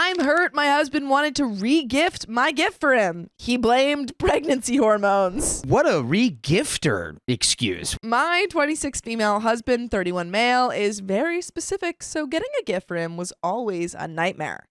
I'm hurt. My husband wanted to re-gift my gift for him. He blamed pregnancy hormones. What a re-gifter excuse. My 26 female husband, 31 male, is very specific, so getting a gift for him was always a nightmare.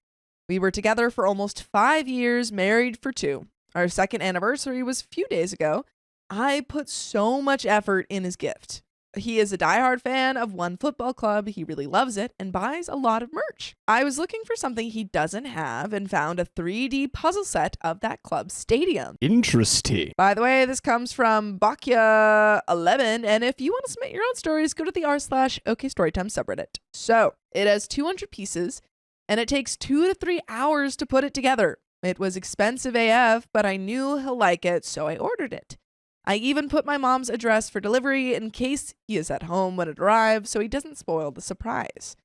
We were together for almost 5 years, married for 2. Our second anniversary was a few days ago. I put so much effort in his gift. He is a diehard fan of one football club. He really loves it and buys a lot of merch. I was looking for something he doesn't have and found a 3D puzzle set of that club's stadium. Interesting. By the way, this comes from Bakya11, and if you want to submit your own stories, go to the r/OKStorytime subreddit. So, it has 200 pieces, and it takes 2 to 3 hours to put it together. It was expensive AF, but I knew he'll like it, so I ordered it. I even put my mom's address for delivery in case he is at home when it arrives, so he doesn't spoil the surprise.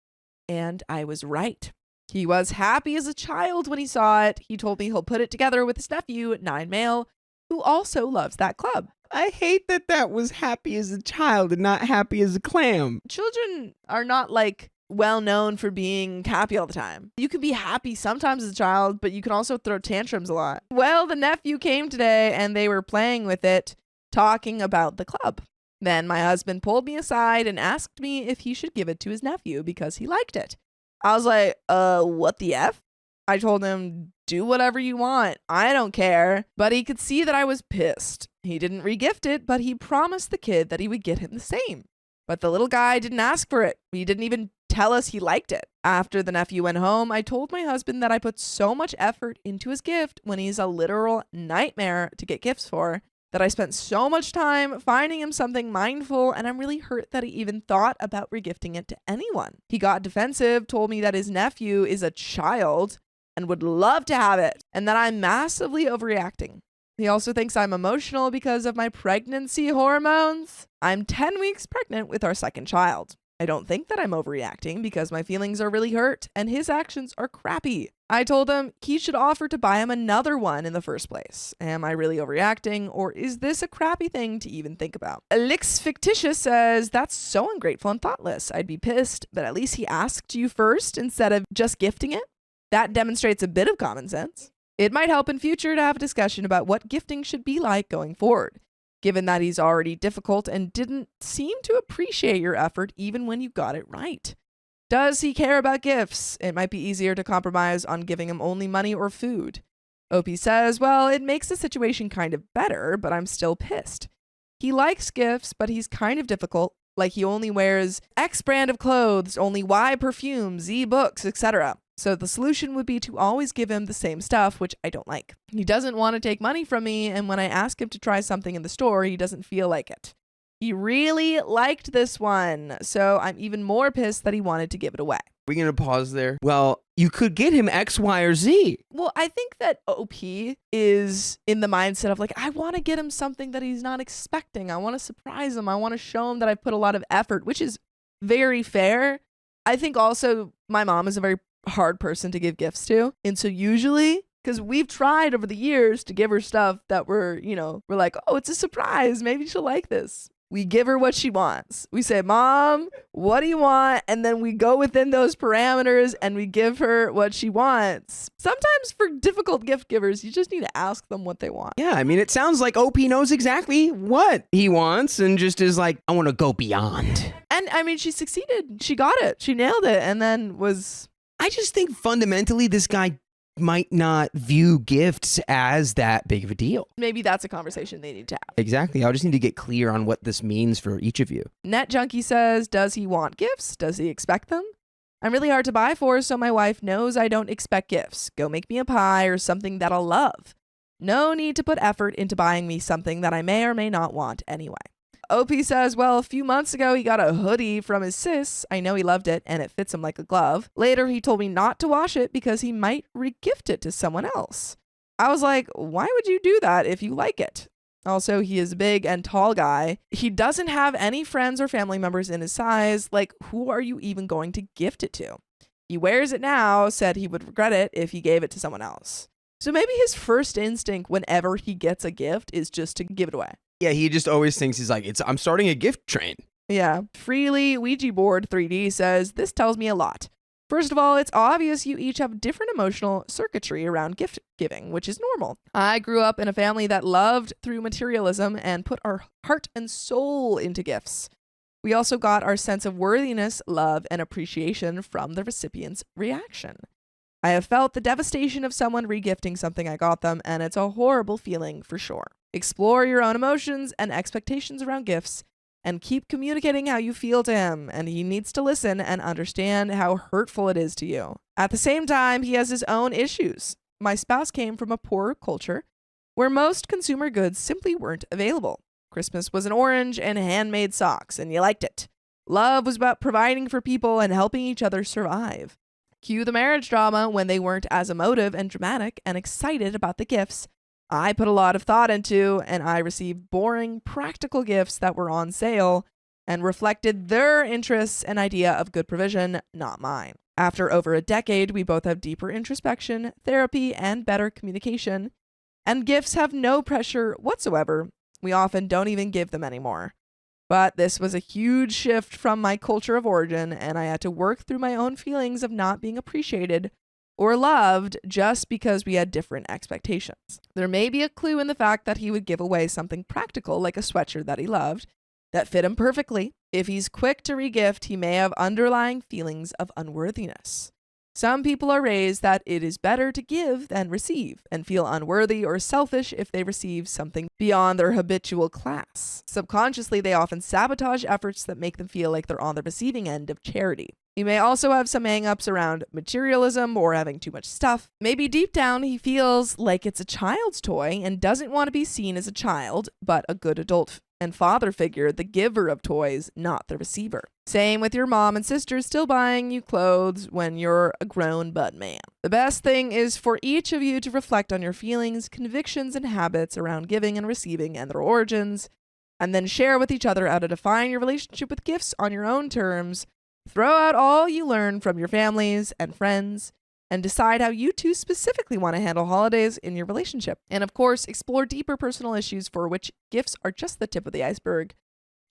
And I was right. He was happy as a child when he saw it. He told me he'll put it together with his nephew, 9 male, who also loves that club. I hate that was happy as a child and not happy as a clam. Children are not well known for being happy all the time. You can be happy sometimes as a child, but you can also throw tantrums a lot. Well, the nephew came today and they were playing with it, talking about the club. Then my husband pulled me aside and asked me if he should give it to his nephew because he liked it. I was like, what the F? I told him, do whatever you want. I don't care. But he could see that I was pissed. He didn't re-gift it, but he promised the kid that he would get him the same. But the little guy didn't ask for it. He didn't even tell us he liked it. After the nephew went home, I told my husband that I put so much effort into his gift when he's a literal nightmare to get gifts for, that I spent so much time finding him something mindful, and I'm really hurt that he even thought about regifting it to anyone. He got defensive, told me that his nephew is a child and would love to have it, and that I'm massively overreacting. He also thinks I'm emotional because of my pregnancy hormones. I'm 10 weeks pregnant with our second child. I don't think that I'm overreacting because my feelings are really hurt and his actions are crappy. I told him he should offer to buy him another one in the first place. Am I really overreacting, or is this a crappy thing to even think about? Elix Fictitious says, that's so ungrateful and thoughtless. I'd be pissed, but at least he asked you first instead of just gifting it. That demonstrates a bit of common sense. It might help in future to have a discussion about what gifting should be like going forward, given that he's already difficult and didn't seem to appreciate your effort even when you got it right. Does he care about gifts? It might be easier to compromise on giving him only money or food. OP says, well, it makes the situation kind of better, but I'm still pissed. He likes gifts, but he's kind of difficult, like he only wears X brand of clothes, only Y perfume, Z books, etc. So the solution would be to always give him the same stuff, which I don't like. He doesn't want to take money from me, and when I ask him to try something in the store, he doesn't feel like it. He really liked this one, so I'm even more pissed that he wanted to give it away. We're going to pause there. Well, you could get him X, Y, or Z. Well, I think that OP is in the mindset of I want to get him something that he's not expecting. I want to surprise him. I want to show him that I put a lot of effort, which is very fair. I think also my mom is a very hard person to give gifts to. And so usually, because we've tried over the years to give her stuff that we're like, oh, it's a surprise. Maybe she'll like this. We give her what she wants. We say, Mom, what do you want? And then we go within those parameters and we give her what she wants. Sometimes for difficult gift givers, you just need to ask them what they want. Yeah, I mean, it sounds like OP knows exactly what he wants and just is like, I want to go beyond. And I mean, she succeeded. She got it. She nailed it. And then I just think fundamentally this guy might not view gifts as that big of a deal. Maybe that's a conversation they need to have. Exactly. I just need to get clear on what this means for each of you. Net Junkie says, does he want gifts? Does he expect them? I'm really hard to buy for, so my wife knows I don't expect gifts. Go make me a pie or something that I'll love. No need to put effort into buying me something that I may or may not want anyway. OP says, well, a few months ago, he got a hoodie from his sis. I know he loved it, and it fits him like a glove. Later, he told me not to wash it because he might regift it to someone else. I was like, why would you do that if you like it? Also, he is a big and tall guy. He doesn't have any friends or family members in his size. Who are you even going to gift it to? He wears it now, said he would regret it if he gave it to someone else. So maybe his first instinct whenever he gets a gift is just to give it away. Yeah, he just always thinks he's like, I'm starting a gift train. Yeah. Freely Ouija Board 3D says, this tells me a lot. First of all, it's obvious you each have different emotional circuitry around gift giving, which is normal. I grew up in a family that loved through materialism and put our heart and soul into gifts. We also got our sense of worthiness, love, and appreciation from the recipient's reaction. I have felt the devastation of someone regifting something I got them, and it's a horrible feeling for sure. Explore your own emotions and expectations around gifts, and keep communicating how you feel to him, and he needs to listen and understand how hurtful it is to you. At the same time, he has his own issues. My spouse came from a poor culture where most consumer goods simply weren't available. Christmas was an orange and handmade socks, and you liked it. Love was about providing for people and helping each other survive. Cue the marriage drama when they weren't as emotive and dramatic and excited about the gifts I put a lot of thought into, and I received boring, practical gifts that were on sale and reflected their interests and idea of good provision, not mine. After over a decade, we both have deeper introspection, therapy, and better communication, and gifts have no pressure whatsoever. We often don't even give them anymore. But this was a huge shift from my culture of origin, and I had to work through my own feelings of not being appreciated or loved just because we had different expectations. There may be a clue in the fact that he would give away something practical like a sweatshirt that he loved that fit him perfectly. If he's quick to regift, he may have underlying feelings of unworthiness. Some people are raised that it is better to give than receive and feel unworthy or selfish if they receive something beyond their habitual class. Subconsciously, they often sabotage efforts that make them feel like they're on the receiving end of charity. He may also have some hang-ups around materialism or having too much stuff. Maybe deep down he feels like it's a child's toy and doesn't want to be seen as a child, but a good adult and father figure, the giver of toys, not the receiver. Same with your mom and sister still buying you clothes when you're a grown bud man. The best thing is for each of you to reflect on your feelings, convictions, and habits around giving and receiving and their origins, and then share with each other how to define your relationship with gifts on your own terms. Throw out all you learn from your families and friends and decide how you two specifically want to handle holidays in your relationship. And of course, explore deeper personal issues for which gifts are just the tip of the iceberg.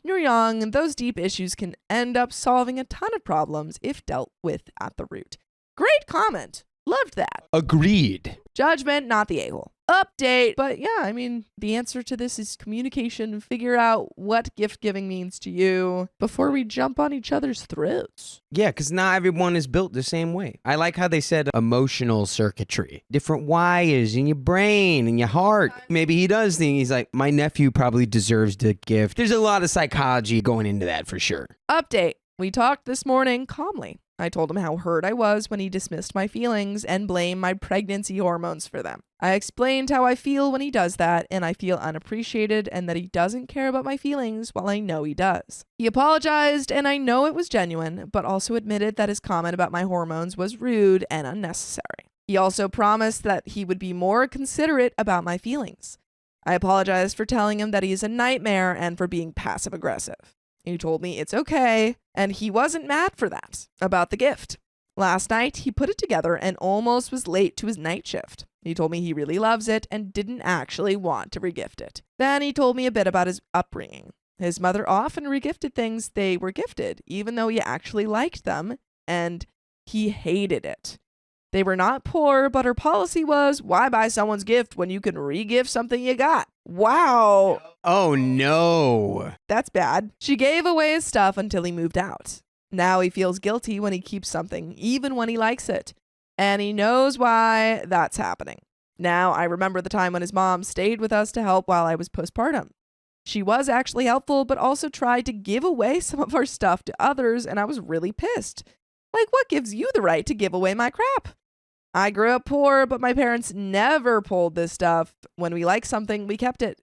You're young, and those deep issues can end up solving a ton of problems if dealt with at the root. Great comment. Loved that. Agreed. Judgment, not the a-hole. Update. But yeah, I mean, the answer to this is communication. Figure out what gift giving means to you before we jump on each other's throats. Yeah, because not everyone is built the same way. I like how they said emotional circuitry. Different wires in your brain and your heart. Maybe he does think, he's like, my nephew probably deserves the gift. There's a lot of psychology going into that for sure. Update. We talked this morning calmly. I told him how hurt I was when he dismissed my feelings and blamed my pregnancy hormones for them. I explained how I feel when he does that, and I feel unappreciated and that he doesn't care about my feelings while I know he does. He apologized, and I know it was genuine, but also admitted that his comment about my hormones was rude and unnecessary. He also promised that he would be more considerate about my feelings. I apologized for telling him that he is a nightmare and for being passive-aggressive. He told me it's okay, and he wasn't mad for that, about the gift. Last night, he put it together and almost was late to his night shift. He told me he really loves it and didn't actually want to regift it. Then he told me a bit about his upbringing. His mother often regifted things they were gifted, even though he actually liked them, and he hated it. They were not poor, but her policy was, why buy someone's gift when you can regift something you got? Wow. Oh no. That's bad. She gave away his stuff until he moved out. Now he feels guilty when he keeps something, even when he likes it. And he knows why that's happening. Now I remember the time when his mom stayed with us to help while I was postpartum. She was actually helpful, but also tried to give away some of our stuff to others, and I was really pissed. Like, what gives you the right to give away my crap? I grew up poor, but my parents never pulled this stuff. When we liked something, we kept it.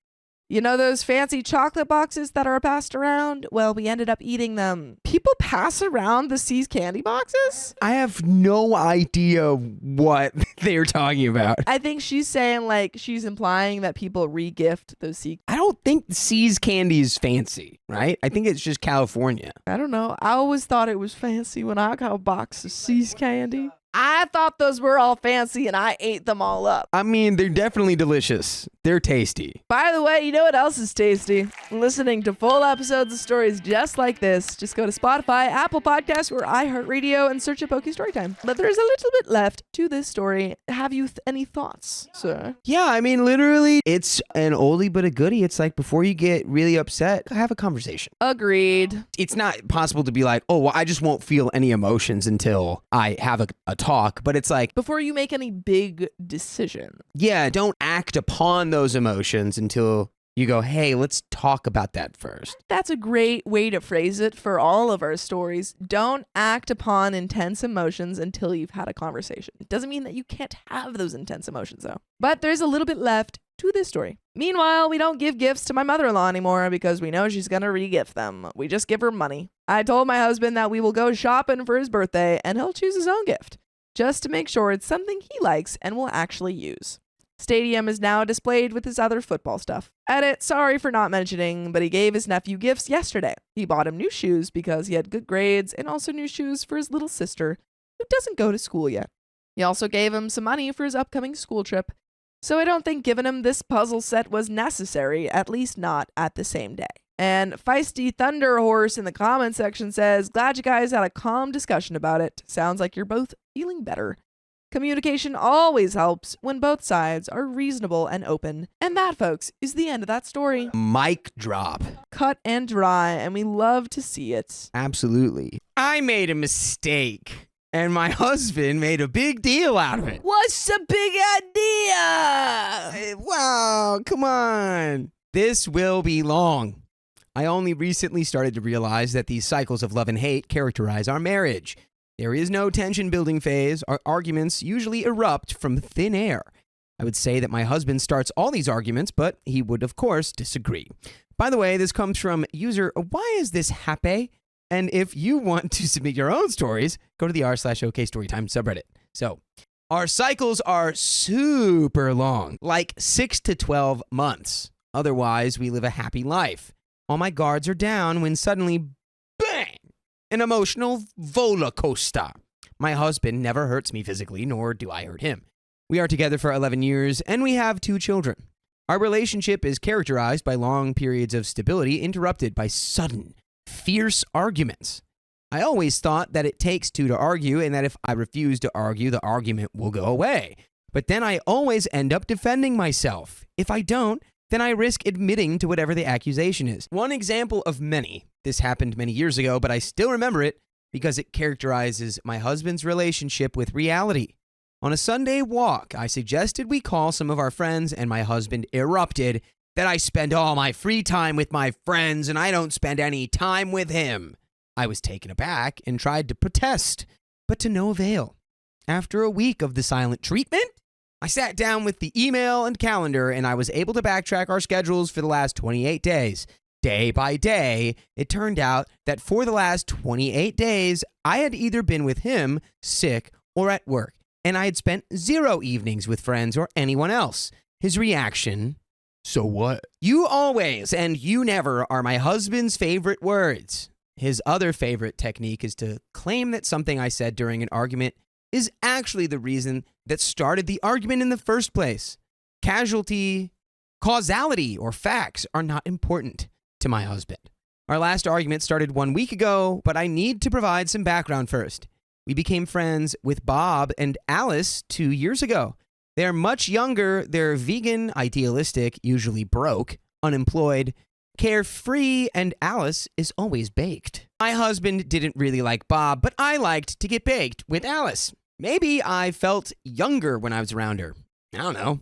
You know those fancy chocolate boxes that are passed around? Well, we ended up eating them. People pass around the See's candy boxes? I have no idea what they're talking about. I think she's saying, like, she's implying that people re-gift those See's. I don't think See's candy is fancy, right? I think it's just California. I don't know. I always thought it was fancy when I got a box of See's candy. I thought those were all fancy and I ate them all up. I mean, they're definitely delicious. They're tasty. By the way, you know what else is tasty? Listening to full episodes of stories just like this. Just go to Spotify, Apple Podcasts, or iHeartRadio and search Poke Storytime. But there's a little bit left to this story. Have you any thoughts, sir? Yeah, I mean, literally, it's an oldie but a goodie. It's like before you get really upset, have a conversation. Agreed. It's not possible to be like, oh, well, I just won't feel any emotions until I have a talk. But it's like, Before you make any big decision. yeah, don't act upon those emotions until you go, hey, let's talk about that first. That's a great way to phrase it for all of our stories. Don't act upon intense emotions until you've had a conversation. It doesn't mean that you can't have those intense emotions, though. But there's a little bit left to this story. Meanwhile, we don't give gifts to my mother-in-law anymore because we know she's going to re-gift them. We just give her money. I told my husband that we will go shopping for his birthday and he'll choose his own gift, just to make sure it's something he likes and will actually use. Stadium is now displayed with his other football stuff. Edit, sorry for not mentioning, but he gave his nephew gifts yesterday. He bought him new shoes because he had good grades and also new shoes for his little sister, who doesn't go to school yet. He also gave him some money for his upcoming school trip. So I don't think giving him this puzzle set was necessary, at least not at the same day. And Feisty Thunder Horse in the comment section says, glad you guys had a calm discussion about it. Sounds like you're both feeling better. Communication always helps when both sides are reasonable and open. And that, folks, is the end of that story. Mic drop. Cut and dry, and we love to see it. Absolutely. I made a mistake, and my husband made a big deal out of it. What's the big idea? Wow, come on. This will be long. I only recently started to realize that these cycles of love and hate characterize our marriage. There is no tension-building phase. Our arguments usually erupt from thin air. I would say that my husband starts all these arguments, but he would, of course, disagree. By the way, this comes from user Why Is This Happy? And if you want to submit your own stories, go to the r/OK Storytime subreddit. So, our cycles are super long, like 6 to 12 months. Otherwise, we live a happy life. All my guards are down when suddenly, bang! An emotional roller coaster. My husband never hurts me physically, nor do I hurt him. We are together for 11 years, and we have 2 children. Our relationship is characterized by long periods of stability interrupted by sudden, fierce arguments. I always thought that it takes 2 to argue, and that if I refuse to argue, the argument will go away. But then I always end up defending myself. If I don't, then I risk admitting to whatever the accusation is. One example of many. This happened many years ago, but I still remember it because it characterizes my husband's relationship with reality. On a Sunday walk, I suggested we call some of our friends, and my husband erupted that I spend all my free time with my friends and I don't spend any time with him. I was taken aback and tried to protest, but to no avail. After a week of the silent treatment, I sat down with the email and calendar, and I was able to backtrack our schedules for the last 28 days. Day by day, it turned out that for the last 28 days, I had either been with him, sick, or at work, and I had spent 0 evenings with friends or anyone else. His reaction, so what? You always and you never are my husband's favorite words. His other favorite technique is to claim that something I said during an argument is actually the reason that started the argument in the first place. Causality, or facts are not important to my husband. Our last argument started 1 week ago, but I need to provide some background first. We became friends with Bob and Alice 2 years ago. They're much younger, they're vegan, idealistic, usually broke, unemployed, carefree, and Alice is always baked. My husband didn't really like Bob, but I liked to get baked with Alice. Maybe I felt younger when I was around her. I don't know.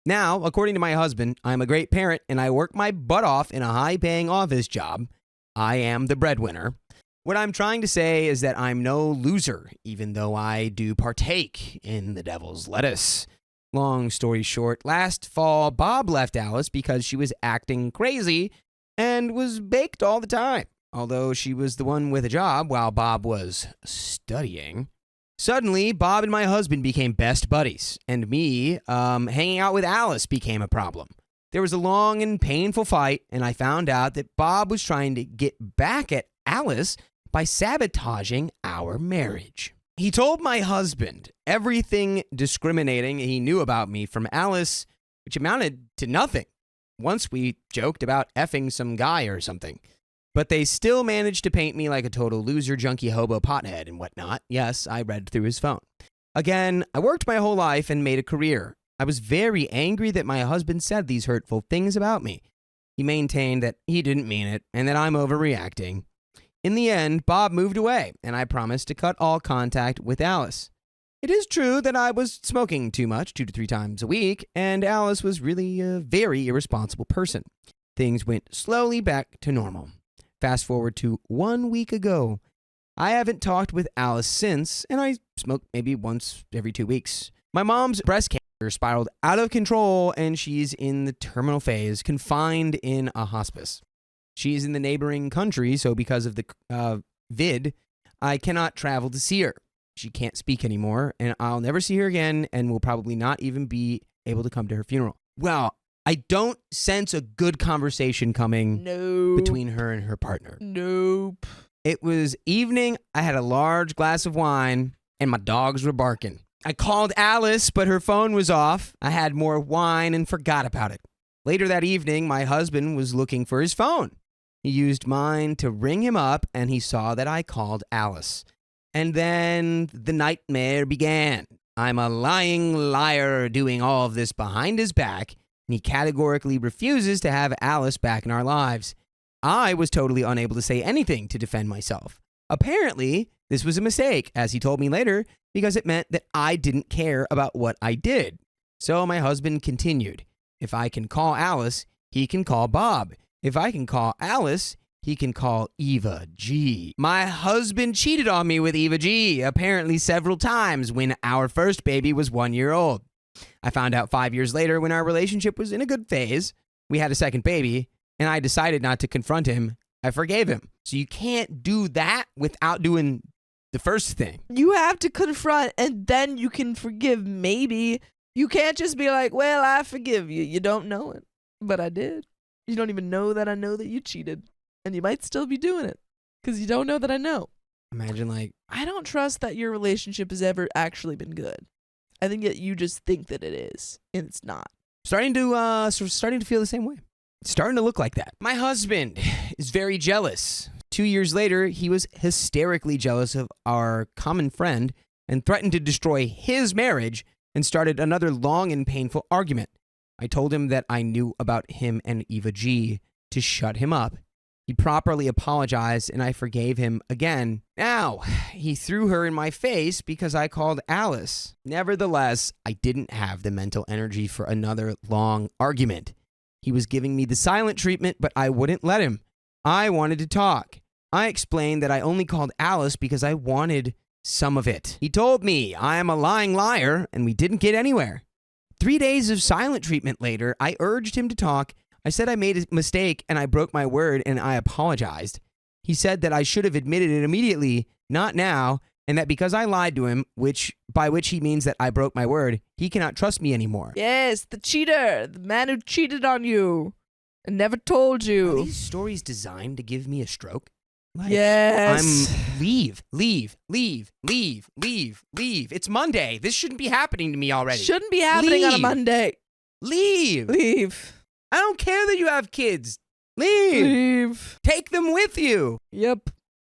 Now, according to my husband, I'm a great parent and I work my butt off in a high-paying office job. I am the breadwinner. What I'm trying to say is that I'm no loser, even though I do partake in the devil's lettuce. Long story short, last fall, Bob left Alice because she was acting crazy and was baked all the time. Although she was the one with a job while Bob was studying. Suddenly, Bob and my husband became best buddies, and me hanging out with Alice became a problem. There was a long and painful fight, and I found out that Bob was trying to get back at Alice by sabotaging our marriage. He told my husband everything discriminating he knew about me from Alice, which amounted to nothing. Once we joked about effing some guy or something. But they still managed to paint me like a total loser, junkie, hobo, pothead, and whatnot. Yes, I read through his phone. Again, I worked my whole life and made a career. I was very angry that my husband said these hurtful things about me. He maintained that he didn't mean it and that I'm overreacting. In the end, Bob moved away, and I promised to cut all contact with Alice. It is true that I was smoking too much 2 to 3 times a week, and Alice was really a very irresponsible person. Things went slowly back to normal. Fast forward to 1 week ago. I haven't talked with Alice since, and I smoke maybe once every 2 weeks. My mom's breast cancer spiraled out of control, and she's in the terminal phase, confined in a hospice. She's in the neighboring country, so because of the vid, I cannot travel to see her. She can't speak anymore, and I'll never see her again, and will probably not even be able to come to her funeral. Well, I don't sense a good conversation coming between her and her partner. Nope. It was evening. I had a large glass of wine, and my dogs were barking. I called Alice, but her phone was off. I had more wine and forgot about it. Later that evening, my husband was looking for his phone. He used mine to ring him up, and he saw that I called Alice. And then the nightmare began. I'm a lying liar doing all of this behind his back, and he categorically refuses to have Alice back in our lives. I was totally unable to say anything to defend myself. Apparently, this was a mistake, as he told me later, because it meant that I didn't care about what I did. So my husband continued. If I can call Alice, he can call Bob. If I can call Alice, he can call Eva G. My husband cheated on me with Eva G, apparently several times when our first baby was 1 year old. I found out 5 years later when our relationship was in a good phase. We had a second baby, and I decided not to confront him. I forgave him. So you can't do that without doing the first thing. You have to confront, and then you can forgive, maybe. You can't just be like, well, I forgive you. You don't know it, but I did. You don't even know that I know that you cheated. And you might still be doing it because you don't know that I know. Imagine I don't trust that your relationship has ever actually been good. I think that you just think that it is, and it's not. starting to feel the same way. Starting to look like that. My husband is very jealous. 2 years later, he was hysterically jealous of our common friend and threatened to destroy his marriage and started another long and painful argument. I told him that I knew about him and Eva G to shut him up. He properly apologized, and I forgave him again. Now, he threw her in my face because I called Alice. Nevertheless, I didn't have the mental energy for another long argument. He was giving me the silent treatment, but I wouldn't let him. I wanted to talk. I explained that I only called Alice because I wanted some of it. He told me I am a lying liar, and we didn't get anywhere. 3 days of silent treatment later, I urged him to talk. I said I made a mistake and I broke my word and I apologized. He said that I should have admitted it immediately, not now, and that because I lied to him, by which he means that I broke my word, he cannot trust me anymore. Yes, the cheater, the man who cheated on you and never told you. Are these stories designed to give me a stroke? Yes. Leave. It's Monday. This shouldn't be happening to me already. Shouldn't be happening on a Monday. Leave. I don't care that you have kids. Leave. Take them with you. Yep.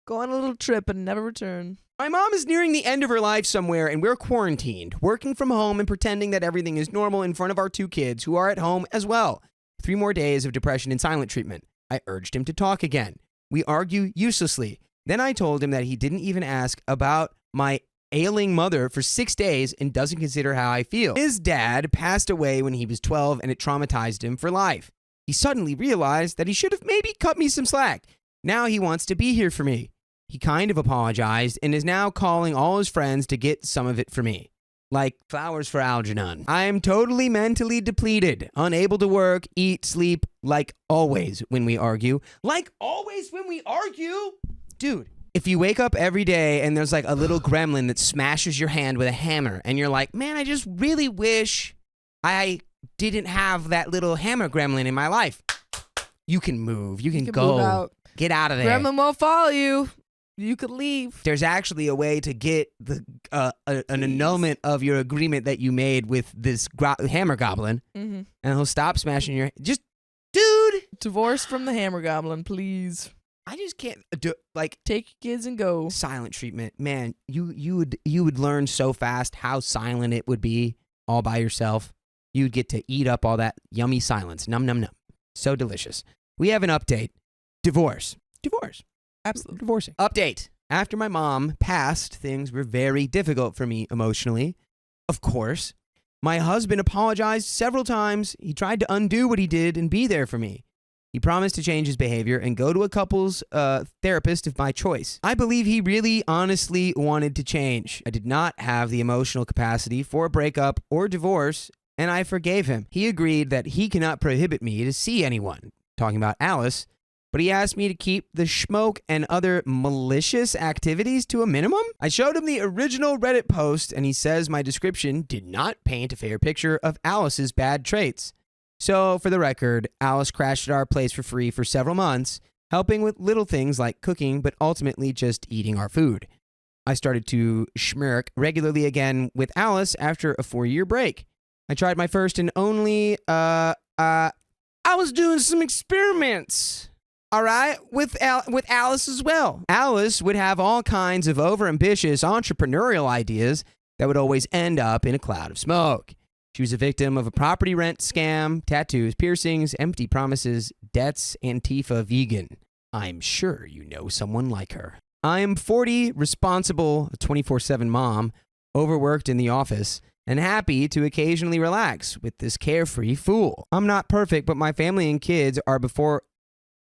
Go on a little trip and never return. My mom is nearing the end of her life somewhere, and we're quarantined, working from home and pretending that everything is normal in front of our 2 kids who are at home as well. 3 more days of depression and silent treatment. I urged him to talk again. We argue uselessly. Then I told him that he didn't even ask about my ailing mother for 6 days and doesn't consider how I feel. His dad passed away when he was 12 and it traumatized him for life. He suddenly realized that he should have maybe cut me some slack. Now he wants to be here for me. He kind of apologized and is now calling all his friends to get some of it for me. Like flowers for Algernon. I am totally mentally depleted, unable to work, eat, sleep, like always when we argue. Like always when we argue? Dude, if you wake up every day and there's like a little gremlin that smashes your hand with a hammer and you're like, man, I just really wish I didn't have that little hammer gremlin in my life. You can move. You can go. Move out. Get out of there. Gremlin won't follow you. You could leave. There's actually a way to get the an annulment of your agreement that you made with this hammer goblin, and he'll stop smashing your. Just, dude. Divorce from the hammer goblin, please. I just can't do like take your kids and go. Silent treatment, man. You would learn so fast how silent it would be all by yourself. You'd get to eat up all that yummy silence. Num num num. So delicious. We have an update. Divorce. Absolutely. Divorcing. Update. After my mom passed, things were very difficult for me emotionally. Of course. My husband apologized several times. He tried to undo what he did and be there for me. He promised to change his behavior and go to a couples therapist of my choice. I believe he really honestly wanted to change. I did not have the emotional capacity for a breakup or divorce, and I forgave him. He agreed that he cannot prohibit me to see anyone, talking about Alice, but he asked me to keep the schmoke and other malicious activities to a minimum. I showed him the original Reddit post, and he says my description did not paint a fair picture of Alice's bad traits. So, for the record, Alice crashed at our place for free for several months, helping with little things like cooking, but ultimately just eating our food. I started to schmirk regularly again with Alice after a 4-year break. I tried my first and only, I was doing some experiments. All right, with Alice as well. Alice would have all kinds of overambitious entrepreneurial ideas that would always end up in a cloud of smoke. She was a victim of a property rent scam, tattoos, piercings, empty promises, debts, Antifa vegan. I'm sure you know someone like her. I am 40, responsible, a 24/7 mom, overworked in the office, and happy to occasionally relax with this carefree fool. I'm not perfect, but my family and kids are before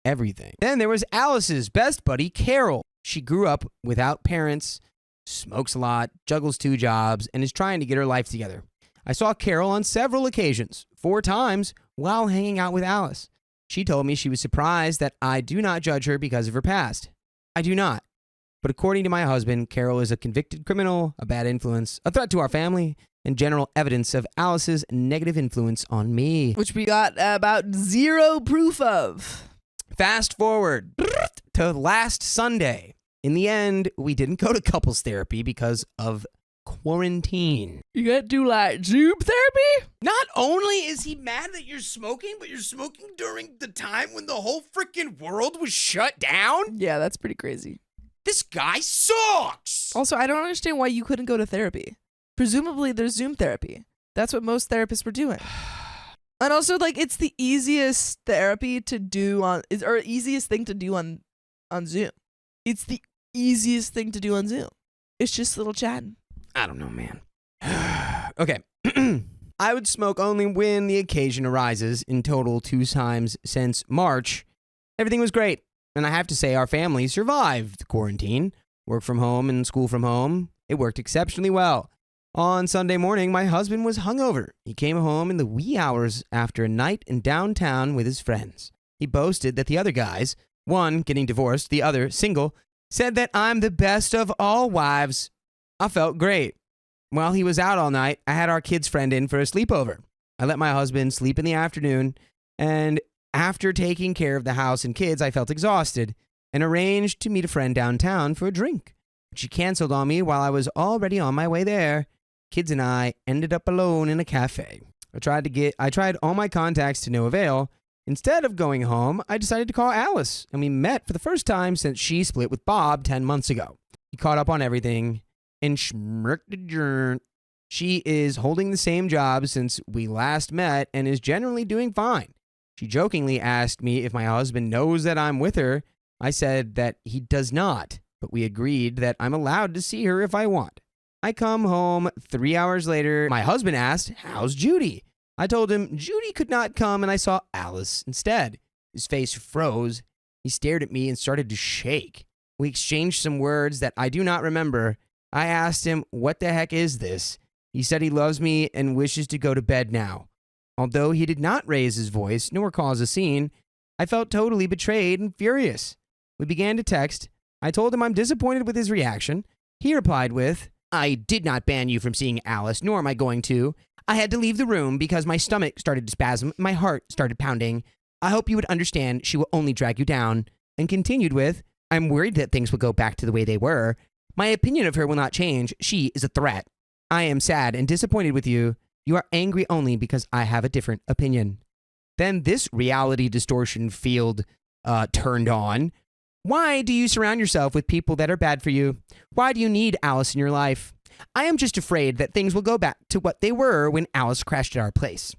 everything. Then there was Alice's best buddy, Carol. She grew up without parents, smokes a lot, juggles 2 jobs, and is trying to get her life together. I saw Carol on several occasions, 4 times, while hanging out with Alice. She told me she was surprised that I do not judge her because of her past. I do not. But according to my husband, Carol is a convicted criminal, a bad influence, a threat to our family, and general evidence of Alice's negative influence on me. Which we got about 0 proof of. Fast forward to last Sunday. In the end, we didn't go to couples therapy because of quarantine. You gotta do like Zoom therapy? Not only is he mad that you're smoking, but you're smoking during the time when the whole freaking world was shut down? Yeah, that's pretty crazy. This guy sucks! Also, I don't understand why you couldn't go to therapy. Presumably, there's Zoom therapy. That's what most therapists were doing. And also, like, it's the easiest therapy to do or easiest thing to do on Zoom. It's the easiest thing to do on Zoom. It's just a little chatting. I don't know, man. Okay. I would smoke only when the occasion arises. In total, 2 times since March. Everything was great. And I have to say, our family survived the quarantine. Work from home and school from home. It worked exceptionally well. On Sunday morning, my husband was hungover. He came home in the wee hours after a night in downtown with his friends. He boasted that the other guys, one getting divorced, the other single, said that I'm the best of all wives. I felt great. While he was out all night, I had our kid's friend in for a sleepover. I let my husband sleep in the afternoon, and after taking care of the house and kids, I felt exhausted and arranged to meet a friend downtown for a drink. She canceled on me while I was already on my way there. Kids and I ended up alone in a cafe. I tried all my contacts to no avail. Instead of going home, I decided to call Alice, and we met for the first time since she split with Bob 10 months ago. He caught up on everything and schmirked adjourned. She is holding the same job since we last met and is generally doing fine. She jokingly asked me if my husband knows that I'm with her. I said that he does not, but we agreed that I'm allowed to see her if I want. I come home 3 hours later. My husband asked, "How's Judy?" I told him Judy could not come, and I saw Alice instead. His face froze. He stared at me and started to shake. We exchanged some words that I do not remember. I asked him, "What the heck is this?" He said he loves me and wishes to go to bed now. Although he did not raise his voice nor cause a scene, I felt totally betrayed and furious. We began to text. I told him I'm disappointed with his reaction. He replied with, "I did not ban you from seeing Alice, nor am I going to. I had to leave the room because my stomach started to spasm, my heart started pounding. I hope you would understand she will only drag you down." And continued with, I'm worried that things will go back to the way they were. My opinion of her will not change. She is a threat. I am sad and disappointed with you. You are angry only because I have a different opinion. Then this reality distortion field turned on. Why do you surround yourself with people that are bad for you? Why do you need Alice in your life? I am just afraid that things will go back to what they were when Alice crashed at our place.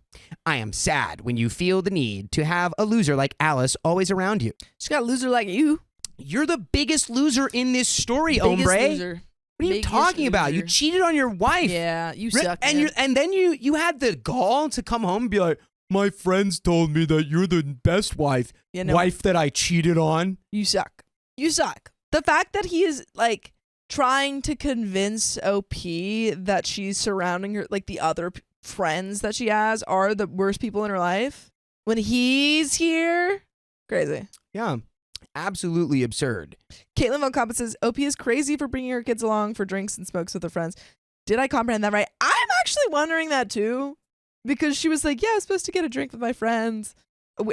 I am sad when you feel the need to have a loser like Alice always around you. She's got a loser like you. You're the biggest loser in this story, Biggest hombre. loser. What are you Biggest talking about? You loser. cheated on your wife. Yeah, you suck. And man. and then you had the gall to come home and be like, my friends told me that you're the best wife. Yeah, no. Wife that I cheated on. You suck. You suck. The fact that he is like trying to convince OP that she's surrounding her, like the other friends that she has are the worst people in her life when he's here. Crazy. Yeah. Absolutely absurd. Caitlin Von Compa says OP is crazy for bringing her kids along for drinks and smokes with her friends. Did I comprehend that right? I'm actually wondering that too, because she was like, yeah, I was supposed to get a drink with my friends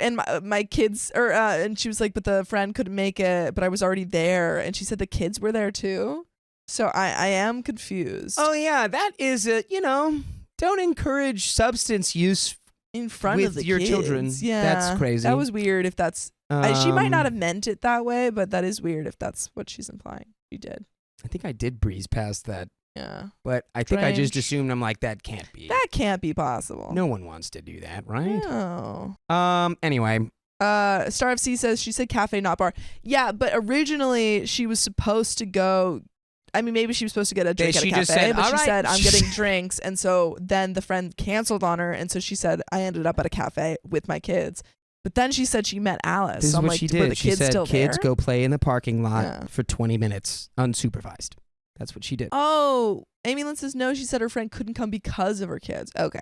and my kids, and she was like, but the friend couldn't make it, but I was already there. And she said the kids were there too. So I am confused. Oh yeah, that is don't encourage substance use in front with of the your kids. children. Yeah, That's crazy. That was weird. If that's she might not have meant it that way, but that is weird if that's what she's implying. She did. I think I did breeze past that. Yeah. But I think I just Strange. assumed, I'm like, that can't be. That can't be possible. No one wants to do that, right? No. Anyway. Star FC says she said cafe, not bar. Yeah, but originally she was supposed to go. I mean, maybe she was supposed to get a drink at a she cafe, just said, but "All she right." said, I'm getting drinks. And so then the friend canceled on her. And so she said, I ended up at a cafe with my kids. But then she said she met Alice. This so is I'm what like, she were did. the She kids said, still kids there? go play in the parking lot Yeah. for 20 minutes, unsupervised. That's what she did. Oh, Amy Lynn says no. She said her friend couldn't come because of her kids. Okay.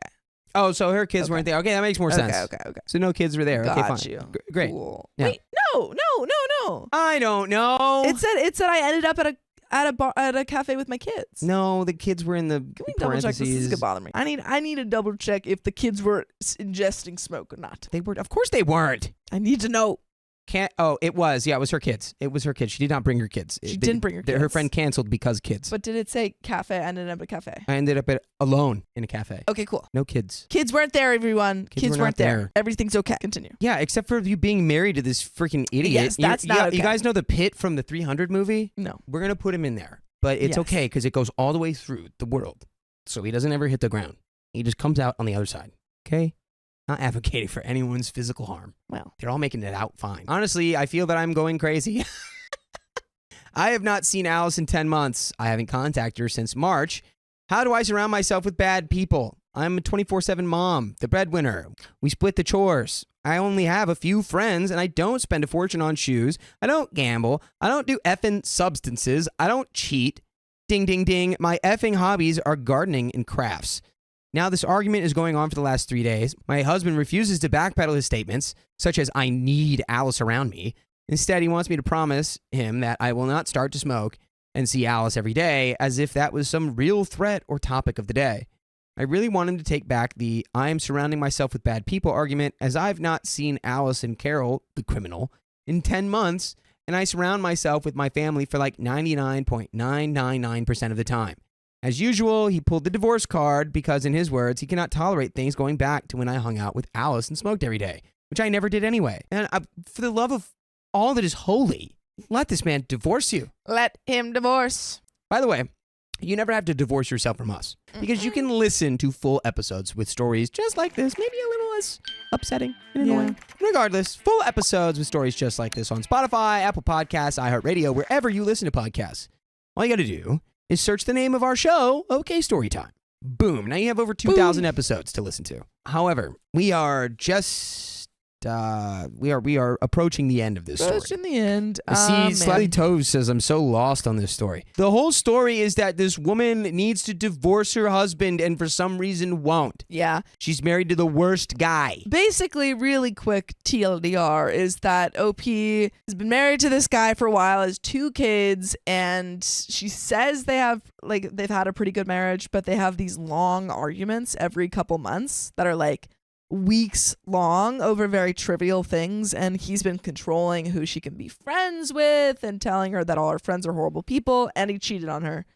Oh, so her kids Okay. weren't there. Okay, that makes more sense. Okay. So no kids were there. Okay, Got fine. you. Great. Cool. Yeah. Wait, no. I don't know. It said I ended up at a cafe with my kids. No, the kids were in the Can we double check this? This is gonna bother me. I need to double check if the kids were ingesting smoke or not. They were. Of course they weren't. I need to know. It was. Yeah, it was her kids. It was her kids. She did not bring her kids. She didn't bring her Her kids. friend canceled because kids. But did it say cafe? I ended up at a cafe. I ended up alone in a cafe. Okay, cool. No kids. Kids weren't there, everyone. Kids were not weren't there. there. Everything's okay. Continue. Yeah, except for you being married to this freaking idiot. Yes, that's not okay. You guys know the pit from the 300 movie? No. We're going to put him in there. But it's Yes. okay because it goes all the way through the world. So he doesn't ever hit the ground. He just comes out on the other side. Okay? Not advocating for anyone's physical harm. Well, They're all making it out fine. Honestly, I feel that I'm going crazy. I have not seen Alice in 10 months. I haven't contacted her since March. How do I surround myself with bad people? I'm a 24/7 mom, the breadwinner. We split the chores. I only have a few friends, and I don't spend a fortune on shoes. I don't gamble. I don't do effing substances. I don't cheat. Ding, ding, ding. My effing hobbies are gardening and crafts. Now, this argument is going on for the last 3 days. My husband refuses to backpedal his statements, such as, I need Alice around me. Instead, he wants me to promise him that I will not start to smoke and see Alice every day, as if that was some real threat or topic of the day. I really want him to take back the I am surrounding myself with bad people argument, as I've not seen Alice and Carol, the criminal, in 10 months, and I surround myself with my family for like 99.999% of the time. As usual, he pulled the divorce card because, in his words, he cannot tolerate things going back to when I hung out with Alice and smoked every day, which I never did anyway. And for the love of all that is holy, let this man divorce you. let him divorce. By the way, you never have to divorce yourself from us because you can listen to full episodes with stories just like this, maybe a little less upsetting and annoying. Regardless, full episodes with stories just like this on Spotify, Apple Podcasts, iHeartRadio, wherever you listen to podcasts. All you got to do is search the name of our show, OK Storytime. Boom. Now you have over 2,000 episodes to listen to. However, we are just we are approaching the end of this story. Just in the end. See, Slightly Toes says, I'm so lost on this story. The whole story is that this woman needs to divorce her husband and for some reason won't. Yeah. She's married to the worst guy. Basically, really quick TLDR is that OP has been married to this guy for a while, has 2 kids, and she says they've had a pretty good marriage, but they have these long arguments every couple months that are like weeks long over very trivial things, and he's been controlling who she can be friends with and telling her that all her friends are horrible people, and he cheated on her.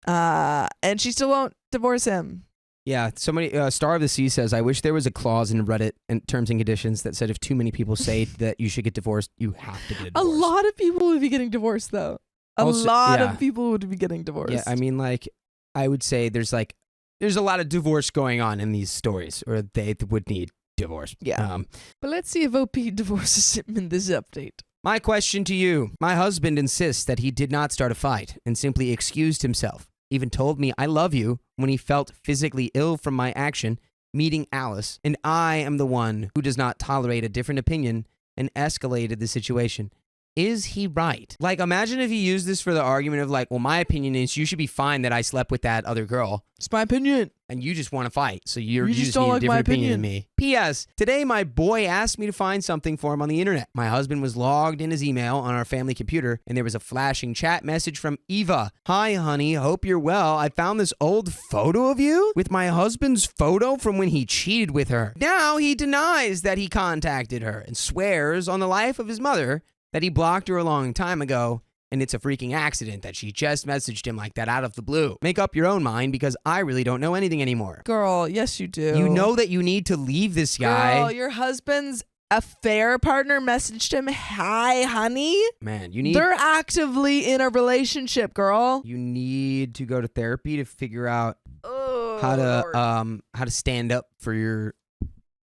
And she still won't divorce him. Yeah, somebody, Star of the Sea says, I wish there was a clause in Reddit and terms and conditions that said if too many people say that you should get divorced, you have to get A divorced. lot of people would be getting divorced, though. A lot of people would be getting divorced. Yeah, I mean, like, I would say there's a lot of divorce going on in these stories, or they would need divorce. Yeah. But let's see if OP divorces him in this update. My question to you. My husband insists that he did not start a fight and simply excused himself. Even told me I love you when he felt physically ill from my action meeting Alice, and I am the one who does not tolerate a different opinion and escalated the situation. Is he right? Like, imagine if he used this for the argument of like, well, my opinion is you should be fine that I slept with that other girl. It's my opinion. And you just want to fight. So you just don't need like a different my opinion than me. P.S. Today, my boy asked me to find something for him on the internet. My husband was logged in his email on our family computer, and there was a flashing chat message from Eva. Hi, honey. Hope you're well. I found this old photo of you with my husband's photo from when he cheated with her. Now he denies that he contacted her and swears on the life of his mother that he blocked her a long time ago, and it's a freaking accident that she just messaged him like that out of the blue. Make up your own mind, because I really don't know anything anymore. Girl, yes you do. You know that you need to leave this guy. Girl, your husband's affair partner messaged him, hi, honey. Man, you need... They're actively in a relationship, girl. You need to go to therapy to figure out how to stand up for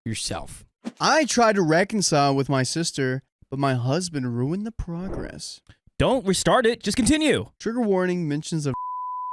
yourself. I tried to reconcile with my sister, but my husband ruined the progress. Don't restart it. Just continue. Trigger warning, mentions of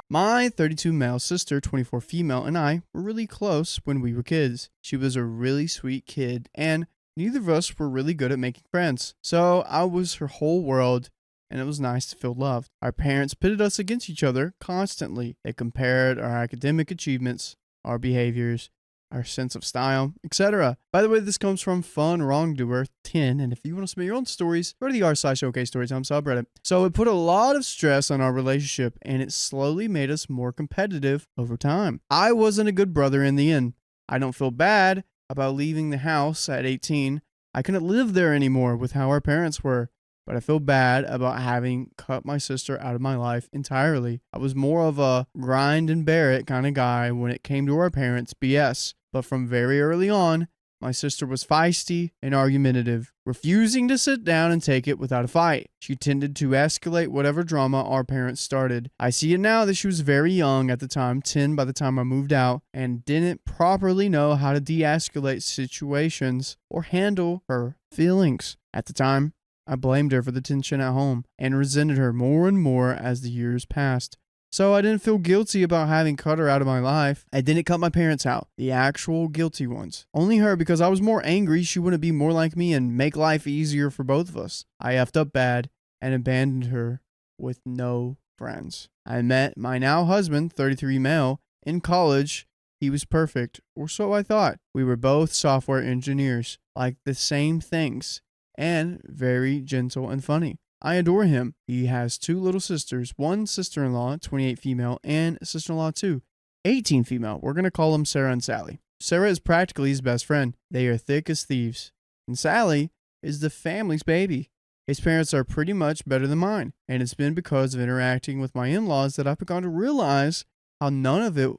my 32 male sister, 24 female, and I were really close when we were kids. She was a really sweet kid, and neither of us were really good at making friends. So I was her whole world, and it was nice to feel loved. Our parents pitted us against each other constantly. They compared our academic achievements, our behaviors, our sense of style, etc. By the way, this comes from Fun Wrongdoer 10, and if you want to submit your own stories, go to the r/OKStorytime subreddit. So it put a lot of stress on our relationship, and it slowly made us more competitive over time. I wasn't a good brother in the end. I don't feel bad about leaving the house at 18. I couldn't live there anymore with how our parents were, but I feel bad about having cut my sister out of my life entirely. I was more of a grind and bear it kind of guy when it came to our parents' BS. But from very early on, my sister was feisty and argumentative, refusing to sit down and take it without a fight. She tended to escalate whatever drama our parents started. I see it now that she was very young at the time, 10 by the time I moved out, and didn't properly know how to de-escalate situations or handle her feelings. At the time, I blamed her for the tension at home and resented her more and more as the years passed. So I didn't feel guilty about having cut her out of my life. I didn't cut my parents out, the actual guilty ones. Only her, because I was more angry she wouldn't be more like me and make life easier for both of us. I effed up bad and abandoned her with no friends. I met my now husband, 33 male, in college. He was perfect, or so I thought. We were both software engineers, like the same things, and very gentle and funny. I adore him. He has two little sisters, one sister-in-law, 28 female, and sister-in-law 2, 18 female. We're going to call them Sarah and Sally. Sarah is practically his best friend. They are thick as thieves. And Sally is the family's baby. His parents are pretty much better than mine, and it's been because of interacting with my in-laws that I've begun to realize how none of it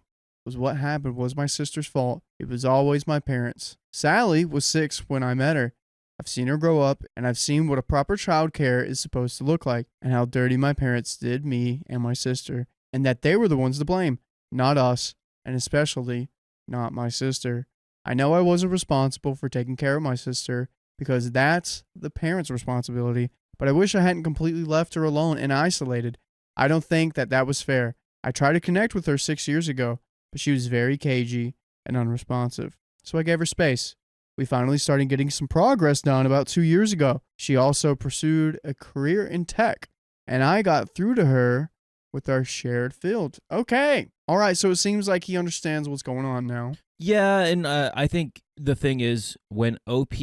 was what happened was my sister's fault. It was always my parents. Sally was 6 when I met her. I've seen her grow up, and I've seen what a proper child care is supposed to look like, and how dirty my parents did me and my sister, and that they were the ones to blame, not us, and especially not my sister. I know I wasn't responsible for taking care of my sister, because that's the parents' responsibility, but I wish I hadn't completely left her alone and isolated. I don't think that was fair. I tried to connect with her 6 years ago, but she was very cagey and unresponsive, so I gave her space. We finally started getting some progress done about 2 years ago. She also pursued a career in tech, and I got through to her with our shared field. Okay. All right, so it seems like he understands what's going on now. Yeah, and I think the thing is, when OP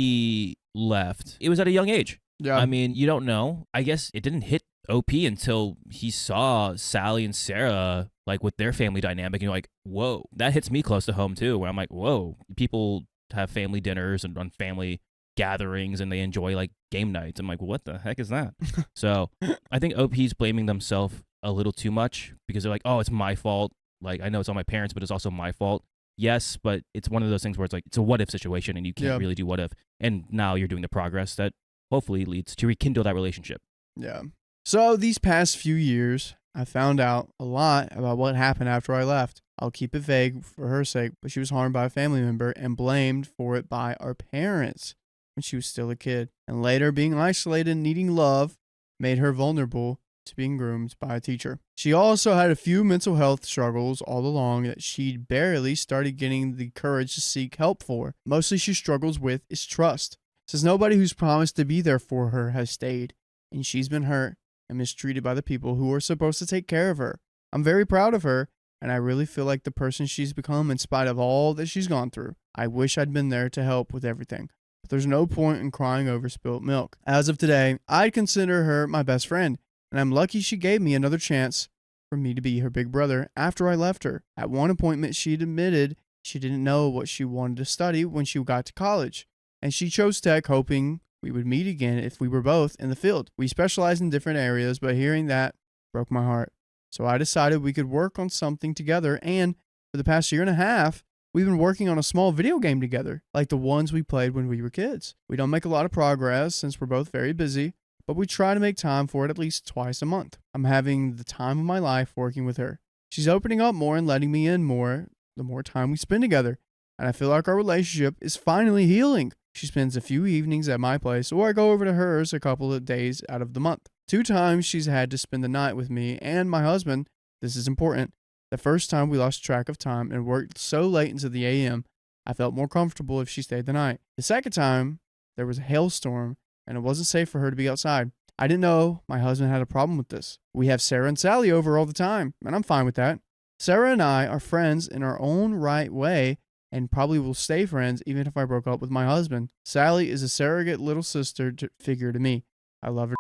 left, it was at a young age. Yeah. I mean, you don't know. I guess it didn't hit OP until he saw Sally and Sarah, like, with their family dynamic, and you're like, whoa. That hits me close to home, too, where I'm like, whoa, people to have family dinners and on family gatherings, and they enjoy like game nights. I'm like, well, what the heck is that? So I think OP's blaming themselves a little too much because they're like, oh, it's my fault. Like, I know it's on my parents, but it's also my fault. Yes, but it's one of those things where it's like, it's a what if situation and you can't really do what if. And now you're doing the progress that hopefully leads to rekindle that relationship. Yeah. So these past few years, I found out a lot about what happened after I left. I'll keep it vague for her sake, but she was harmed by a family member and blamed for it by our parents when she was still a kid. And later, being isolated and needing love made her vulnerable to being groomed by a teacher. She also had a few mental health struggles all along that she barely started getting the courage to seek help for. Mostly she struggles with is trust, since nobody who's promised to be there for her has stayed, and she's been hurt and mistreated by the people who are supposed to take care of her. I'm very proud of her, and I really feel like the person she's become in spite of all that she's gone through. I wish I'd been there to help with everything, but there's no point in crying over spilt milk. As of today, I'd consider her my best friend, and I'm lucky she gave me another chance for me to be her big brother after I left her. At one appointment, she'd admitted she didn't know what she wanted to study when she got to college, and she chose tech hoping we would meet again if we were both in the field. We specialize in different areas, but hearing that broke my heart. So I decided we could work on something together, and for the past year and a half, we've been working on a small video game together, like the ones we played when we were kids. We don't make a lot of progress since we're both very busy, but we try to make time for it at least twice a month. I'm having the time of my life working with her. She's opening up more and letting me in more the more time we spend together, and I feel like our relationship is finally healing. She spends a few evenings at my place, or I go over to hers a couple of days out of the month. 2 times she's had to spend the night with me and my husband. This is important. The first time we lost track of time and worked so late into the AM, I felt more comfortable if she stayed the night. The second time, there was a hailstorm, and it wasn't safe for her to be outside. I didn't know my husband had a problem with this. We have Sarah and Sally over all the time, and I'm fine with that. Sarah and I are friends in our own right way and probably will stay friends even if I broke up with my husband. Sally is a surrogate little sister figure to me. I love her.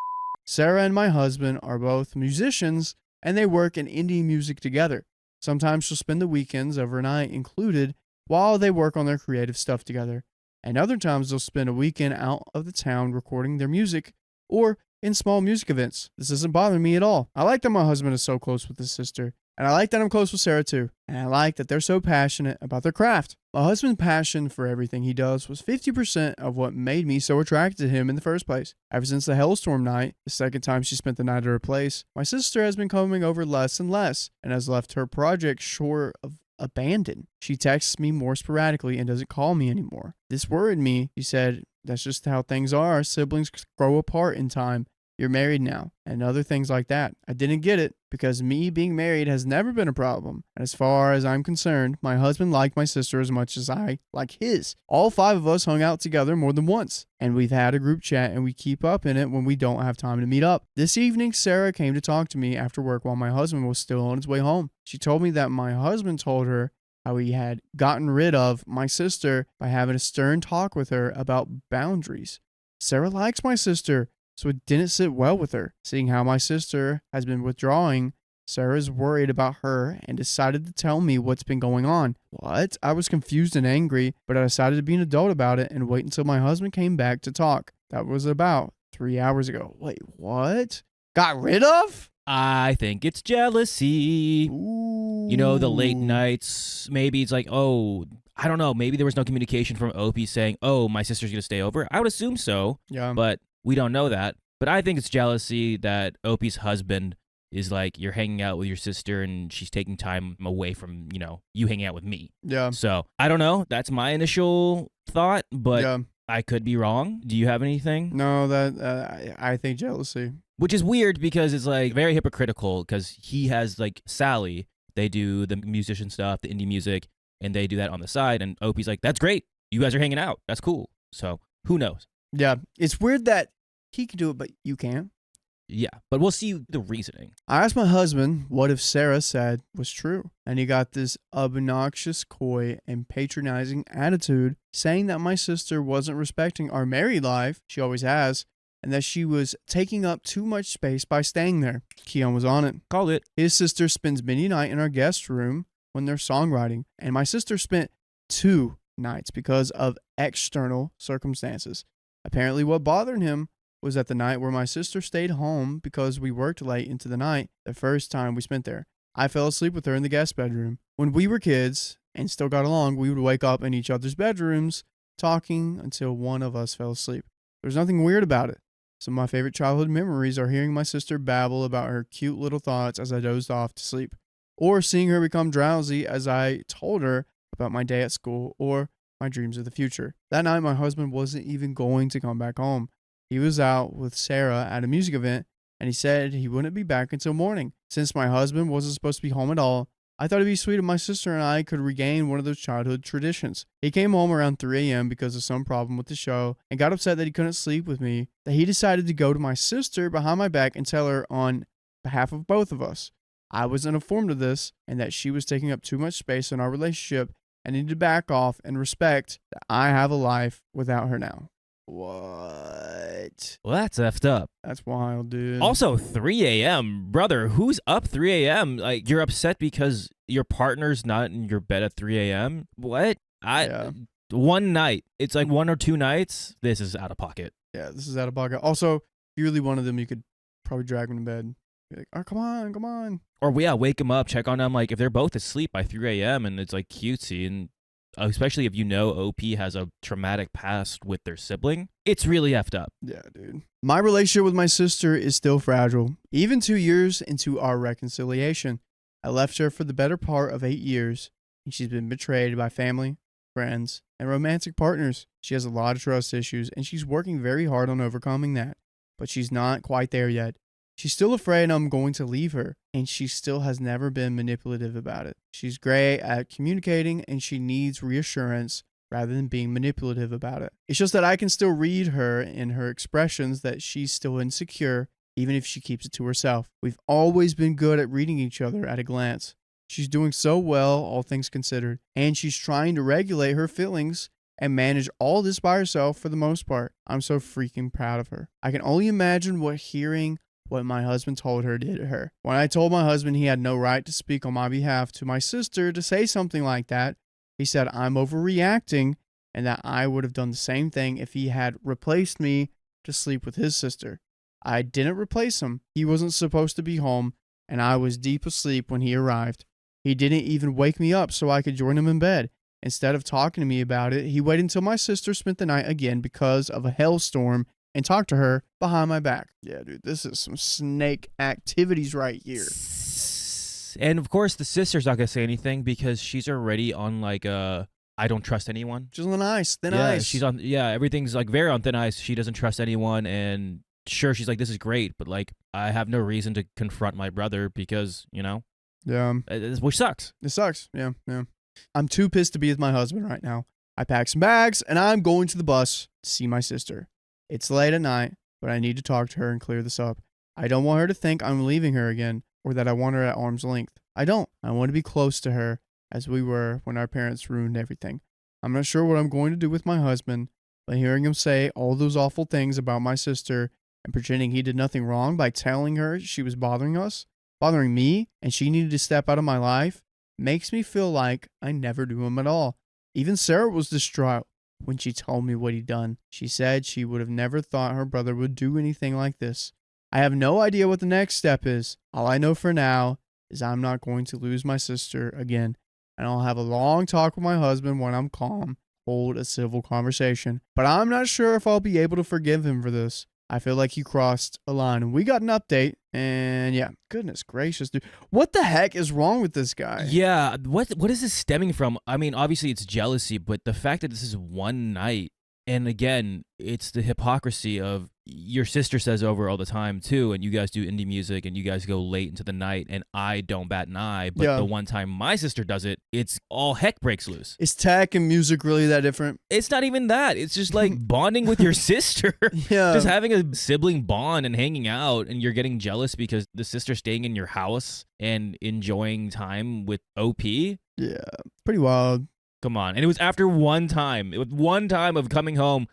Sarah and my husband are both musicians, and they work in indie music together. Sometimes she'll spend the weekends, overnight included, while they work on their creative stuff together. And other times they'll spend a weekend out of the town recording their music or in small music events. This doesn't bother me at all. I like that my husband is so close with his sister. And I like that I'm close with Sarah too. And I like that they're so passionate about their craft. My husband's passion for everything he does was 50% of what made me so attracted to him in the first place. Ever since the hailstorm night, the second time she spent the night at her place, my sister has been coming over less and less and has left her project short of abandoned. She texts me more sporadically and doesn't call me anymore. This worried me. She said, that's just how things are. Siblings grow apart in time. You're married now, and other things like that. I didn't get it because me being married has never been a problem. And as far as I'm concerned, my husband liked my sister as much as I like his. All 5 of us hung out together more than once, and we've had a group chat and we keep up in it when we don't have time to meet up. This evening, Sarah came to talk to me after work while my husband was still on his way home. She told me that my husband told her how he had gotten rid of my sister by having a stern talk with her about boundaries. Sarah likes my sister, so it didn't sit well with her. Seeing how my sister has been withdrawing, Sarah's worried about her and decided to tell me what's been going on. What? I was confused and angry, but I decided to be an adult about it and wait until my husband came back to talk. That was about 3 hours ago. Wait, what? Got rid of? I think it's jealousy. Ooh. You know, the late nights. Maybe it's like, oh, I don't know. Maybe there was no communication from Opie saying, oh, my sister's going to stay over. I would assume so. Yeah. But we don't know that. But I think it's jealousy that Opie's husband is like, you're hanging out with your sister and she's taking time away from, you know, you hanging out with me. Yeah. So I don't know. That's my initial thought, but Yeah. I could be wrong. Do you have anything? No, that I think jealousy. Which is weird because it's like very hypocritical because he has like Sally. They do the musician stuff, the indie music, and they do that on the side. And Opie's like, that's great. You guys are hanging out. That's cool. So who knows? Yeah. It's weird that he can do it, but you can't. Yeah, but we'll see the reasoning. I asked my husband what if Sarah said was true, and he got this obnoxious, coy, and patronizing attitude saying that my sister wasn't respecting our married life, she always has, and that she was taking up too much space by staying there. Keon was on it. Called it. His sister spends many nights in our guest room when they're songwriting, and my sister spent 2 nights because of external circumstances. Apparently, what bothered him was that the night where my sister stayed home because we worked late into the night, the first time we spent there, I fell asleep with her in the guest bedroom. When we were kids and still got along, we would wake up in each other's bedrooms talking until one of us fell asleep. There's nothing weird about it. Some of my favorite childhood memories are hearing my sister babble about her cute little thoughts as I dozed off to sleep, or seeing her become drowsy as I told her about my day at school or my dreams of the future. That night, my husband wasn't even going to come back home. He was out with Sarah at a music event, and he said he wouldn't be back until morning. Since my husband wasn't supposed to be home at all, I thought it'd be sweet if my sister and I could regain one of those childhood traditions. He came home around 3 a.m. because of some problem with the show and got upset that he couldn't sleep with me, that he decided to go to my sister behind my back and tell her on behalf of both of us I wasn't informed of this and that she was taking up too much space in our relationship and needed to back off and respect that I have a life without her now. What? Well, that's effed up. That's wild, dude. Also, 3 a.m. Brother, who's up 3 a.m.? Like, you're upset because your partner's not in your bed at 3 a.m.? What? One night. It's like 1 or 2 nights. This is out of pocket. Yeah, this is out of pocket. Also, if you really wanted them, you could probably drag them to bed. Be like, oh, come on. Or, yeah, wake them up, check on them. Like, if they're both asleep by 3 a.m. and it's, like, cutesy, and especially if you know OP has a traumatic past with their sibling, it's really effed up. Yeah, dude. My relationship with my sister is still fragile. Even 2 years into our reconciliation, I left her for the better part of 8 years, and she's been betrayed by family, friends, and romantic partners. She has a lot of trust issues, and she's working very hard on overcoming that, but she's not quite there yet. She's still afraid I'm going to leave her, and she still has never been manipulative about it. She's great at communicating, and she needs reassurance rather than being manipulative about it. It's just that I can still read her in her expressions that she's still insecure, even if she keeps it to herself. We've always been good at reading each other at a glance. She's doing so well, all things considered, and she's trying to regulate her feelings and manage all this by herself for the most part. I'm so freaking proud of her. I can only imagine what my husband told her did to her. When I told my husband he had no right to speak on my behalf to my sister to say something like that, he said I'm overreacting and that I would have done the same thing if he had replaced me to sleep with his sister. I didn't replace him. He wasn't supposed to be home, and I was deep asleep when he arrived. He didn't even wake me up so I could join him in bed. Instead of talking to me about it, he waited until my sister spent the night again because of a hailstorm and talk to her behind my back. Yeah, dude, this is some snake activities right here. And of course, the sister's not gonna say anything because she's already on like I don't trust anyone. She's on ice, thin yeah, ice. She's on. Yeah, everything's like very on thin ice. She doesn't trust anyone, and sure, she's like, this is great, but like, I have no reason to confront my brother because Yeah, which sucks. It sucks. Yeah. I'm too pissed to be with my husband right now. I packed some bags and I'm going to the bus to see my sister. It's late at night, but I need to talk to her and clear this up. I don't want her to think I'm leaving her again or that I want her at arm's length. I don't. I want to be close to her as we were when our parents ruined everything. I'm not sure what I'm going to do with my husband, but hearing him say all those awful things about my sister and pretending he did nothing wrong by telling her she was bothering me, and she needed to step out of my life, makes me feel like I never knew him at all. Even Sarah was distraught when she told me what he'd done. She said she would have never thought her brother would do anything like this. I have no idea what the next step is. All I know for now is I'm not going to lose my sister again, and I'll have a long talk with my husband when I'm calm, hold a civil conversation. But I'm not sure if I'll be able to forgive him for this. I feel like he crossed a line, and we got an update, and yeah, goodness gracious, dude. What the heck is wrong with this guy? Yeah, what is this stemming from? I mean, obviously it's jealousy, but the fact that this is one night, and again, it's the hypocrisy of your sister says over all the time too, and you guys do indie music and you guys go late into the night, and I don't bat an eye, but the one time my sister does it, it's all heck breaks loose. Is tech and music really that different? It's not even that. It's just like bonding with your sister. Yeah. Just having a sibling bond and hanging out, and you're getting jealous because the sister's staying in your house and enjoying time with OP. Yeah, pretty wild. Come on. And it was after one time. It was one time of coming home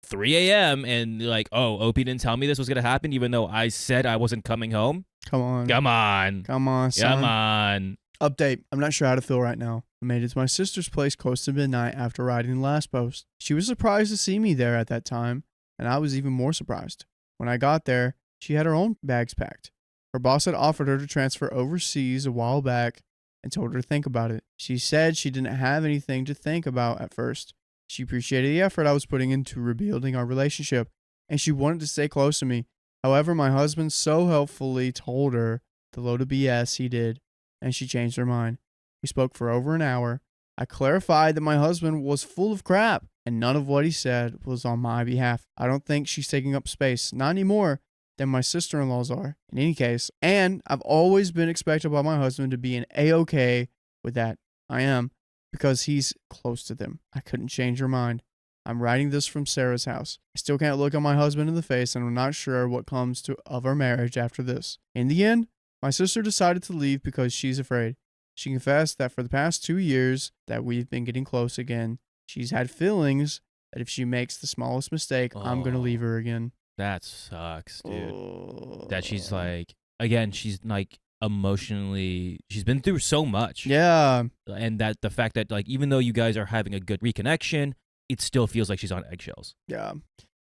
3 a.m. and like, oh, OP didn't tell me this was going to happen even though I said I wasn't coming home. Come on. Come on. Come on, son. Come on. Update. I'm not sure how to feel right now. I made it to my sister's place close to midnight after riding the last post. She was surprised to see me there at that time, and I was even more surprised. When I got there, she had her own bags packed. Her boss had offered her to transfer overseas a while back and told her to think about it. She said she didn't have anything to think about at first. She appreciated the effort I was putting into rebuilding our relationship, and she wanted to stay close to me. However, my husband so helpfully told her the load of BS he did, and she changed her mind. We spoke for over an hour. I clarified that my husband was full of crap, and none of what he said was on my behalf. I don't think she's taking up space, not anymore, than my sister-in-laws are, in any case. And I've always been expected by my husband to be an A-okay with that. I am, because he's close to them. I couldn't change her mind. I'm writing this from Sarah's house. I still can't look at my husband in the face, and I'm not sure what comes of our marriage after this. In the end, my sister decided to leave because she's afraid. She confessed that for the past 2 years that we've been getting close again, she's had feelings that if she makes the smallest mistake, I'm going to leave her again. That sucks, dude. That she's like, again, she's like emotionally, she's been through so much. Yeah. And that the fact that, like, even though you guys are having a good reconnection, it still feels like she's on eggshells. Yeah.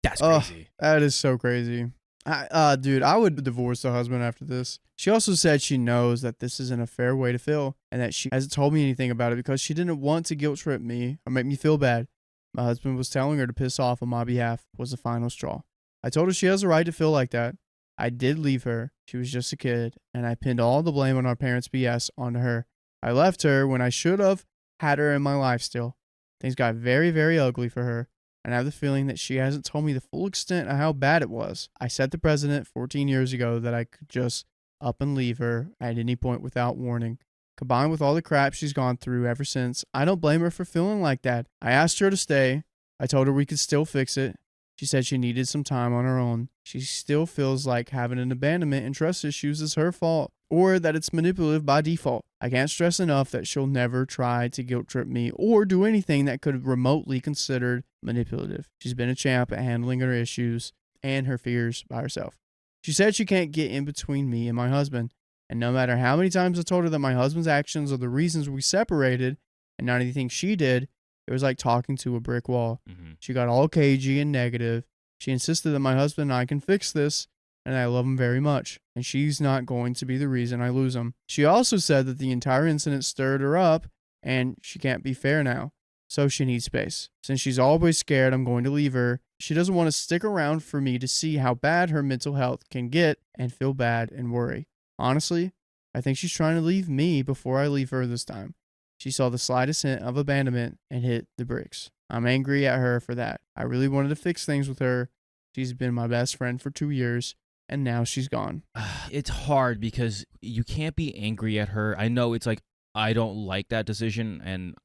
That's crazy. That is so crazy. Dude, I would divorce the husband after this. She also said she knows that this isn't a fair way to feel and that she hasn't told me anything about it because she didn't want to guilt trip me or make me feel bad. My husband was telling her to piss off on my behalf was the final straw. I told her she has a right to feel like that. I did leave her. She was just a kid, and I pinned all the blame on our parents' BS onto her. I left her when I should have had her in my life still. Things got very, very ugly for her, and I have the feeling that she hasn't told me the full extent of how bad it was. I set the precedent 14 years ago that I could just up and leave her at any point without warning. Combined with all the crap she's gone through ever since, I don't blame her for feeling like that. I asked her to stay. I told her we could still fix it. She said she needed some time on her own. She still feels like having an abandonment and trust issues is her fault, or that it's manipulative by default. I can't stress enough that she'll never try to guilt trip me or do anything that could remotely considered manipulative. She's been a champ at handling her issues and her fears by herself. She said she can't get in between me and my husband, and no matter how many times I told her that my husband's actions are the reasons we separated and not anything she did, it was like talking to a brick wall. Mm-hmm. She got all cagey and negative. She insisted that my husband and I can fix this, and I love him very much, and she's not going to be the reason I lose him. She also said that the entire incident stirred her up, and she can't be fair now, so she needs space. Since she's always scared I'm going to leave her, she doesn't want to stick around for me to see how bad her mental health can get and feel bad and worry. Honestly, I think she's trying to leave me before I leave her this time. She saw the slightest hint of abandonment and hit the bricks. I'm angry at her for that. I really wanted to fix things with her. She's been my best friend for 2 years, and now she's gone. It's hard because you can't be angry at her. I know it's like, I don't like that decision, and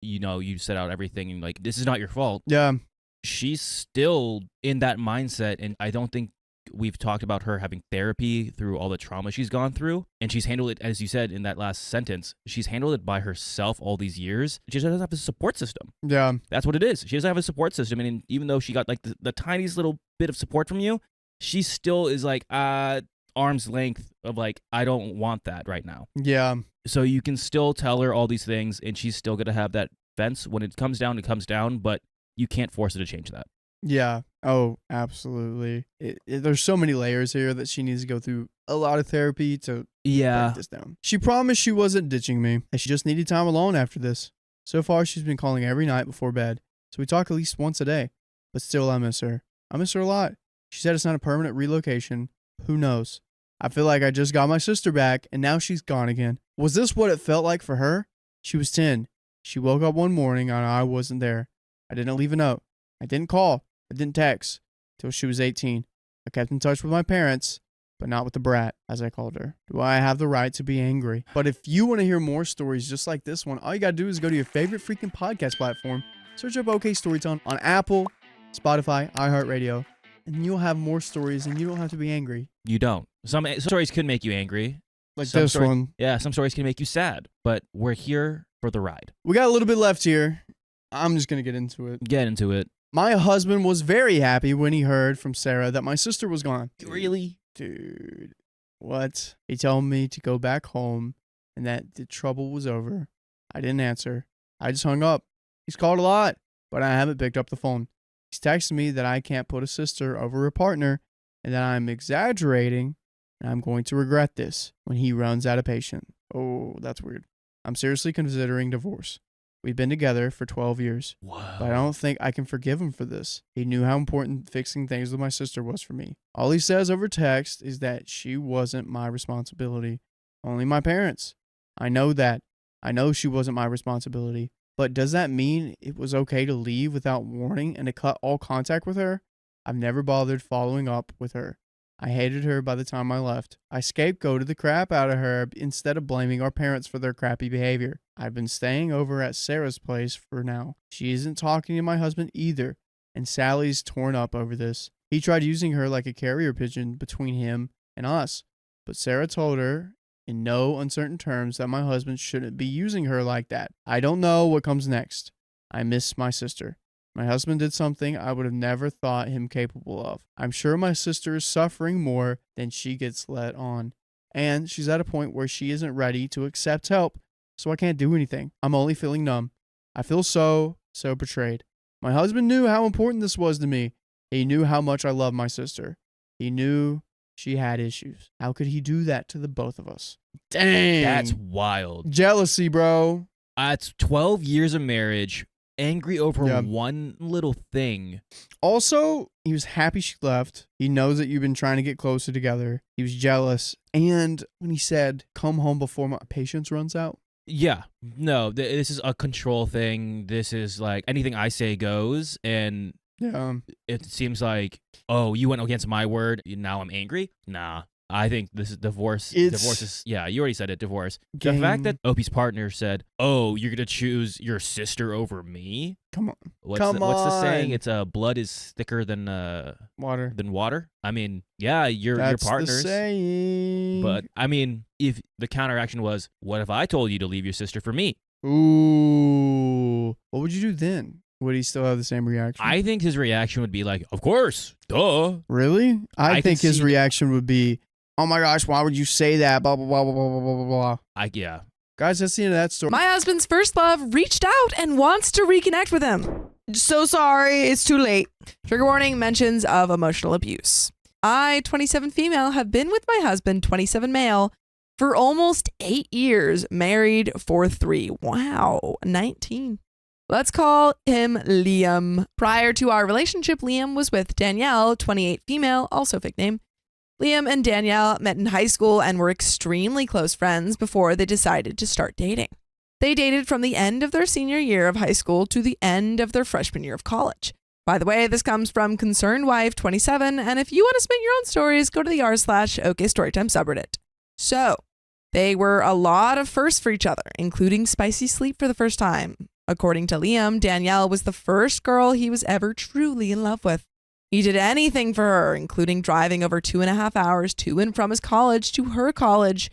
you set out everything, and like, this is not your fault. Yeah. She's still in that mindset, and I don't think we've talked about her having therapy through all the trauma she's gone through, and she's handled it, as you said in that last sentence, she's handled it by herself all these years. She doesn't have a support system. Yeah. That's what it is. She doesn't have a support system, and even though she got like the tiniest little bit of support from you, she still is like arm's length of like, I don't want that right now. Yeah. So you can still tell her all these things, and she's still gonna have that fence. When it comes down, but you can't force her to change that. Yeah. Oh, absolutely. There's so many layers here that she needs to go through a lot of therapy to break this down. She promised she wasn't ditching me, and she just needed time alone after this. So far, she's been calling every night before bed, so we talk at least once a day. But still, I miss her. I miss her a lot. She said it's not a permanent relocation. Who knows? I feel like I just got my sister back, and now she's gone again. Was this what it felt like for her? She was 10. She woke up one morning and I wasn't there. I didn't leave a note. I didn't call. I didn't text till she was 18. I kept in touch with my parents, but not with the brat, as I called her. Do I have the right to be angry? But if you want to hear more stories just like this one, all you got to do is go to your favorite freaking podcast platform, search up OK Storytime on Apple, Spotify, iHeartRadio, and you'll have more stories and you don't have to be angry. You don't. Some stories could make you angry. Like Some this one. Yeah, some stories can make you sad, but we're here for the ride. We got a little bit left here. I'm just going to get into it. Get into it. My husband was very happy when he heard from Sarah that my sister was gone. Really? Dude, what? He told me to go back home and that the trouble was over. I didn't answer. I just hung up. He's called a lot, but I haven't picked up the phone. He's texted me that I can't put a sister over a partner and that I'm exaggerating and I'm going to regret this when he runs out of patience. Oh, that's weird. I'm seriously considering divorce. We've been together for 12 years, but I don't think I can forgive him for this. He knew how important fixing things with my sister was for me. All he says over text is that she wasn't my responsibility, only my parents. I know that. I know she wasn't my responsibility, but does that mean it was okay to leave without warning and to cut all contact with her? I've never bothered following up with her. I hated her by the time I left. I scapegoated the crap out of her instead of blaming our parents for their crappy behavior. I've been staying over at Sarah's place for now. She isn't talking to my husband either, and Sally's torn up over this. He tried using her like a carrier pigeon between him and us, but Sarah told her in no uncertain terms that my husband shouldn't be using her like that. I don't know what comes next. I miss my sister. My husband did something I would have never thought him capable of. I'm sure my sister is suffering more than she gets let on. And she's at a point where she isn't ready to accept help, so I can't do anything. I'm only feeling numb. I feel so betrayed. My husband knew how important this was to me. He knew how much I love my sister. He knew she had issues. How could he do that to the both of us? Dang. That's wild. Jealousy, bro. It's 12 years of marriage, angry over one little thing. Also, he was happy she left. He knows that you've been trying to get closer together. He was jealous. And when he said, come home before my patience runs out. Yeah. No, this is a control thing. This is like anything I say goes. And it seems like, oh, you went against my word. Now I'm angry. Nah. I think this is divorce. Divorce is, yeah, you already said it, divorce. The fact that Opie's partner said, oh, you're going to choose your sister over me? Come on. What's the saying? It's blood is thicker than water. I mean, yeah, you're partners. The saying. But I mean, if the counteraction was, what if I told you to leave your sister for me? Ooh. What would you do then? Would he still have the same reaction? I think his reaction would be like, of course, duh. Really? I think his reaction would be, oh my gosh, why would you say that? Blah, blah, blah, blah, blah, blah, blah, blah. Yeah. Guys, that's the end of that story. My husband's first love reached out and wants to reconnect with him. So sorry, it's too late. Trigger warning, mentions of emotional abuse. I, 27 female, have been with my husband, 27 male, for almost 8 years, married for 3. Wow, 19. Let's call him Liam. Prior to our relationship, Liam was with Danielle, 28 female, also fake name. Liam and Danielle met in high school and were extremely close friends before they decided to start dating. They dated from the end of their senior year of high school to the end of their freshman year of college. By the way, this comes from Concerned Wife 27, and if you want to submit your own stories, go to the r/OKStorytime subreddit. So, they were a lot of firsts for each other, including spicy sleep for the first time. According to Liam, Danielle was the first girl he was ever truly in love with. He did anything for her, including driving over 2.5 hours to and from his college to her college.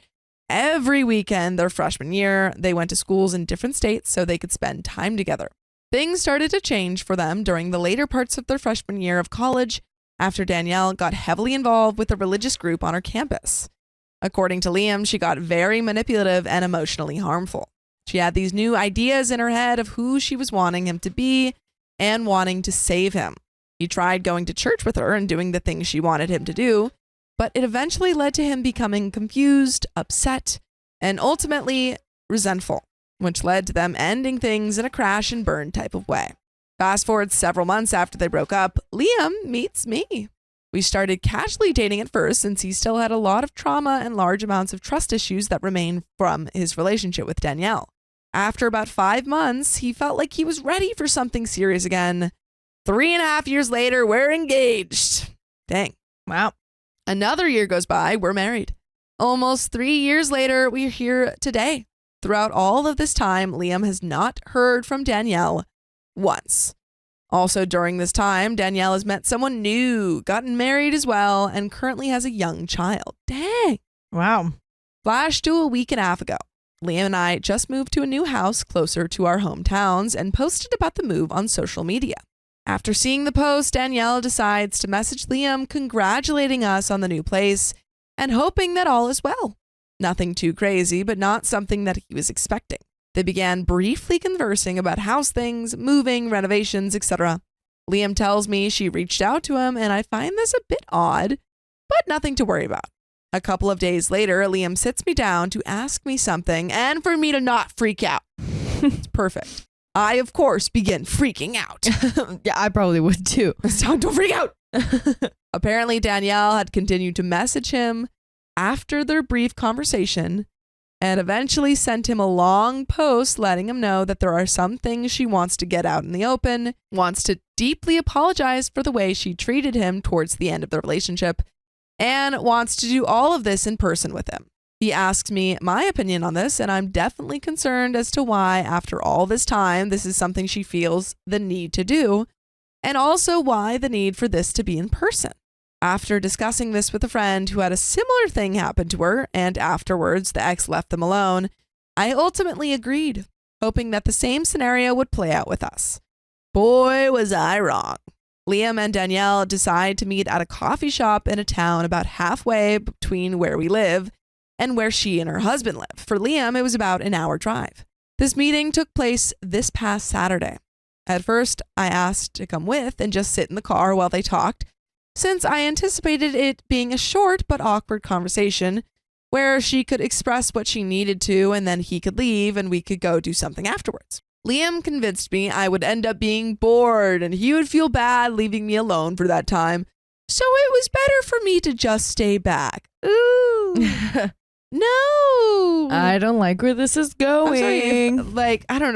Every weekend their freshman year, they went to schools in different states so they could spend time together. Things started to change for them during the later parts of their freshman year of college after Danielle got heavily involved with a religious group on her campus. According to Liam, she got very manipulative and emotionally harmful. She had these new ideas in her head of who she was wanting him to be and wanting to save him. He tried going to church with her and doing the things she wanted him to do, but it eventually led to him becoming confused, upset, and ultimately resentful, which led to them ending things in a crash and burn type of way. Fast forward several months after they broke up, Liam meets me. We started casually dating at first since he still had a lot of trauma and large amounts of trust issues that remained from his relationship with Danielle. After about 5 months, he felt like he was ready for something serious again. 3.5 years later, we're engaged. Dang. Wow. Another year goes by, we're married. Almost 3 years later, we're here today. Throughout all of this time, Liam has not heard from Danielle once. Also during this time, Danielle has met someone new, gotten married as well, and currently has a young child. Dang. Wow. Flash to a week and a half ago. Liam and I just moved to a new house closer to our hometowns and posted about the move on social media. After seeing the post, Danielle decides to message Liam congratulating us on the new place and hoping that all is well. Nothing too crazy, but not something that he was expecting. They began briefly conversing about house things, moving, renovations, etc. Liam tells me she reached out to him, and I find this a bit odd, but nothing to worry about. A couple of days later, Liam sits me down to ask me something and for me to not freak out. It's perfect. I, of course, begin freaking out. Yeah, I probably would too. Don't freak out. Apparently, Danielle had continued to message him after their brief conversation and eventually sent him a long post letting him know that there are some things she wants to get out in the open, wants to deeply apologize for the way she treated him towards the end of the relationship, and wants to do all of this in person with him. He asks me my opinion on this, and I'm definitely concerned as to why, after all this time, this is something she feels the need to do, and also why the need for this to be in person. After discussing this with a friend who had a similar thing happen to her, and afterwards the ex left them alone, I ultimately agreed, hoping that the same scenario would play out with us. Boy, was I wrong. Liam and Danielle decide to meet at a coffee shop in a town about halfway between where we live and where she and her husband live. For Liam, it was about an hour drive. This meeting took place this past Saturday. At first, I asked to come with and just sit in the car while they talked, since I anticipated it being a short but awkward conversation where she could express what she needed to and then he could leave and we could go do something afterwards. Liam convinced me I would end up being bored and he would feel bad leaving me alone for that time, so it was better for me to just stay back. Ooh. No. I don't like where this is I'm going. sorry if, I don't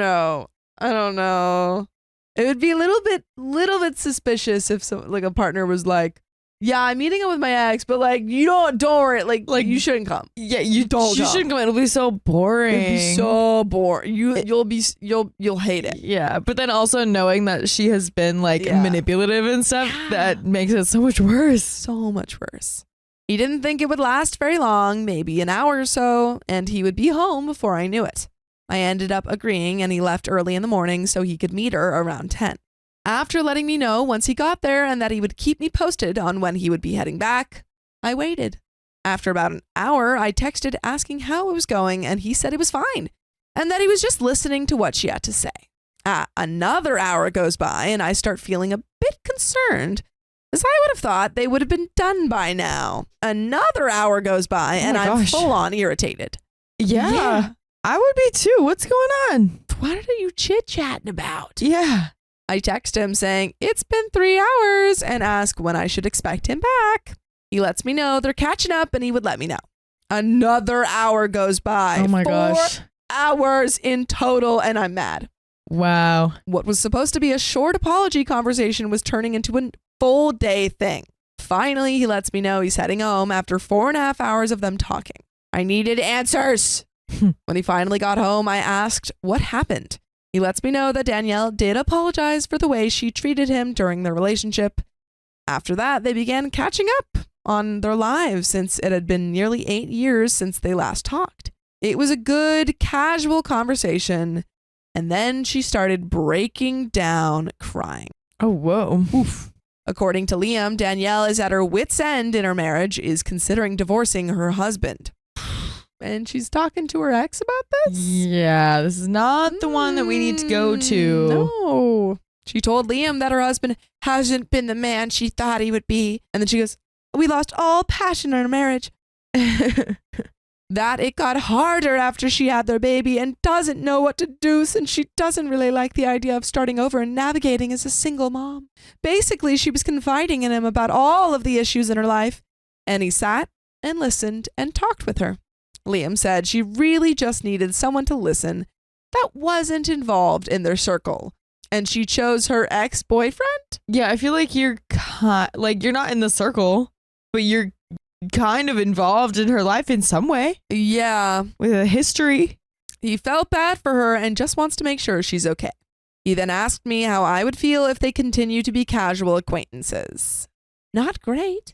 know. It would be a little bit suspicious if a partner was like, yeah, I'm meeting up with my ex, but you don't worry, like you shouldn't come. Yeah, you Don't You come. shouldn't come. It'll be so boring. It'd be so boring. You'll hate it. Yeah, but then also knowing that she has been Yeah. manipulative and stuff, Yeah. that makes it so much worse. So much worse. He didn't think it would last very long, maybe an hour or so, and he would be home before I knew it. I ended up agreeing, and he left early in the morning so he could meet her around 10. After letting me know once he got there and that he would keep me posted on when he would be heading back, I waited. After about an hour, I texted asking how it was going, and he said it was fine, and that he was just listening to what she had to say. Another hour goes by, and I start feeling a bit concerned, as I would have thought they would have been done by now. Another hour goes by, and my I'm gosh. full on irritated. Yeah, I would be too. What's going on? What are you chit-chatting about? Yeah. I text him saying, it's been 3 hours, and ask when I should expect him back. He lets me know they're catching up, and he would let me know. Another hour goes by. Oh my 4 gosh. hours in total, and I'm mad. Wow. What was supposed to be a short apology conversation was turning into a full day thing. Finally, he lets me know he's heading home after 4.5 hours of them talking. I needed answers. When he finally got home, I asked what happened. He lets me know that Danielle did apologize for the way she treated him during their relationship. After that, they began catching up on their lives since it had been nearly 8 years since they last talked. It was a good, casual conversation, and then she started breaking down crying. Oh, whoa. Oof. According to Liam, Danielle is at her wit's end in her marriage, is considering divorcing her husband. And she's talking to her ex about this? Yeah, this is not the one that we need to go to. No. She told Liam that her husband hasn't been the man she thought he would be. And then she goes, we lost all passion in our marriage. That it got harder after she had their baby and doesn't know what to do since she doesn't really like the idea of starting over and navigating as a single mom. Basically, she was confiding in him about all of the issues in her life, and he sat and listened and talked with her. Liam said she really just needed someone to listen that wasn't involved in their circle, and she chose her ex-boyfriend. Yeah, I feel like you're not in the circle, but you're kind of involved in her life in some way Yeah. with a history. He felt bad for her and just wants to make sure she's okay. He then asked me how I would feel if they continue to be casual acquaintances. Not great.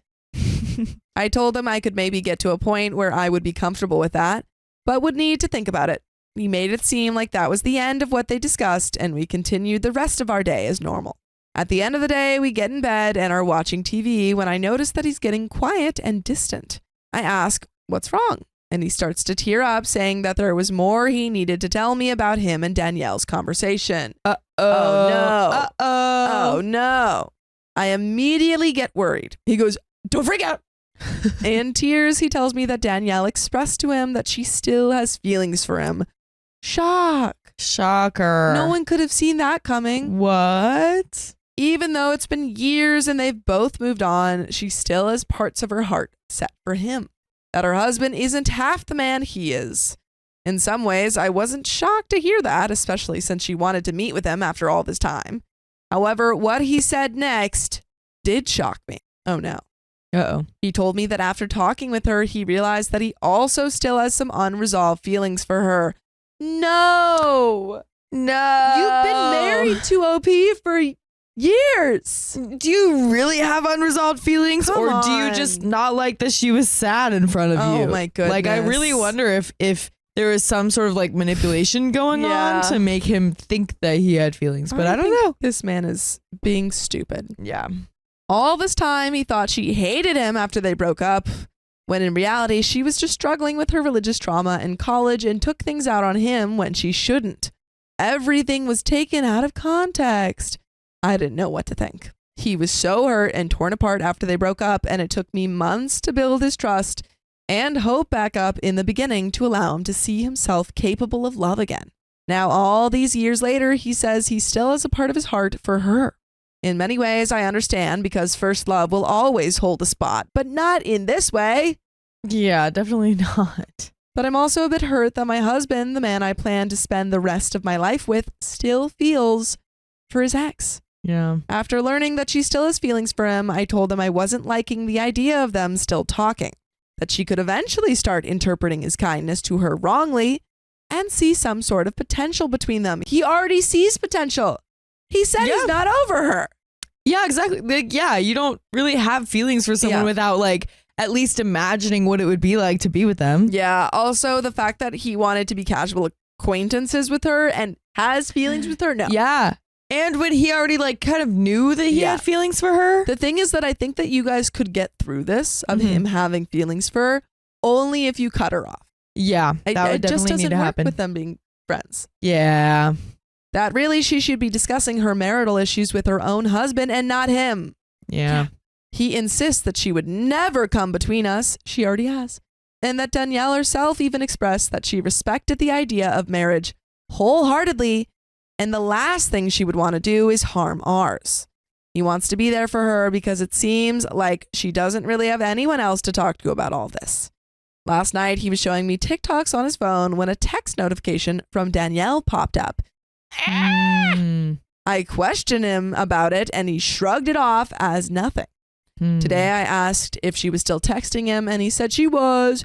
I told him I could maybe get to a point where I would be comfortable with that, but would need to think about it. He made it seem like that was the end of what they discussed, and we continued the rest of our day as normal. At the end of the day, we get in bed and are watching TV when I notice that he's getting quiet and distant. I ask, what's wrong? And he starts to tear up, saying that there was more he needed to tell me about him and Danielle's conversation. Oh no. Oh no. I immediately get worried. He goes, "Don't freak out." In tears, he tells me that Danielle expressed to him that she still has feelings for him. Shocker. No one could have seen that coming. What? Even though it's been years and they've both moved on, she still has parts of her heart set for him. That her husband isn't half the man he is. In some ways, I wasn't shocked to hear that, especially since she wanted to meet with him after all this time. However, what he said next did shock me. Oh no. Uh-oh. He told me that after talking with her, he realized that he also still has some unresolved feelings for her. No. You've been married to OP for years. Do you really have unresolved feelings, Come or do you on. just not like that she was sad in front of you? Oh my goodness. Like, I really wonder if there was some sort of like manipulation going Yeah. on to make him think that he had feelings, but I don't think know. This man is being stupid. Yeah. All this time, he thought she hated him after they broke up, when in reality, she was just struggling with her religious trauma in college and took things out on him when she shouldn't. Everything was taken out of context. I didn't know what to think. He was so hurt and torn apart after they broke up, and it took me months to build his trust and hope back up in the beginning to allow him to see himself capable of love again. Now, all these years later, he says he still has a part of his heart for her. In many ways, I understand, because first love will always hold a spot, but not in this way. Yeah, definitely not. But I'm also a bit hurt that my husband, the man I plan to spend the rest of my life with, still feels for his ex. Yeah. After learning that she still has feelings for him, I told him I wasn't liking the idea of them still talking, that she could eventually start interpreting his kindness to her wrongly and see some sort of potential between them. He already sees potential. He said he's not over her. Yeah, exactly. Like, yeah, you don't really have feelings for someone without like at least imagining what it would be like to be with them. Yeah. Also, the fact that he wanted to be casual acquaintances with her and has feelings with her. No. Yeah. And when he already like kind of knew that he had feelings for her. The thing is that I think that you guys could get through this of him having feelings for her only if you cut her off. Yeah, that would it just definitely doesn't need to work happen. with them being friends. Yeah. That really she should be discussing her marital issues with her own husband and not him. Yeah. He insists that she would never come between us. She already has. And that Danielle herself even expressed that she respected the idea of marriage wholeheartedly, and the last thing she would want to do is harm ours. He wants to be there for her because it seems like she doesn't really have anyone else to talk to about all this. Last night, he was showing me TikToks on his phone when a text notification from Danielle popped up. I questioned him about it, and he shrugged it off as nothing. Today, I asked if she was still texting him, and he said she was,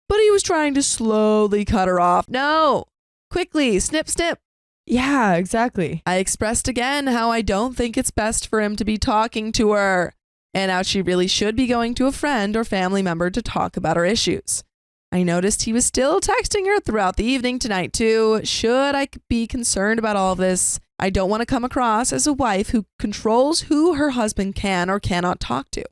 but he was trying to slowly cut her off. No, quickly, snip, snip. Yeah, exactly. I expressed again how I don't think it's best for him to be talking to her, and how she really should be going to a friend or family member to talk about her issues. I noticed he was still texting her throughout the evening tonight too. Should I be concerned about all of this? I don't want to come across as a wife who controls who her husband can or cannot talk to.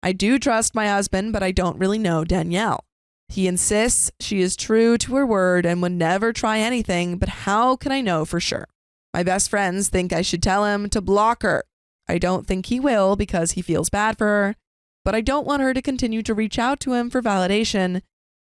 I do trust my husband, but I don't really know Danielle. He insists she is true to her word and would never try anything, but how can I know for sure? My best friends think I should tell him to block her. I don't think he will because he feels bad for her, but I don't want her to continue to reach out to him for validation,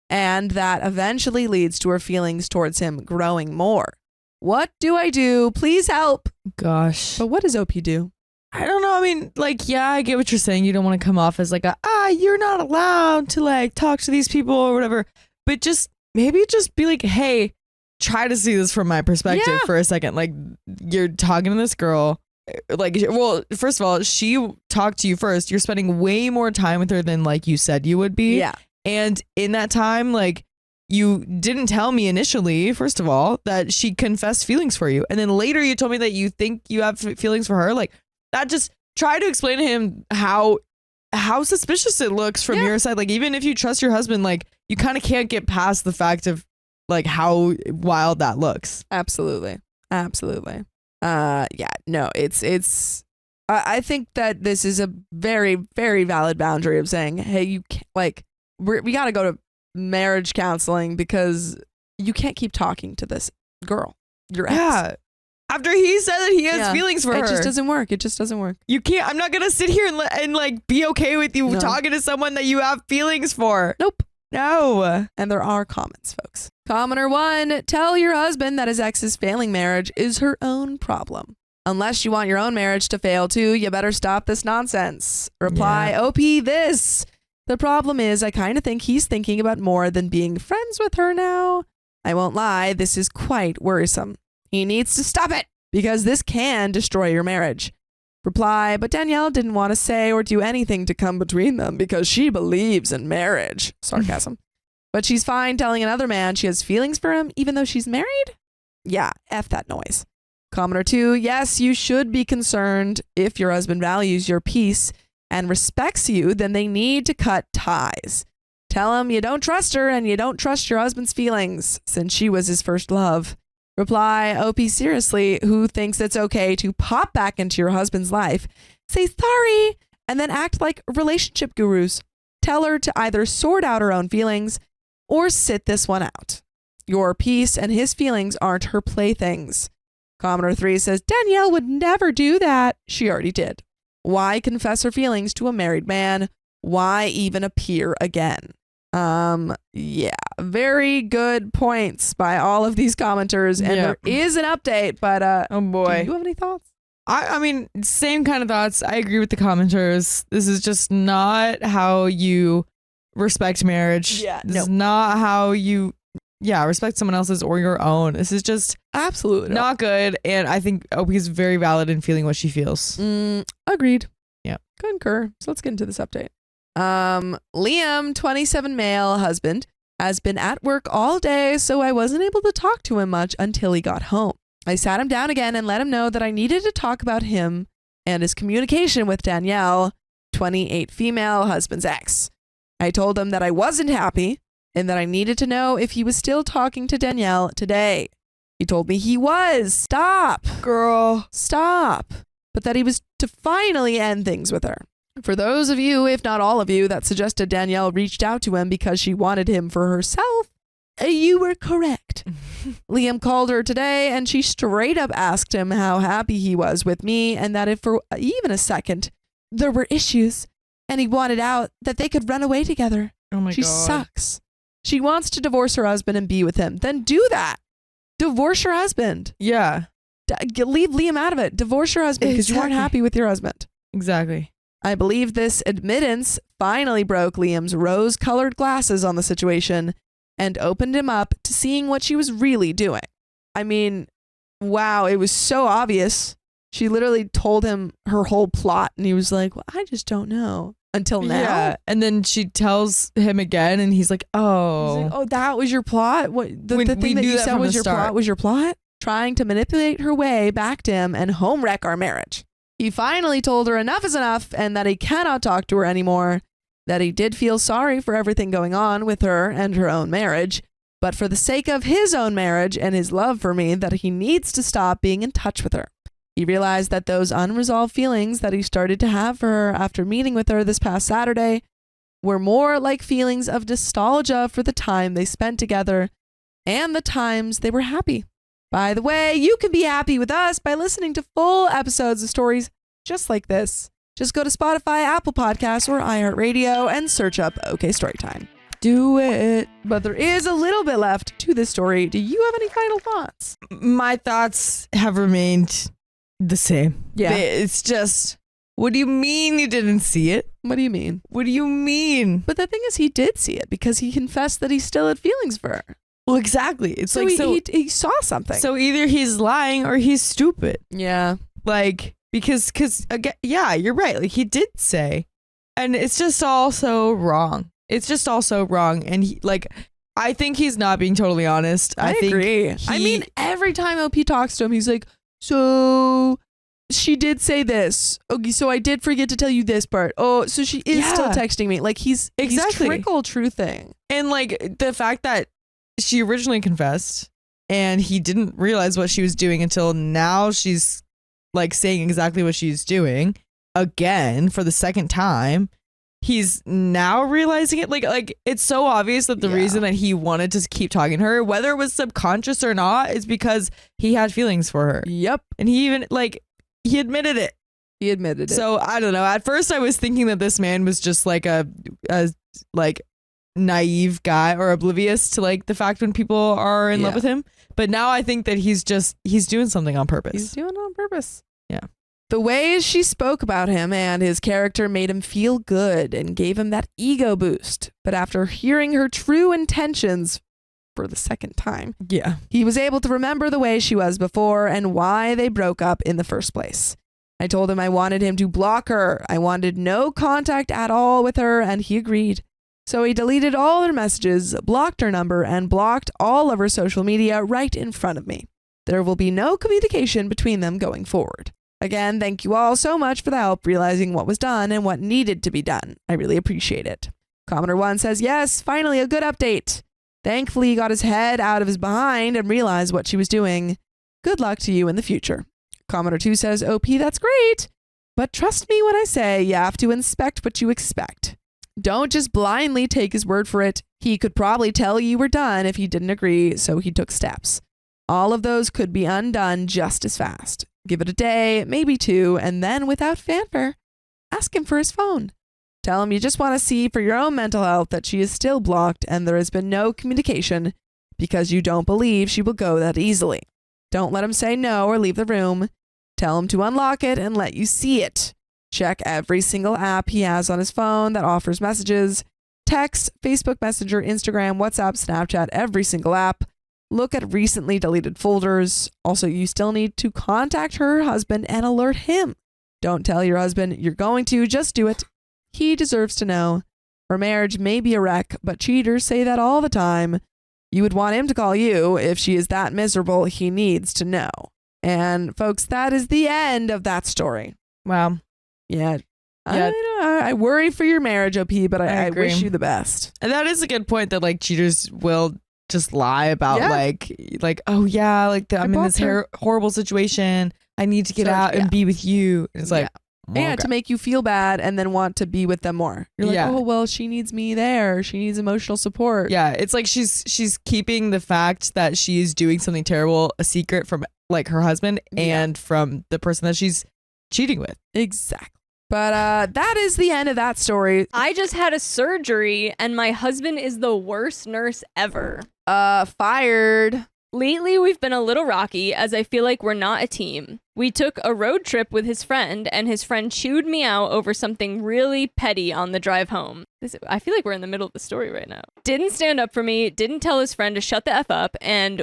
and that eventually leads to her feelings towards him growing more. What do I do? Please help. Gosh. But what does OP do? I don't know. I mean, like, yeah, I get what you're saying. You don't want to come off as like you're not allowed to like talk to these people or whatever. But maybe just be like, hey, try to see this from my perspective for a second. Like, you're talking to this girl. Like, well, first of all, she talked to you first. You're spending way more time with her than like you said you would be. Yeah. And in that time, like, you didn't tell me initially, first of all, that she confessed feelings for you. And then later you told me that you think you have feelings for her. Like, that just try to explain to him how suspicious it looks from your side. Like, even if you trust your husband, like, you kind of can't get past the fact of like how wild that looks. Absolutely. Absolutely. Yeah, no, it's I think that this is a very, very valid boundary of saying, hey, you can't, like, we got to go to marriage counseling because you can't keep talking to this girl. Your ex. Yeah. After he said that he has Yeah. feelings for her. It just doesn't work. It just doesn't work. You can't. I'm not going to sit here and like be okay with you No. talking to someone that you have feelings for. Nope. No. And there are comments, folks. Commenter 1, tell your husband that his ex's failing marriage is her own problem. Unless you want your own marriage to fail too, you better stop this nonsense. Reply, Yeah. OP this. The problem is I kind of think he's thinking about more than being friends with her now. I won't lie, this is quite worrisome. He needs to stop it because this can destroy your marriage. Reply, but Danielle didn't want to say or do anything to come between them because she believes in marriage. Sarcasm. But she's fine telling another man she has feelings for him even though she's married? Yeah, F that noise. Commenter 2, yes, you should be concerned. If your husband values your peace and respects you, then they need to cut ties. Tell him you don't trust her and you don't trust your husband's feelings since she was his first love. Reply, OP, seriously, who thinks it's okay to pop back into your husband's life, say sorry, and then act like relationship gurus. Tell her to either sort out her own feelings or sit this one out. Your peace and his feelings aren't her playthings. Commenter 3 says, Danielle would never do that. She already did. Why confess her feelings to a married man? Why even appear again? Yeah, very good points by all of these commenters. And Yeah. there is an update, but Oh do boy. you have any thoughts? I mean, same kind of thoughts. I agree with the commenters. This is just not how you respect marriage. Yeah, This no. is not how you, respect someone else's or your own. This is just Absolutely not good. And I think OP is very valid in feeling what she feels. Agreed. Yeah. Concur. So let's get into this update. Liam, 27 male husband, has been at work all day, so I wasn't able to talk to him much until he got home. I sat him down again and let him know that I needed to talk about him and his communication with Danielle, 28 female husband's ex. I told him that I wasn't happy and that I needed to know if he was still talking to Danielle today. He told me he was. Stop. Girl. Stop. But that he was to finally end things with her. For those of you, if not all of you, that suggested Danielle reached out to him because she wanted him for herself, you were correct. Liam called her today and she straight up asked him how happy he was with me and that if for even a second there were issues and he wanted out, that they could run away together. Oh my She God. sucks. She wants to divorce her husband and be with him. Then do that. Divorce your husband. Yeah, Leave Liam out of it. Divorce your husband because you weren't Exactly. happy with your husband. exactly. I believe this admittance finally broke Liam's rose-colored glasses on the situation and opened him up to seeing what she was really doing. I mean, wow, it was so obvious. She literally told him her whole plot and he was like, well, I just don't know until now. Yeah, and then she tells him again, and he's like, "Oh, He's like, oh, that was your plot? What the We thing that knew you that said from was the your start. plot was your plot? Trying to manipulate her way back to him and home wreck our marriage. He finally told her enough is enough and that he cannot talk to her anymore, that he did feel sorry for everything going on with her and her own marriage, but for the sake of his own marriage and his love for me, that he needs to stop being in touch with her. He realized that those unresolved feelings that he started to have for her after meeting with her this past Saturday were more like feelings of nostalgia for the time they spent together and the times they were happy. By the way, you can be happy with us by listening to full episodes of stories just like this. Just go to Spotify, Apple Podcasts, or iHeartRadio and search up OK Storytime. Do it. But there is a little bit left to this story. Do you have any final thoughts? my thoughts have remained the same." Yeah. It's just, what do you mean you didn't see it? What do you mean? What do you mean? But the thing is, he did see it because he confessed that he still had feelings for her. Well, exactly. It's So, like he saw something. so either he's lying or he's stupid. yeah. Like, because again, yeah, you're right. Like, he did say, and it's just all so wrong. It's just all so wrong. And he, like, I think he's not being totally honest. I think agree. I mean, every time OP talks to him, he's like, so she did say this. Okay, so I did forget to tell you this part. Oh, so she is still Yeah. texting me. Like he's Exactly. trickle truthing. and like the fact that she originally confessed and he didn't realize what she was doing until now she's like saying exactly what she's doing again for the second time. he's now realizing it. Like it's so obvious that the reason that he wanted to keep talking to her, whether it was subconscious or not, is because he had feelings for her. Yep. And he even he admitted it. He admitted it. So I don't know. At first I was thinking that this man was just like a like naive guy or oblivious to like the fact when people are in love with him. But now I think that he's doing something on purpose. He's doing it on purpose. Yeah. The ways she spoke about him and his character made him feel good and gave him that ego boost. But after hearing her true intentions for the second time, he was able to remember the way she was before and why they broke up in the first place. I told him I wanted him to block her. I wanted no contact at all with her, and he agreed. So he deleted all her messages, blocked her number, and blocked all of her social media right in front of me. There will be no communication between them going forward. Again, thank you all so much for the help realizing what was done and what needed to be done. I really appreciate it. Commenter 1 says, yes, finally a good update. Thankfully, he got his head out of his behind and realized what she was doing. Good luck to you in the future. Commenter 2 says, OP, that's great. But trust me when I say you have to inspect what you expect. Don't just blindly take his word for it. He could probably tell you were done if he didn't agree, so he took steps. All of those could be undone just as fast. Give it a day, maybe 2, and then without fanfare, ask him for his phone. Tell him you just want to see for your own mental health that she is still blocked and there has been no communication because you don't believe she will go that easily. Don't let him say no or leave the room. Tell him to unlock it and let you see it. Check every single app he has on his phone that offers messages. Text, Facebook Messenger, Instagram, WhatsApp, Snapchat, every single app. Look at recently deleted folders. Also, you still need to contact her husband and alert him. Don't tell your husband you're going to, just do it. He deserves to know. Her marriage may be a wreck, but cheaters say that all the time. You would want him to call you. If she is that miserable, he needs to know. And folks, that is the end of that story. Wow. Yeah. I worry for your marriage, OP, but I agree. wish you the best. And that is a good point that like cheaters will just lie about like oh yeah, like I'm in this horrible situation. I need to get out and be with you. And it's like to make you feel bad and then want to be with them more. You're like, oh well, she needs me there. She needs emotional support. Yeah, it's like she's keeping the fact that she is doing something terrible a secret from like her husband and from the person that she's cheating with. Exactly. But that is the end of that story. I just had a surgery and my husband is the worst nurse ever. Fired. Lately, we've been a little rocky as I feel like we're not a team. We took a road trip with his friend and his friend chewed me out over something really petty on the drive home. I feel like we're in the middle of the story right now. Didn't stand up for me, didn't tell his friend to shut the F up, and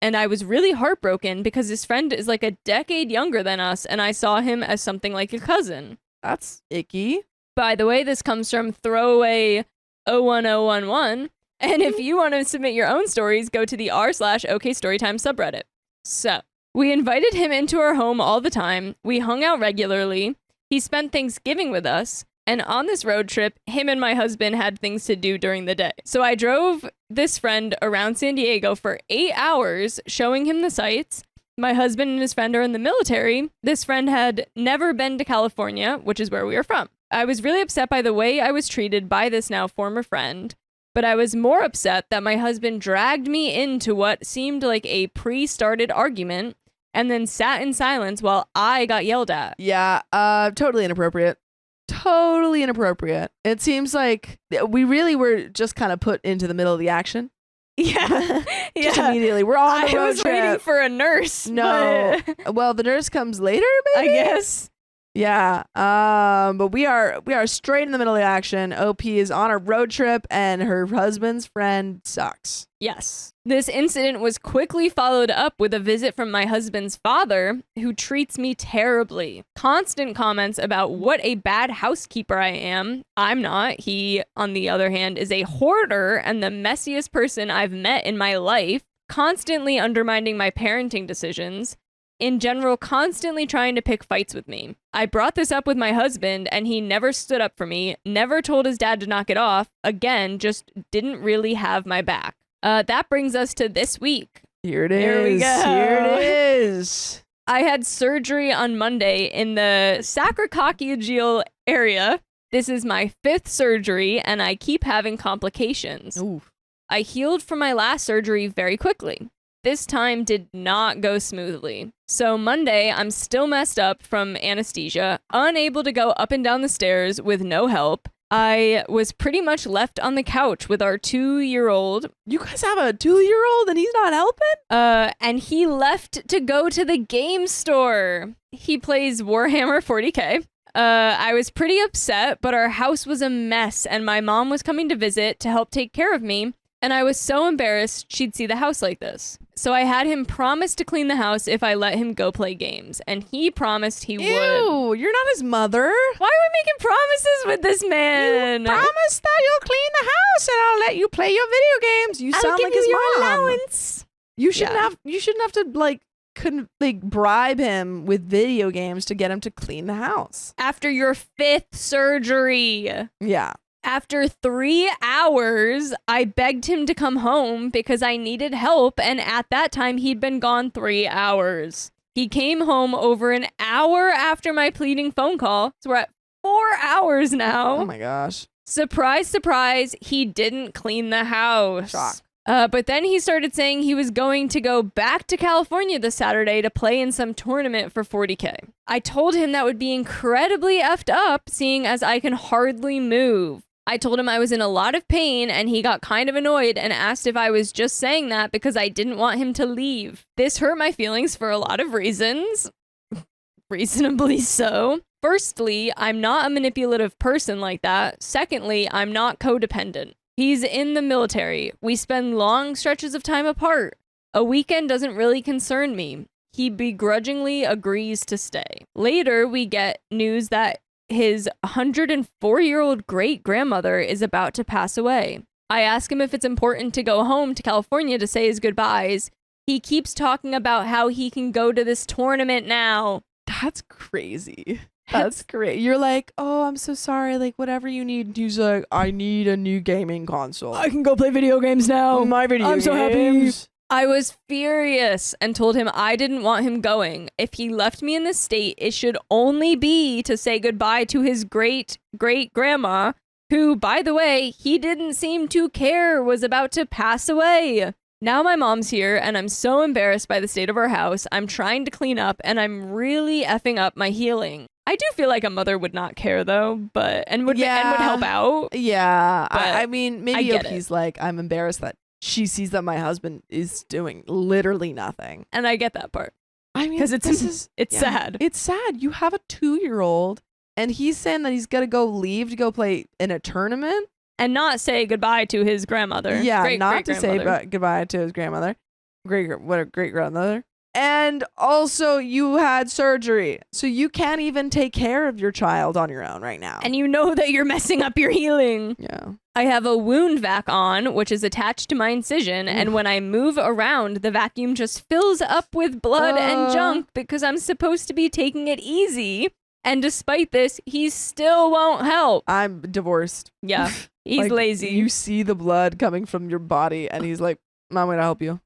I was really heartbroken because his friend is like a decade younger than us and I saw him as something like a cousin. That's icky. By the way, this comes from throwaway 01011. And if you want to submit your own stories, go to the r/OKStorytime subreddit. So, we invited him into our home all the time. We hung out regularly. He spent Thanksgiving with us. And on this road trip, him and my husband had things to do during the day. So I drove this friend around San Diego for 8 hours, showing him the sights. My husband and his friend are in the military. This friend had never been to California, which is where we are from. I was really upset by the way I was treated by this now former friend, but I was more upset that my husband dragged me into what seemed like a pre-started argument and then sat in silence while I got yelled at. Yeah, totally inappropriate. Totally inappropriate. It seems like we really were just kind of put into the middle of the action. Yeah. Just immediately. We're on the road I was trip. waiting for a nurse. No. Well, the nurse comes later, maybe? I guess. Yeah. But we are straight in the middle of the action. OP is on a road trip and her husband's friend sucks. Yes. This incident was quickly followed up with a visit from my husband's father, who treats me terribly. Constant comments about what a bad housekeeper I am. I'm not. He, on the other hand, is a hoarder and the messiest person I've met in my life, constantly undermining my parenting decisions. In general, constantly trying to pick fights with me. I brought this up with my husband and he never stood up for me, never told his dad to knock it off, again, just didn't really have my back. That brings us to this week. Here it is. Here we go. Here it is. I had surgery on Monday in the sacrocochial area. This is my 5th surgery and I keep having complications. Ooh. I healed from my last surgery very quickly. This time did not go smoothly. So Monday, I'm still messed up from anesthesia, unable to go up and down the stairs with no help. I was pretty much left on the couch with our 2-year-old. You guys have a 2-year-old and he's not helping? And he left to go to the game store. He plays Warhammer 40K. I was pretty upset, but our house was a mess and my mom was coming to visit to help take care of me. And I was so embarrassed she'd see the house like this. So I had him promise to clean the house if I let him go play games. And he promised he would. Ew, you're not his mother. Why are we making promises with this man? You promise that you'll clean the house and I'll let you play your video games. You sound like his mom. Allowance. You shouldn't have to bribe him with video games to get him to clean the house. After your 5th surgery. Yeah. After 3 hours, I begged him to come home because I needed help, and at that time, he'd been gone 3 hours. He came home over an hour after my pleading phone call, so we're at 4 hours now. Oh my gosh. Surprise, surprise, he didn't clean the house. Shock. But then he started saying he was going to go back to California this Saturday to play in some tournament for 40K. I told him that would be incredibly effed up, seeing as I can hardly move. I told him I was in a lot of pain and he got kind of annoyed and asked if I was just saying that because I didn't want him to leave. This hurt my feelings for a lot of reasons. Reasonably so. Firstly, I'm not a manipulative person like that. Secondly, I'm not codependent. He's in the military. We spend long stretches of time apart. A weekend doesn't really concern me. He begrudgingly agrees to stay. Later, we get news that his 104-year-old great-grandmother is about to pass away. I ask him if it's important to go home to California to say his goodbyes. He keeps talking about how he can go to this tournament now. That's crazy. That's great. You're like, oh, I'm so sorry. Like, whatever you need. He's like, I need a new gaming console. I can go play video games now. My video I'm games. so happy. I was furious and told him I didn't want him going. If he left me in this state, it should only be to say goodbye to his great-great-grandma, who, by the way, he didn't seem to care was about to pass away. Now my mom's here, and I'm so embarrassed by the state of our house. I'm trying to clean up, and I'm really effing up my healing. I do feel like a mother would not care, though, and would help out. Yeah. But I mean, maybe get OP's like, I'm embarrassed that she sees that my husband is doing literally nothing. And I get that part. I mean, Because it's yeah. sad. It's sad. You have a 2-year-old and he's saying that he's got to go leave to go play in a tournament. And not say goodbye to his grandmother. Yeah, Great, not to say great-grandmother. goodbye to his grandmother. Great-grandmother. And also you had surgery. So you can't even take care of your child on your own right now. And you know that you're messing up your healing. yeah. I have a wound vac on, which is attached to my incision, and when I move around, the vacuum just fills up with blood and junk because I'm supposed to be taking it easy. And despite this, he still won't help. I'm divorced. Yeah, he's Like, lazy. You see the blood coming from your body and he's like, I'm going to help you.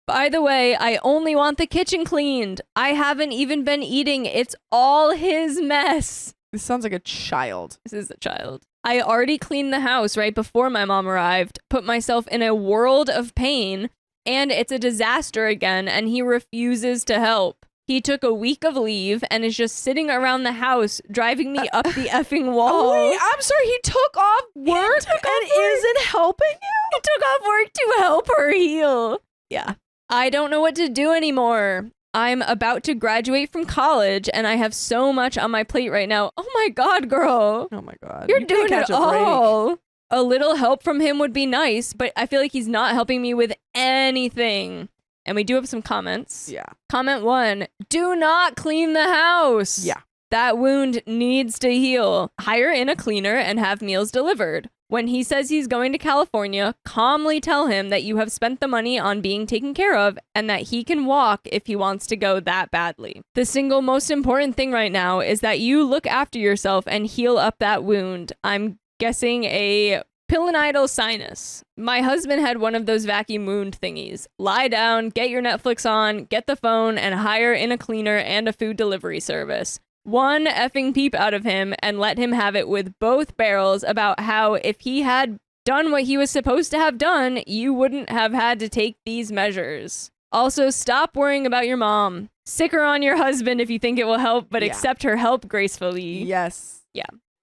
By the way, I only want the kitchen cleaned. I haven't even been eating. It's all his mess. This sounds like a child. This is a child. I already cleaned the house right before my mom arrived, put myself in a world of pain, and it's a disaster again, and he refuses to help. He took a week of leave and is just sitting around the house, driving me up the effing wall. Oh, wait, I'm sorry. He took off work isn't helping you? He took off work to help her heal. Yeah. I don't know what to do anymore. I'm about to graduate from college and I have so much on my plate right now. Oh my God, girl. Oh my God. You're You doing can't it catch a break. all. A little help from him would be nice, but I feel like he's not helping me with anything. And we do have some comments. Yeah. Comment 1, do not clean the house. Yeah. That wound needs to heal. Hire in a cleaner and have meals delivered. When he says he's going to California, calmly tell him that you have spent the money on being taken care of and that he can walk if he wants to go that badly. The single most important thing right now is that you look after yourself and heal up that wound. I'm guessing a pilonidal sinus. My husband had one of those vacuum wound thingies. Lie down, get your Netflix on, get the phone, and hire in a cleaner and a food delivery service. one effing peep out of him and let him have it with both barrels about how if he had done what he was supposed to have done, you wouldn't have had to take these measures. Also, stop worrying about your mom. Sick her on your husband if you think it will help, but Yeah. accept her help gracefully. Yes.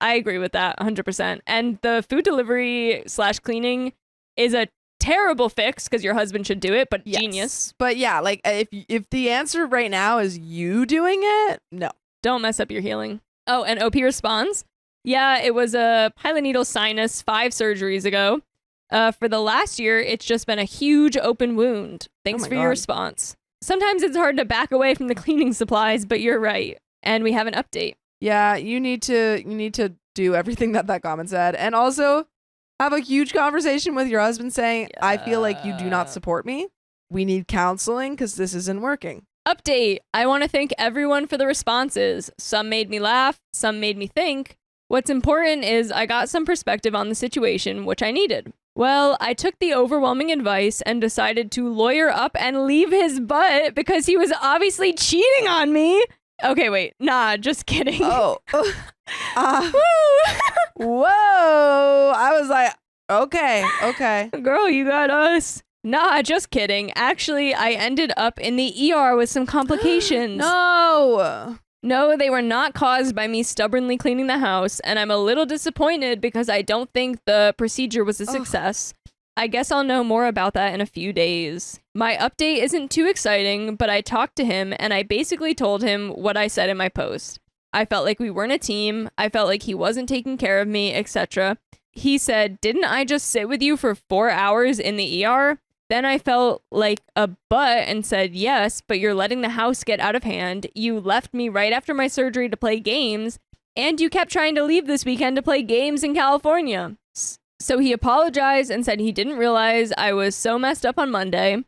I agree with that 100%. And the food delivery / cleaning is a terrible fix because your husband should do it, but Yes. genius. But yeah, like if the answer right now is you doing it, no. Don't mess up your healing. Oh, and OP responds, yeah, it was a pilot needle sinus 5 surgeries ago. For the last year, it's just been a huge open wound. Thanks my for your God. response. Sometimes it's hard to back away from the cleaning supplies, but you're right. And we have an update. Yeah, you need to do everything that comment said, and also have a huge conversation with your husband saying, I feel like you do not Yeah. support me. We need counseling because this isn't working. Update. I want to thank everyone for the responses. Some made me laugh, some made me think. What's important is I got some perspective on the situation, which I needed. Well, I took the overwhelming advice and decided to lawyer up and leave his butt because he was obviously cheating on me. Okay, wait. Nah, just kidding. Oh. Woo! Whoa. I was like, okay. Girl, you got us. Nah, just kidding. Actually, I ended up in the ER with some complications. No. No, they were not caused by me stubbornly cleaning the house, and I'm a little disappointed because I don't think the procedure was a success. I guess I'll know more about that in a few days. My update isn't too exciting, but I talked to him and I basically told him what I said in my post. I felt like we weren't a team, I felt like he wasn't taking care of me, etc. He said, didn't I just sit with you for 4 hours in the ER? Then I felt like a butt and said, yes, but you're letting the house get out of hand. You left me right after my surgery to play games, and you kept trying to leave this weekend to play games in California. So he apologized and said he didn't realize I was so messed up on Monday.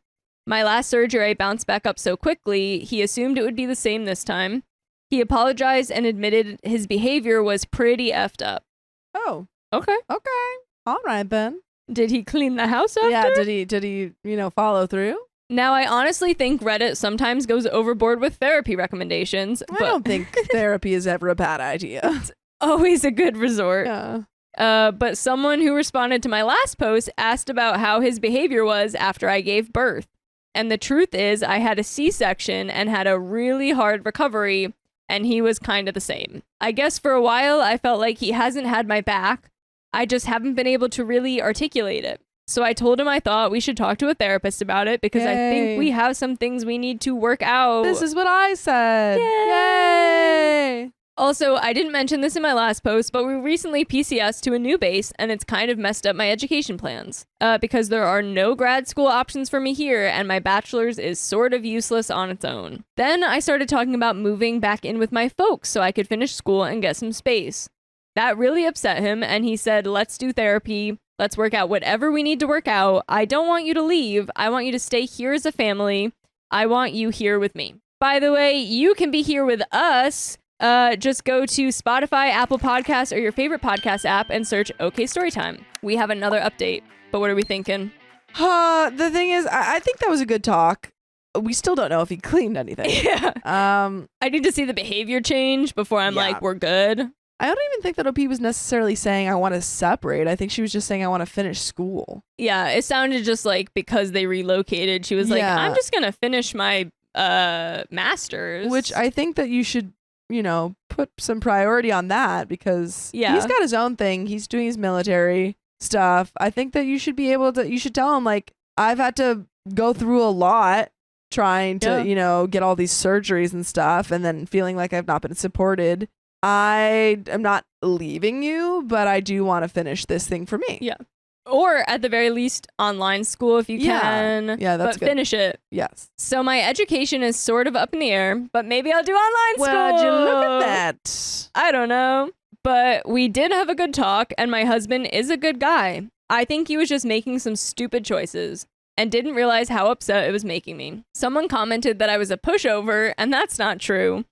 My last surgery, I bounced back up so quickly, he assumed it would be the same this time. He apologized and admitted his behavior was pretty effed up. Oh, Okay. all right then. Did he clean the house after? Yeah, did he, follow through? Now, I honestly think Reddit sometimes goes overboard with therapy recommendations, I but don't think therapy is ever a bad idea. always a good resort. Yeah. But someone who responded to my last post asked about how his behavior was after I gave birth. And the truth is, I had a C-section and had a really hard recovery, and he was kind of the same. I guess for a while, I felt like he hasn't had my back. I just haven't been able to really articulate it. So I told him I thought we should talk to a therapist about it because I Yay. think we have some things we need to work out. This is what I said. Yay. Yay. Also, I didn't mention this in my last post, but we recently PCS'd to a new base, and it's kind of messed up my education plans. Because there are no grad school options for me here, and my bachelor's is sort of useless on its own. Then I started talking about moving back in with my folks so I could finish school and get some space. That really upset him, and he said, let's do therapy. Let's work out whatever we need to work out. I don't want you to leave. I want you to stay here as a family. I want you here with me. By the way, you can be here with us. Just go to Spotify, Apple Podcasts, or your favorite podcast app and search OK Storytime. We have another update, but what are we thinking? The thing is, I think that was a good talk. We still don't know if he cleaned anything. Yeah. Um, I need to see the behavior change before I'm Yeah. like, we're good. I don't even think that OP was necessarily saying I want to separate. I think she was just saying I want to finish school. Yeah, it sounded just like because they relocated, she was like, Yeah. I'm just going to finish my master's. Which I think that you should, put some priority on that because Yeah. he's got his own thing. He's doing his military stuff. I think that you should be able to, you should tell him, like, I've had to go through a lot trying to, get all these surgeries and stuff and then feeling like I've not been supported. I am not leaving you, but I do want to finish this thing for me. Yeah. Or at the very least, online school if you Yeah. can. Yeah, that's but good. finish it. Yes. So my education is sort of up in the air, but maybe I'll do online school. Would you look at that? I don't know. But we did have a good talk, and my husband is a good guy. I think he was just making some stupid choices and didn't realize how upset it was making me. Someone commented that I was a pushover, and that's not true.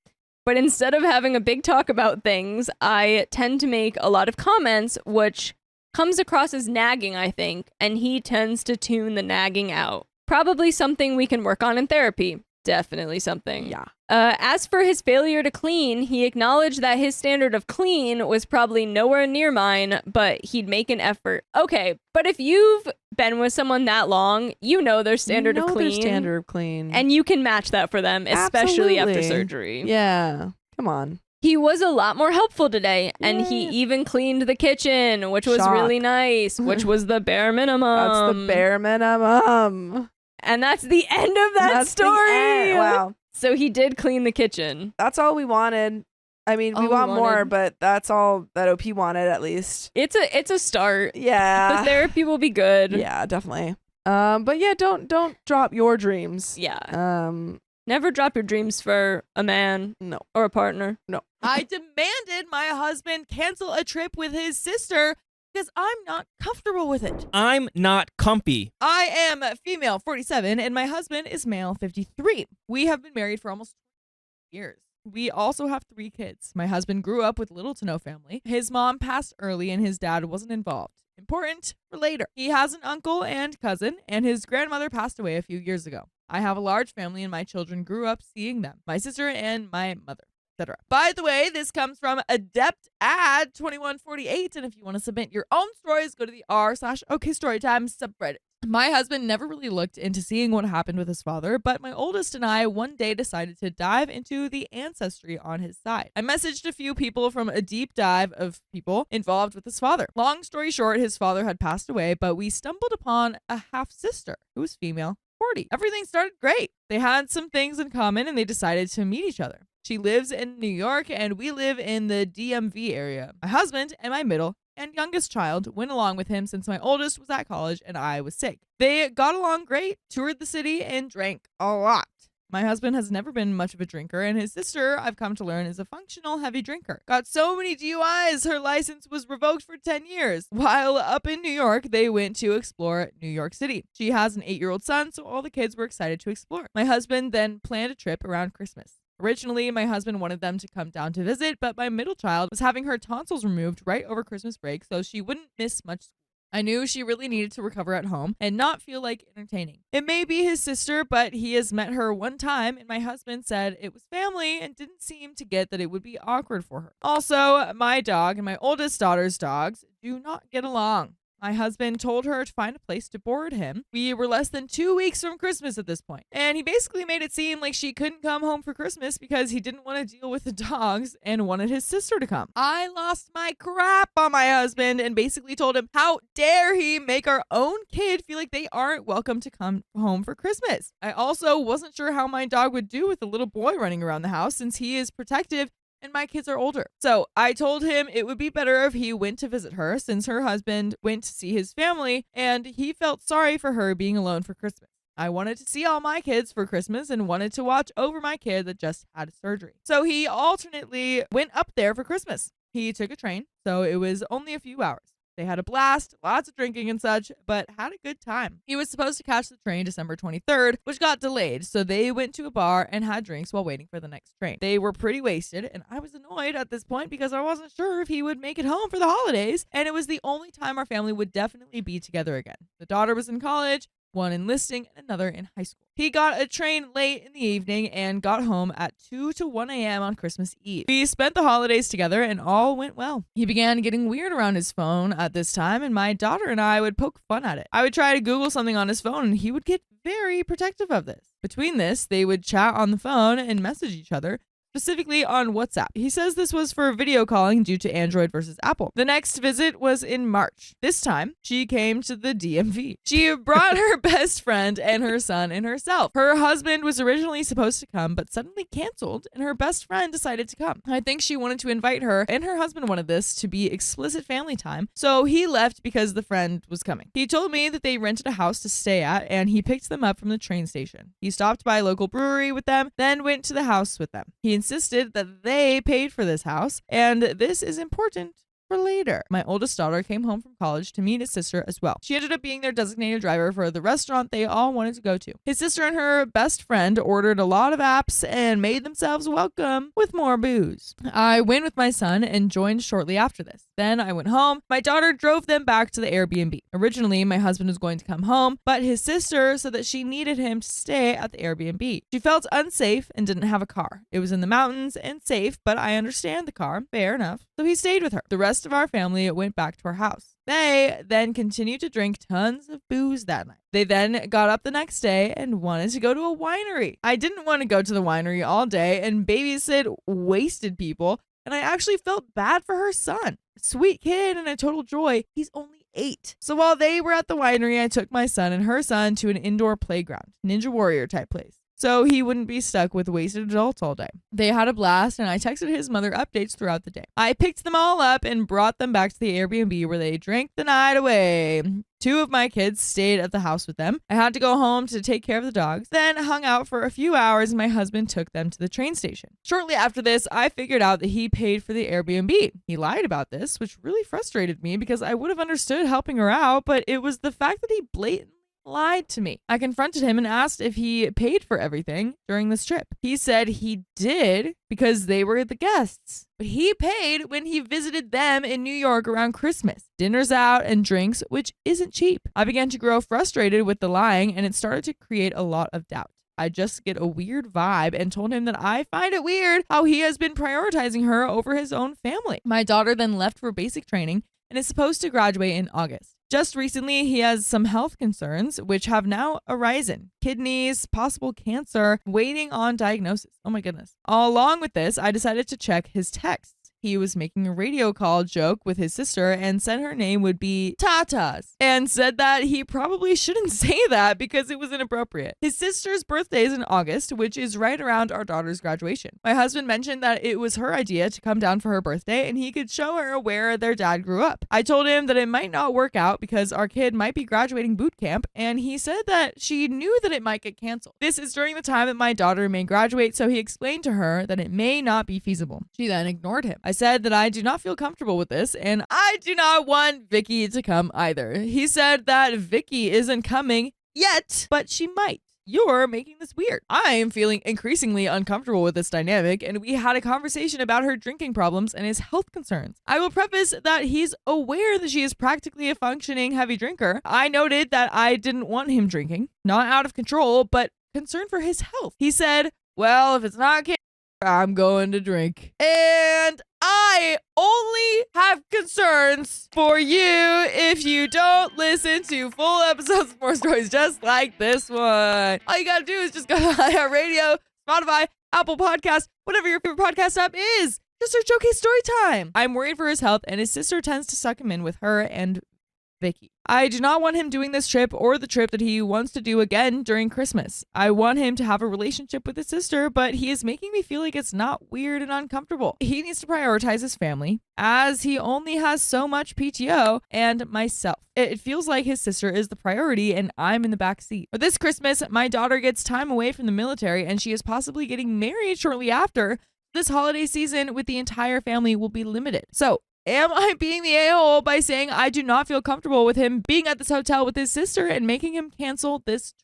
But instead of having a big talk about things, I tend to make a lot of comments, which comes across as nagging, I think, and he tends to tune the nagging out. Probably something we can work on in therapy. Definitely something. Yeah. As for his failure to clean, he acknowledged that his standard of clean was probably nowhere near mine, but he'd make an effort. Okay, but if you've been with someone that long, you know their standard of clean. Their standard of clean. And you can match that for them, especially after Absolutely. surgery. Yeah. Come on. He was a lot more helpful today, and he Yay. even cleaned the kitchen, which was Shock. really nice, which was the bare minimum. That's the bare minimum. And that's the end of that That's the story. end. Wow. So he did clean the kitchen. That's all we wanted. I mean, All we we want more, wanted. but that's all that OP wanted at least. It's a start. Yeah. The therapy will be good. Yeah, definitely. But yeah, don't drop your dreams. Yeah. Never drop your dreams for a man No. or a partner. I demanded my husband cancel a trip with his sister because I'm not comfortable with it. I'm not comfy. I am female 47 and my husband is male 53. We have been married for almost 20 years. We also have 3 kids. My husband grew up with little to no family. His mom passed early and his dad wasn't involved. Important for later. He has an uncle and cousin, and his grandmother passed away a few years ago. I have a large family and my children grew up seeing them, my sister and my mother, etc. By the way, this comes from Adept Ad 2148, and if you want to submit your own stories, go to the r/OKStorytime subreddit. My husband never really looked into seeing what happened with his father, but my oldest and I one day decided to dive into the ancestry on his side. I messaged a few people from a deep dive of people involved with his father. Long story short, his father had passed away, but we stumbled upon a half-sister who was female, 40. Everything started great. They had some things in common and they decided to meet each other. She lives in New York and we live in the DMV area. My husband and my middle and youngest child went along with him since my oldest was at college and I was sick. They got along great, toured the city, and drank a lot. My husband has never been much of a drinker, and his sister, I've come to learn, is a functional heavy drinker. Got so many DUIs, her license was revoked for 10 years. While up in New York, they went to explore New York City. She has an 8-year-old son, so all the kids were excited to explore. My husband then planned a trip around Christmas. Originally, my husband wanted them to come down to visit, but my middle child was having her tonsils removed right over Christmas break, so she wouldn't miss much school. I knew she really needed to recover at home and not feel like entertaining. It may be his sister, but he has met her one time, and my husband said it was family and didn't seem to get that it would be awkward for her. Also, my dog and my oldest daughter's dogs do not get along. My husband told her to find a place to board him. We were less than 2 weeks from Christmas at this point, and he basically made it seem like she couldn't come home for Christmas because he didn't want to deal with the dogs and wanted his sister to come. I lost my crap on my husband and basically told him, how dare he make our own kid feel like they aren't welcome to come home for Christmas. I also wasn't sure how my dog would do with a little boy running around the house since he is protective and my kids are older. So I told him it would be better if he went to visit her since her husband went to see his family and he felt sorry for her being alone for Christmas. I wanted to see all my kids for Christmas and wanted to watch over my kid that just had surgery. So he alternately went up there for Christmas. He took a train, so it was only a few hours. They had a blast, lots of drinking and such, but had a good time. He was supposed to catch the train December 23rd, which got delayed, so they went to a bar and had drinks while waiting for the next train. They were pretty wasted, and I was annoyed at this point because I wasn't sure if he would make it home for the holidays, and it was the only time our family would definitely be together again. The daughter was in college, one enlisting, and another in high school. He got a train late in the evening and got home at 2 to 1 a.m. on Christmas Eve. We spent the holidays together and all went well. He began getting weird around his phone at this time, and my daughter and I would poke fun at it. I would try to Google something on his phone and he would get very protective of this. Between this, they would chat on the phone and message each other, specifically on WhatsApp. He says this was for video calling due to Android versus Apple. The next visit was in March. This time, she came to the DMV. She brought her best friend and her son and herself. Her husband was originally supposed to come, but suddenly canceled, and her best friend decided to come. I think she wanted to invite her, and her husband wanted this to be explicit family time, so he left because the friend was coming. He told me that they rented a house to stay at, and he picked them up from the train station. He stopped by a local brewery with them, then went to the house with them. He insisted that they paid for this house, and this is important for later. My oldest daughter came home from college to meet his sister as well. She ended up being their designated driver for the restaurant they all wanted to go to. His sister and her best friend ordered a lot of apps and made themselves welcome with more booze. I went with my son and joined shortly after this. Then I went home. My daughter drove them back to the Airbnb. Originally, my husband was going to come home, but his sister said that she needed him to stay at the Airbnb. She felt unsafe and didn't have a car. It was in the mountains and safe, but I understand the car. Fair enough. So he stayed with her. The rest of our family went back to our house. They then continued to drink tons of booze that night. They then got up the next day and wanted to go to a winery. I didn't want to go to the winery all day and babysit wasted people, and I actually felt bad for her son. Sweet kid and a total joy. He's only 8. So while they were at the winery, I took my son and her son to an indoor playground, Ninja Warrior type place, so he wouldn't be stuck with wasted adults all day. They had a blast, and I texted his mother updates throughout the day. I picked them all up and brought them back to the Airbnb where they drank the night away. 2 of my kids stayed at the house with them. I had to go home to take care of the dogs, then hung out for a few hours, and my husband took them to the train station. Shortly after this, I figured out that he paid for the Airbnb. He lied about this, which really frustrated me because I would have understood helping her out, but it was the fact that he blatantly lied to me. I confronted him and asked if he paid for everything during this trip. He said he did because they were the guests, but he paid when he visited them in New York around Christmas. Dinners out and drinks, which isn't cheap. I began to grow frustrated with the lying, and it started to create a lot of doubt. I just get a weird vibe and told him that I find it weird how he has been prioritizing her over his own family. My daughter then left for basic training and is supposed to graduate in August. Just recently, he has some health concerns, which have now arisen. Kidneys, possible cancer, waiting on diagnosis. Oh my goodness. Along with this, I decided to check his texts. He was making a radio call joke with his sister and said her name would be Tatas, and said that he probably shouldn't say that because it was inappropriate. His sister's birthday is in August, which is right around our daughter's graduation. My husband mentioned that it was her idea to come down for her birthday and he could show her where their dad grew up. I told him that it might not work out because our kid might be graduating boot camp, and he said that she knew that it might get canceled. This is during the time that my daughter may graduate, so he explained to her that it may not be feasible. She then ignored him. I said that I do not feel comfortable with this, and I do not want Vicky to come either. He said that Vicky isn't coming yet, but she might. You're making this weird. I am feeling increasingly uncomfortable with this dynamic, and we had a conversation about her drinking problems and his health concerns. I will preface that he's aware that she is practically a functioning heavy drinker. I noted that I didn't want him drinking, not out of control, but concern for his health. He said, well, if it's not cancer, I'm going to drink. And I only have concerns for you if you don't listen to full episodes of more stories just like this one. All you gotta do is just go to iHeartRadio, Spotify, Apple Podcasts, whatever your favorite podcast app is. Just search OK Storytime. I'm worried for his health, and his sister tends to suck him in with her and Vicky. I do not want him doing this trip or the trip that he wants to do again during Christmas. I want him to have a relationship with his sister, but he is making me feel like it's not weird and uncomfortable. He needs to prioritize his family, as he only has so much PTO, and myself. It feels like his sister is the priority and I'm in the back seat. But this Christmas, my daughter gets time away from the military, and she is possibly getting married shortly after. This holiday season with the entire family will be limited. So, am I being the a-hole by saying I do not feel comfortable with him being at this hotel with his sister and making him cancel this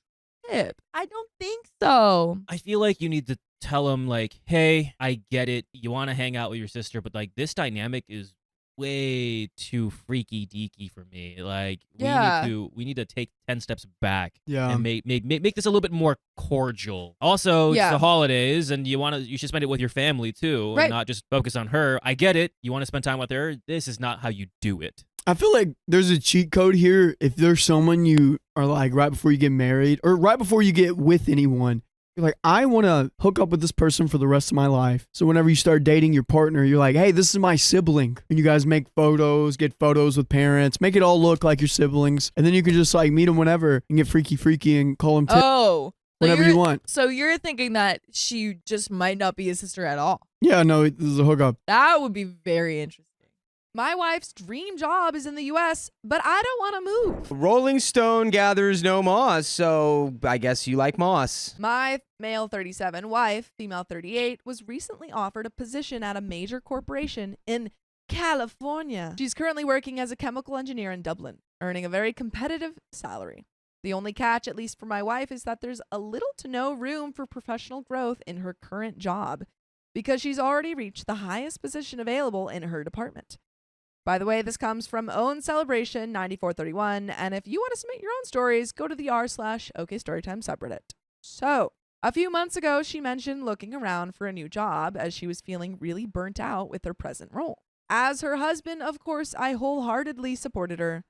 trip? I don't think so. I feel like you need to tell him, like, hey, I get it. You want to hang out with your sister, but, like, this dynamic is way too freaky deaky for me. Like, we need to take 10 steps back and make this a little bit more cordial. Also, it's the holidays, and you should spend it with your family too, and not just focus on her. I get it. You want to spend time with her. This is not how you do it. I feel like there's a cheat code here. If there's someone you are like right before you get married or right before you get with anyone, you're like, I want to hook up with this person for the rest of my life. So whenever you start dating your partner, you're like, hey, this is my sibling. And you guys make photos, get photos with parents, make it all look like your siblings. And then you can just like meet them whenever and get freaky and call them whenever you want. So you're thinking that she just might not be a sister at all? Yeah, no, this is a hookup. That would be very interesting. My wife's dream job is in the U.S., but I don't want to move. Rolling Stone gathers no moss, so I guess you like moss. My male 37 wife, female 38, was recently offered a position at a major corporation in California. She's currently working as a chemical engineer in Dublin, earning a very competitive salary. The only catch, at least for my wife, is that there's a little to no room for professional growth in her current job because she's already reached the highest position available in her department. By the way, this comes from Own Celebration 9431, and if you want to submit your own stories, go to the r/OKStorytime subreddit. So, a few months ago, she mentioned looking around for a new job as she was feeling really burnt out with her present role. As her husband, of course, I wholeheartedly supported her.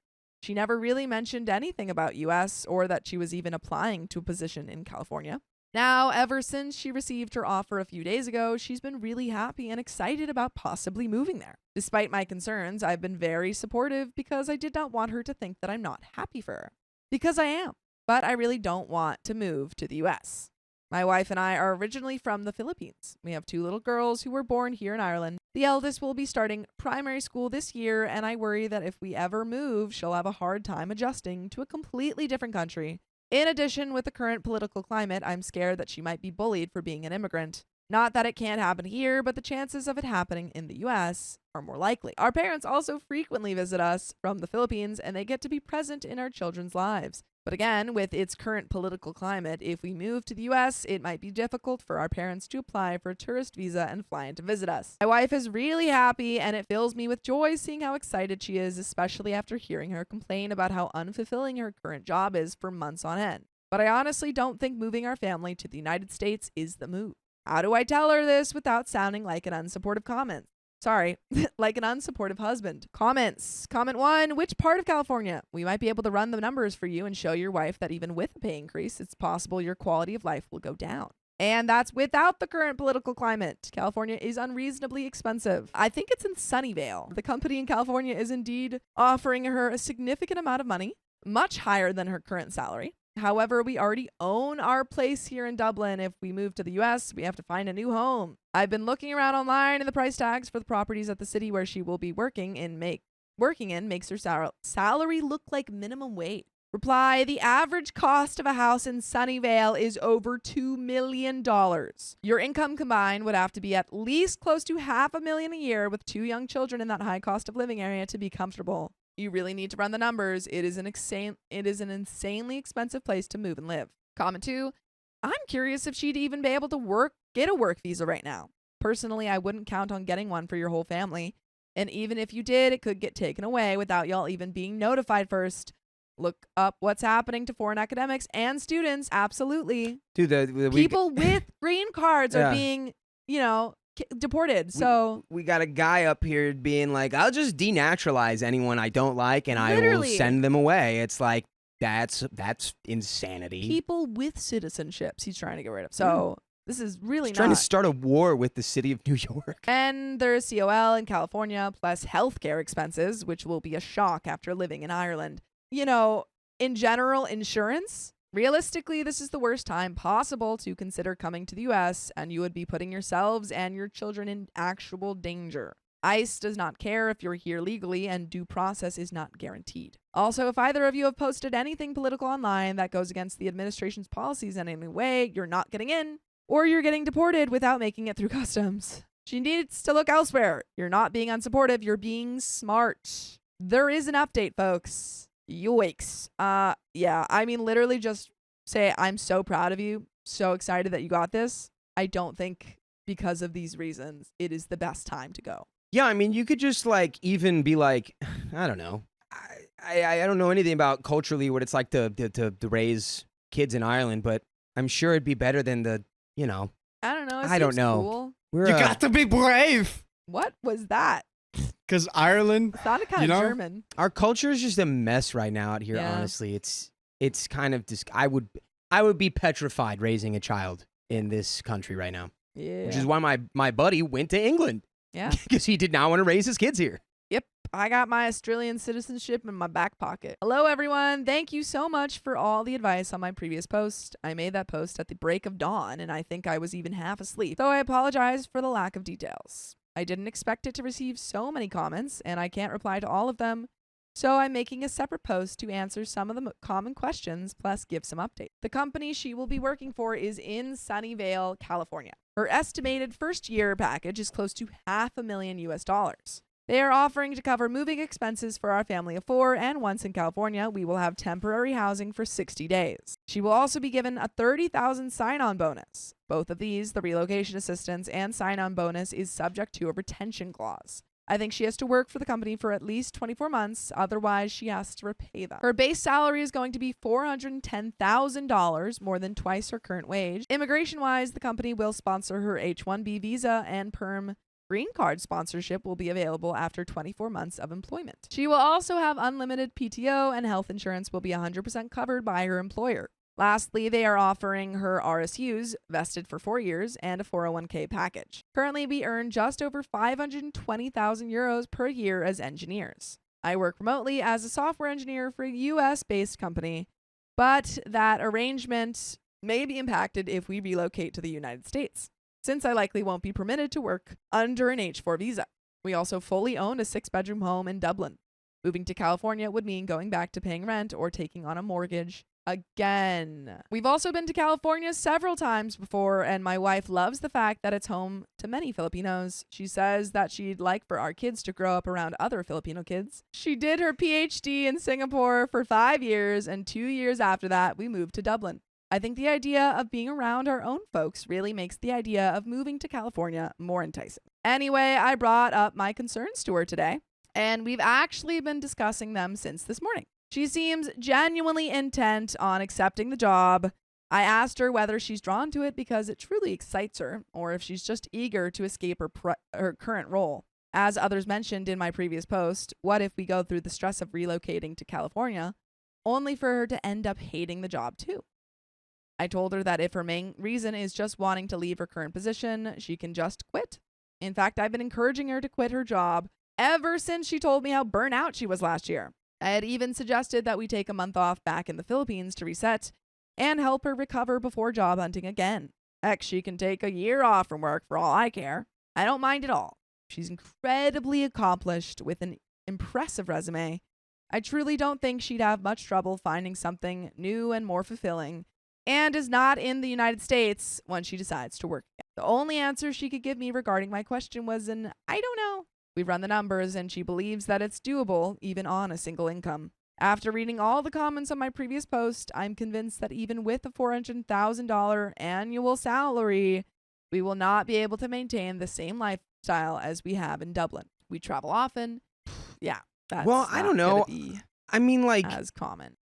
She never really mentioned anything about US or that she was even applying to a position in California. Now, ever since she received her offer a few days ago, she's been really happy and excited about possibly moving there. Despite my concerns, I've been very supportive because I did not want her to think that I'm not happy for her. Because I am, but I really don't want to move to the US. My wife and I are originally from the Philippines. We have 2 little girls who were born here in Ireland. The eldest will be starting primary school this year, and I worry that if we ever move, she'll have a hard time adjusting to a completely different country. In addition, with the current political climate, I'm scared that she might be bullied for being an immigrant. Not that it can't happen here, but the chances of it happening in the US are more likely. Our parents also frequently visit us from the Philippines, and they get to be present in our children's lives. But again, with its current political climate, if we move to the US, it might be difficult for our parents to apply for a tourist visa and fly in to visit us. My wife is really happy, and it fills me with joy seeing how excited she is, especially after hearing her complain about how unfulfilling her current job is for months on end. But I honestly don't think moving our family to the United States is the move. How do I tell her this without sounding like an unsupportive comment? Sorry, like an unsupportive husband. Comments. Comment 1, which part of California? We might be able to run the numbers for you and show your wife that even with a pay increase, it's possible your quality of life will go down. And that's without the current political climate. California is unreasonably expensive. I think it's in Sunnyvale. The company in California is indeed offering her a significant amount of money, much higher than her current salary. However, we already own our place here in Dublin. If we move to the US, we have to find a new home. I've been looking around online, and the price tags for the properties at the city where she will be working in makes her salary look like minimum wage. Reply, the average cost of a house in Sunnyvale is over $2 million. Your income combined would have to be at least close to $500,000 a year with 2 young children in that high cost of living area to be comfortable. You really need to run the numbers. It is an insanely expensive place to move and live. Comment 2, I'm curious if she'd even be able to get a work visa right now. Personally, I wouldn't count on getting one for your whole family. And even if you did, it could get taken away without y'all even being notified first. Look up what's happening to foreign academics and students. Absolutely. Dude, people with green cards are being, deported. So we got a guy up here being like, I'll just denaturalize anyone I don't like and I will send them away. It's like, that's insanity. People with citizenships he's trying to get rid of. So this is really trying to start a war with the city of New York. And there's COL in California plus healthcare expenses, which will be a shock after living in Ireland. In general, insurance. Realistically, this is the worst time possible to consider coming to the US, and you would be putting yourselves and your children in actual danger. ICE does not care if you're here legally, and due process is not guaranteed. Also, if either of you have posted anything political online that goes against the administration's policies in any way, you're not getting in, or you're getting deported without making it through customs. She needs to look elsewhere. You're not being unsupportive, you're being smart. There is an update, folks. Yikes. Literally just say, I'm so proud of you, so excited that you got this. I don't think because of these reasons, it is the best time to go. Yeah, I mean, you could just even be like, I don't know. I don't know anything about culturally what it's like to raise kids in Ireland, but I'm sure it'd be better than I don't know. I don't know. Cool. You got to be brave. What was that? Because Ireland, It sounded kind of German. Our culture is just a mess right now out here. Yeah. Honestly, it's kind of just I would be petrified raising a child in this country right now. Yeah. Which is why my buddy went to England. Yeah. Because he did not want to raise his kids here. Yep. I got my Australian citizenship in my back pocket. Hello, everyone. Thank you so much for all the advice on my previous post. I made that post at the break of dawn, and I think I was even half asleep. So I apologize for the lack of details. I didn't expect it to receive so many comments, and I can't reply to all of them. So I'm making a separate post to answer some of the common questions, plus give some updates. The company she will be working for is in Sunnyvale, California. Her estimated first-year package is close to $500,000 US. They are offering to cover moving expenses for our family of 4, and once in California, we will have temporary housing for 60 days. She will also be given a $30,000 sign-on bonus. Both of these, the relocation assistance and sign-on bonus, is subject to a retention clause. I think she has to work for the company for at least 24 months, otherwise she has to repay them. Her base salary is going to be $410,000, more than twice her current wage. Immigration-wise, the company will sponsor her H-1B visa, and perm green card sponsorship will be available after 24 months of employment. She will also have unlimited PTO, and health insurance will be 100% covered by her employer. Lastly, they are offering her RSUs, vested for 4 years, and a 401k package. Currently, we earn just over 520,000 euros per year as engineers. I work remotely as a software engineer for a US-based company, but that arrangement may be impacted if we relocate to the United States, since I likely won't be permitted to work under an H-4 visa. We also fully own a 6-bedroom home in Dublin. Moving to California would mean going back to paying rent or taking on a mortgage again. We've also been to California several times before, and my wife loves the fact that it's home to many Filipinos. She says that she'd like for our kids to grow up around other Filipino kids. She did her PhD in Singapore for 5 years, and 2 years after that, we moved to Dublin. I think the idea of being around our own folks really makes the idea of moving to California more enticing. Anyway, I brought up my concerns to her today, and we've actually been discussing them since this morning. She seems genuinely intent on accepting the job. I asked her whether she's drawn to it because it truly excites her, or if she's just eager to escape her current role. As others mentioned in my previous post, what if we go through the stress of relocating to California, only for her to end up hating the job too? I told her that if her main reason is just wanting to leave her current position, she can just quit. In fact, I've been encouraging her to quit her job ever since she told me how burnt out she was last year. I had even suggested that we take a month off back in the Philippines to reset and help her recover before job hunting again. Heck, she can take a year off from work for all I care. I don't mind at all. She's incredibly accomplished with an impressive resume. I truly don't think she'd have much trouble finding something new and more fulfilling, and is not in the United States when she decides to work again. The only answer she could give me regarding my question was an I don't know. We've run the numbers, and she believes that it's doable even on a single income. After reading all the comments on my previous post, I'm convinced that even with a $400,000 annual salary, we will not be able to maintain the same lifestyle as we have in Dublin. We travel often. Yeah, that's Well, I don't know. I mean, like, as common.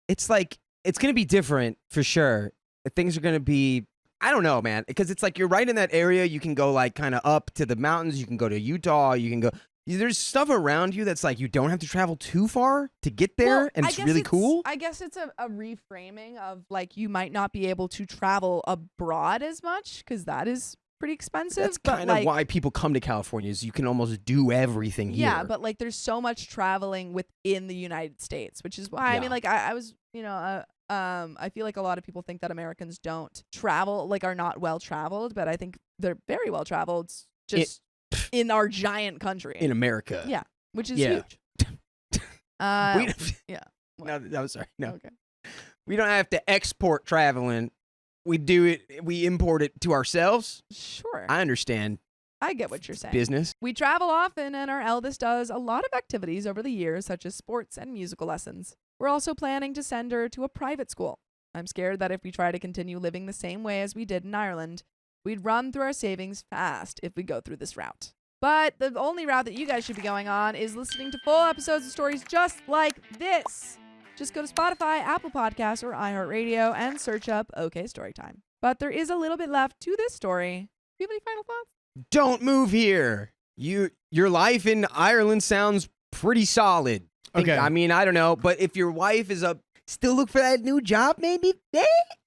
It's like, it's going to be different for sure. Things are going to be, I don't know, man, because it's like you're right in that area. You can go like kind of up to the mountains. You can go to Utah. You can go. There's stuff around you that's like you don't have to travel too far to get there, and it's really cool. I guess it's a reframing of like you might not be able to travel abroad as much because that is pretty expensive. That's kind of why people come to California is you can almost do everything here. Yeah, but like there's so much traveling within the United States, which is why I mean like I was, you know, I feel like a lot of people think that Americans don't travel, like are not well traveled, but I think they're very well traveled just in our giant country. In America. Yeah, which is huge. Yeah. No, I'm sorry. No. Okay. We don't have to export traveling. We do it. We import it to ourselves. Sure. I understand. I get what you're saying. Business. We travel often, and our eldest does a lot of activities over the years, such as sports and musical lessons. We're also planning to send her to a private school. I'm scared that if we try to continue living the same way as we did in Ireland, we'd run through our savings fast if we go through this route. But the only route that you guys should be going on is listening to full episodes of stories just like this. Just go to Spotify, Apple Podcasts, or iHeartRadio and search up OK Storytime. But there is a little bit left to this story. Do you have any final thoughts? Don't move here. Your life in Ireland sounds pretty solid. Okay. I mean, I don't know, but if your wife is still look for that new job, maybe?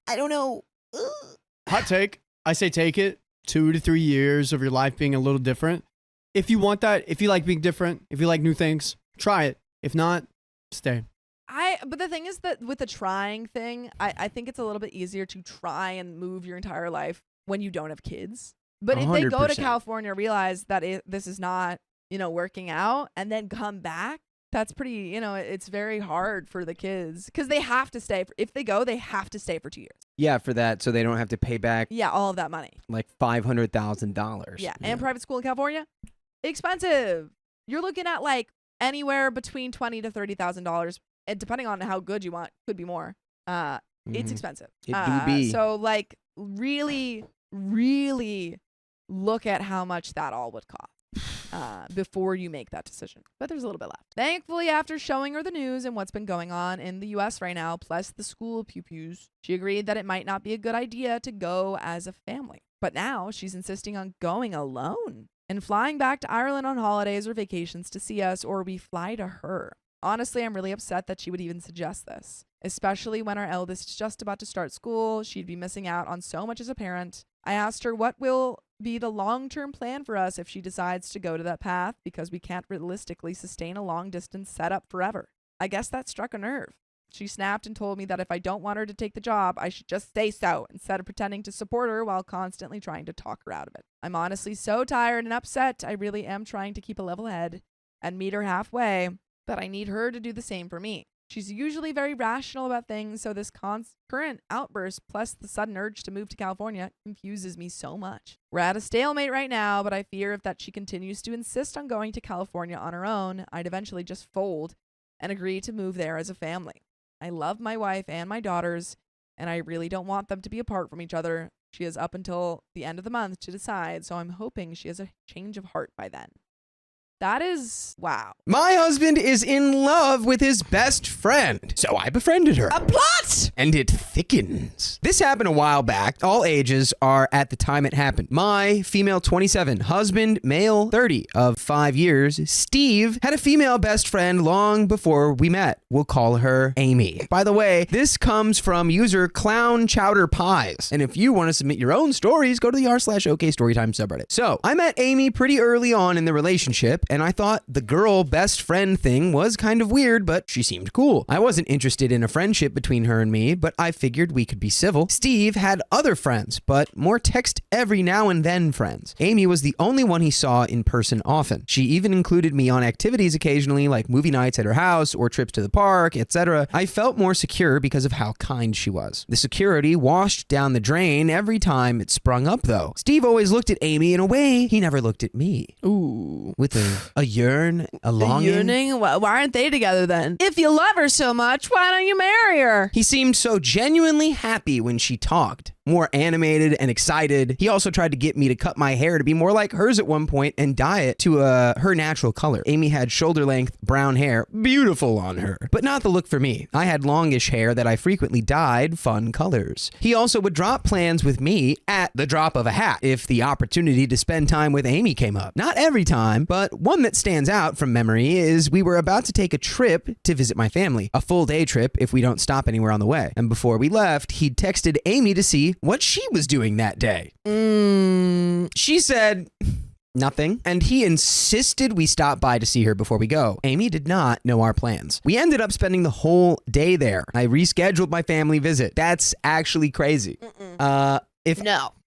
I don't know. Hot take. I say take it. 2 to 3 years of your life being a little different. If you want that, if you like being different, if you like new things, try it. If not, stay. But the thing is that with the trying thing, I think it's a little bit easier to try and move your entire life when you don't have kids. But if they go to 100%. California, realize that this is not, working out, and then come back, that's pretty, it's very hard for the kids because they have to stay. If they go, they have to stay for 2 years. Yeah, for that, so they don't have to pay back Yeah, all of that money. like $500,000. Yeah, and private school in California, expensive. You're looking at like anywhere between $20,000 to $30,000, and depending on how good you want, could be more. It's expensive. It do be. So like really, really look at how much that all would cost before you make that decision. But there's a little bit left. Thankfully, after showing her the news and what's been going on in the US right now, plus the school pew-pews, she agreed that it might not be a good idea to go as a family. But now she's insisting on going alone and flying back to Ireland on holidays or vacations to see us, or we fly to her. Honestly, I'm really upset that she would even suggest this, especially when our eldest is just about to start school. She'd be missing out on so much as a parent. I asked her what will be the long-term plan for us if she decides to go to that path, because we can't realistically sustain a long-distance setup forever. I guess that struck a nerve. She snapped and told me that if I don't want her to take the job, I should just say so instead of pretending to support her while constantly trying to talk her out of it. I'm honestly so tired and upset. I really am trying to keep a level head and meet her halfway, but I need her to do the same for me. She's usually very rational about things, so this current outburst plus the sudden urge to move to California confuses me so much. We're at a stalemate right now, but I fear if that she continues to insist on going to California on her own, I'd eventually just fold and agree to move there as a family. I love my wife and my daughters, and I really don't want them to be apart from each other. She has up until the end of the month to decide, so I'm hoping she has a change of heart by then. That is, wow. My husband is in love with his best friend, so I befriended her. A plot! And it thickens. This happened a while back. All ages are at the time it happened. My female 27, husband male 30 of 5 years, Steve, had a female best friend long before we met. We'll call her Amy. By the way, this comes from user Clown Chowder Pies. And if you want to submit your own stories, go to the r/OK Storytime subreddit. So I met Amy pretty early on in the relationship, and I thought the girl best friend thing was kind of weird, but she seemed cool. I wasn't interested in a friendship between her and me, but I figured we could be civil. Steve had other friends, but more text every now and then friends. Amy was the only one he saw in person often. She even included me on activities occasionally, like movie nights at her house or trips to the park, etc. I felt more secure because of how kind she was. The security washed down the drain every time it sprung up, though. Steve always looked at Amy in a way he never looked at me. Ooh. With a yearn, a longing. Yearning? Why aren't they together then? If you love her so much, why don't you marry her? He seemed so genuinely happy when she talked. More animated and excited. He also tried to get me to cut my hair to be more like hers at one point and dye it to her natural color. Amy had shoulder-length brown hair, beautiful on her, but not the look for me. I had longish hair that I frequently dyed fun colors. He also would drop plans with me at the drop of a hat if the opportunity to spend time with Amy came up. Not every time, but one that stands out from memory is we were about to take a trip to visit my family, a full day trip if we don't stop anywhere on the way. And before we left, he'd texted Amy to see what she was doing that day. She said nothing, and he insisted we stop by to see her before we go. Amy did not know our plans. We ended up spending the whole day there. I rescheduled my family visit. That's actually crazy.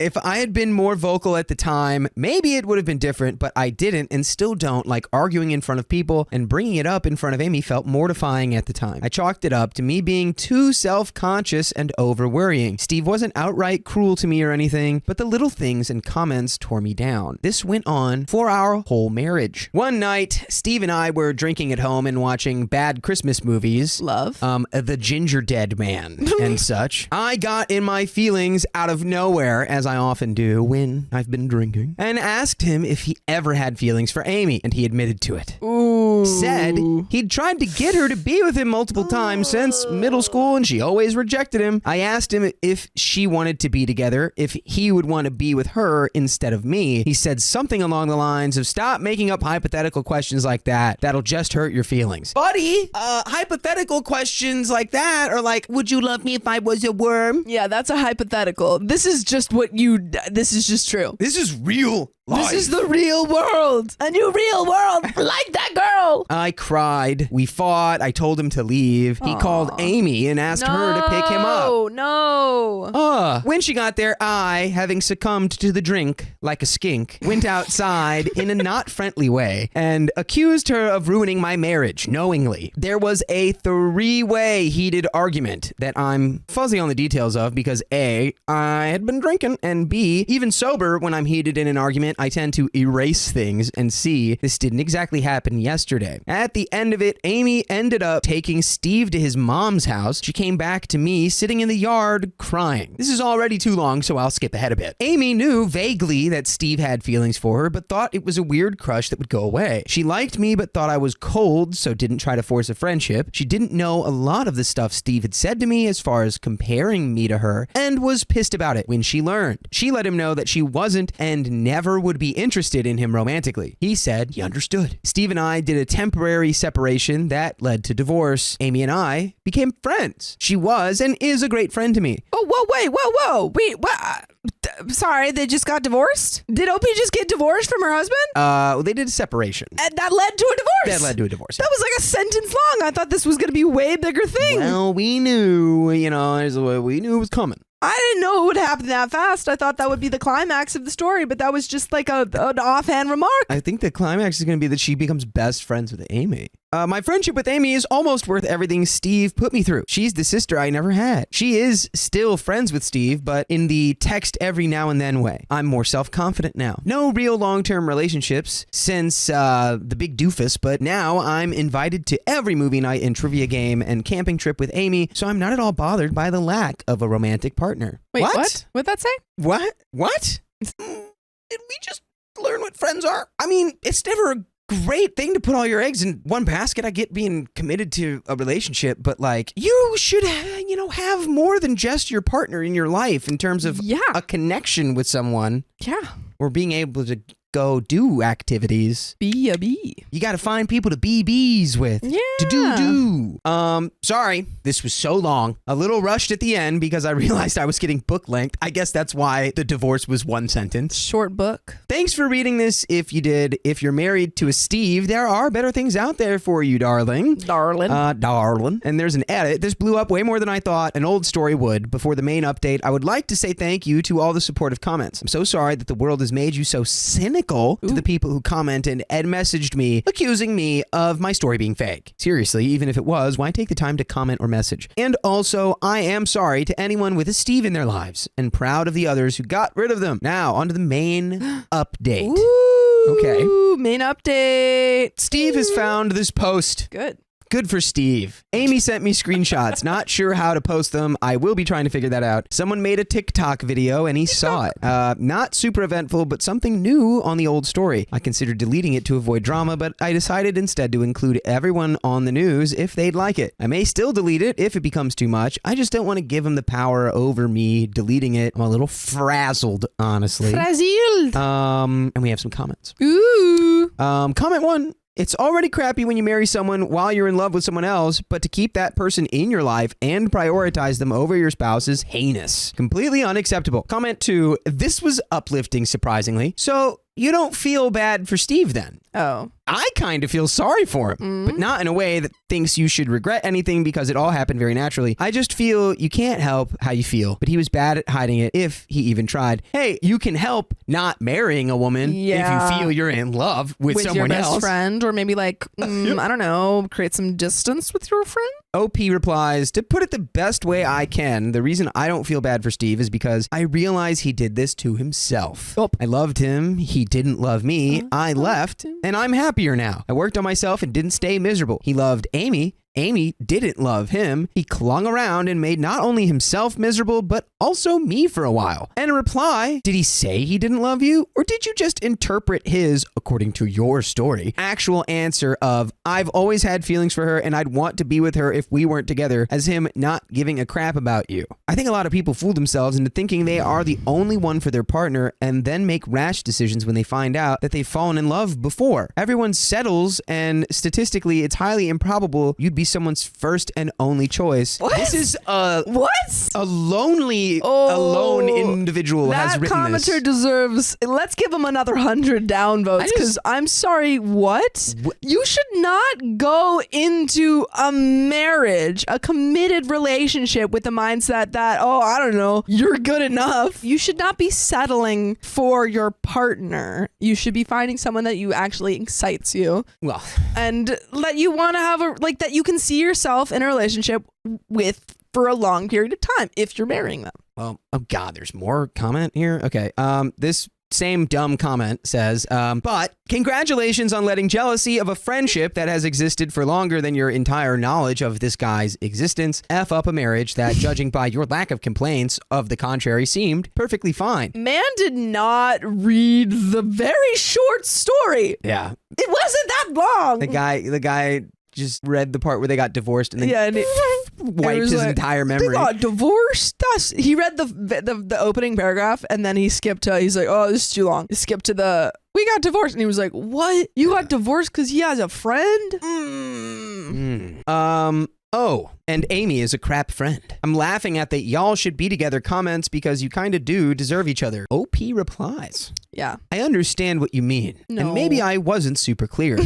If I had been more vocal at the time, maybe it would have been different, but I didn't and still don't like arguing in front of people, and bringing it up in front of Amy felt mortifying at the time. I chalked it up to me being too self-conscious and over-worrying. Steve wasn't outright cruel to me or anything, but the little things and comments tore me down. This went on for our whole marriage. One night, Steve and I were drinking at home and watching bad Christmas movies. Love. The Ginger Dead Man and such. I got in my feelings out of nowhere, as I often do when I've been drinking, and asked him if he ever had feelings for Amy, and he admitted to it. Ooh. Said he'd tried to get her to be with him multiple times since middle school, and she always rejected him. I asked him if she wanted to be together, if he would want to be with her instead of me. He said something along the lines of, "Stop making up hypothetical questions like that. That'll just hurt your feelings." Buddy, hypothetical questions like that are like, "Would you love me if I was a worm?" Yeah, that's a hypothetical. This is just this is just true. This is real life. This is the real world. A new real world like that girl. I cried. We fought. I told him to leave. He called Amy and asked her to pick him up. No. When she got there, I, having succumbed to the drink like a skink, went outside in a not friendly way and accused her of ruining my marriage knowingly. There was a 3-way heated argument that I'm fuzzy on the details of because A, I had been drinking, and B, even sober when I'm heated in an argument, I tend to erase things, and C, this didn't exactly happen yesterday. At the end of it, Amy ended up taking Steve to his mom's house. She came back to me sitting in the yard crying. This is already too long, so I'll skip ahead a bit. Amy knew vaguely that Steve had feelings for her, but thought it was a weird crush that would go away. She liked me, but thought I was cold, so didn't try to force a friendship. She didn't know a lot of the stuff Steve had said to me as far as comparing me to her, and was pissed about it when she learned. She let him know that she wasn't and never would be interested in him romantically. He said he understood. Steve and I did a temporary separation that led to divorce. Amy and I became friends. She was and is a great friend to me. Oh, whoa. Wait, what? Sorry, they just got divorced? Did OP just get divorced from her husband? They did a separation. And that led to a divorce? That led to a divorce. That was like a sentence long. I thought this was going to be a way bigger thing. Well, we knew, we knew it was coming. I didn't know it would happen that fast. I thought that would be the climax of the story, but that was just like an offhand remark. I think the climax is going to be that she becomes best friends with Amy. My friendship with Amy is almost worth everything Steve put me through. She's the sister I never had. She is still friends with Steve, but in the text every now and then way. I'm more self-confident now. No real long-term relationships since the big doofus, but now I'm invited to every movie night and trivia game and camping trip with Amy, so I'm not at all bothered by the lack of a romantic partner. Wait, what? What'd that say? What? Did we just learn what friends are? I mean, it's never a great thing to put all your eggs in one basket. I get being committed to a relationship, but like you should have more than just your partner in your life in terms of a connection with someone. Yeah. Or being able to go do activities. Be a bee. You got to find people to be bees with. Yeah. To do. Sorry, this was so long. A little rushed at the end because I realized I was getting book length. I guess that's why the divorce was one sentence. Short book. Thanks for reading this. If you did, if you're married to a Steve, there are better things out there for you, darling. Darling. And there's an edit. This blew up way more than I thought an old story would. Before the main update, I would like to say thank you to all the supportive comments. I'm so sorry that the world has made you so cynical to the people who commented and messaged me accusing me of my story being fake. Seriously, even if it was, why take the time to comment or message? And also, I am sorry to anyone with a Steve in their lives and proud of the others who got rid of them. Now, on to the main update. Okay. Main update. Steve has found this post. Good for Steve. Amy sent me screenshots. Not sure how to post them. I will be trying to figure that out. Someone made a TikTok video and he saw it. Not super eventful, but something new on the old story. I considered deleting it to avoid drama, but I decided instead to include everyone on the news if they'd like it. I may still delete it if it becomes too much. I just don't want to give them the power over me deleting it. I'm a little frazzled, honestly. Frazzled. And we have some comments. Ooh. Comment 1. It's already crappy when you marry someone while you're in love with someone else, but to keep that person in your life and prioritize them over your spouse is heinous. Completely unacceptable. Comment 2, this was uplifting, surprisingly. So you don't feel bad for Steve then? Oh. I kind of feel sorry for him, but not in a way that thinks you should regret anything because it all happened very naturally. I just feel you can't help how you feel, but he was bad at hiding it if he even tried. Hey, you can help not marrying a woman if you feel you're in love with someone your else. best friend, or maybe like, I don't know, create some distance with your friend. OP replies, to put it the best way I can, the reason I don't feel bad for Steve is because I realize he did this to himself. I loved him. He didn't love me. I left, and I'm happier now. I worked on myself and didn't stay miserable. He loved Amy. Amy didn't love him. He clung around and made not only himself miserable, but also me for a while. And in reply, did he say he didn't love you? Or did you just interpret his, according to your story, actual answer of, I've always had feelings for her and I'd want to be with her if we weren't together, as him not giving a crap about you? I think a lot of people fool themselves into thinking they are the only one for their partner and then make rash decisions when they find out that they've fallen in love before. Everyone settles, and statistically, it's highly improbable you'd be someone's first and only choice. What? This is a What? lonely, Oh, alone individual has That written commenter this. deserves. Let's give him another 100 downvotes because I'm sorry. What? You should not go into a marriage, a committed relationship, with the mindset that, oh, I don't know, you're good enough. You should not be settling for your partner. You should be finding someone that you actually excites you Well, and that you want to have that you can see yourself in a relationship with for a long period of time if you're marrying them. well, oh God, there's more comment here. Okay. This same dumb comment says, but congratulations on letting jealousy of a friendship that has existed for longer than your entire knowledge of this guy's existence F up a marriage that, judging by your lack of complaints of the contrary, seemed perfectly fine. Man did not read the very short story. Yeah. It wasn't that long. The guy just read the part where they got divorced and then Yeah, and wiped was his like, entire They memory. got divorced. He read the opening paragraph and then he skipped to. He's like, oh, this is too long. He skipped to the we got divorced, and he was like, what? You got divorced because he has a friend? Oh, and Amy is a crap friend. I'm laughing at the y'all should be together comments because you kind of do deserve each other. OP replies, Yeah. I understand what you mean. No. And maybe I wasn't super clear.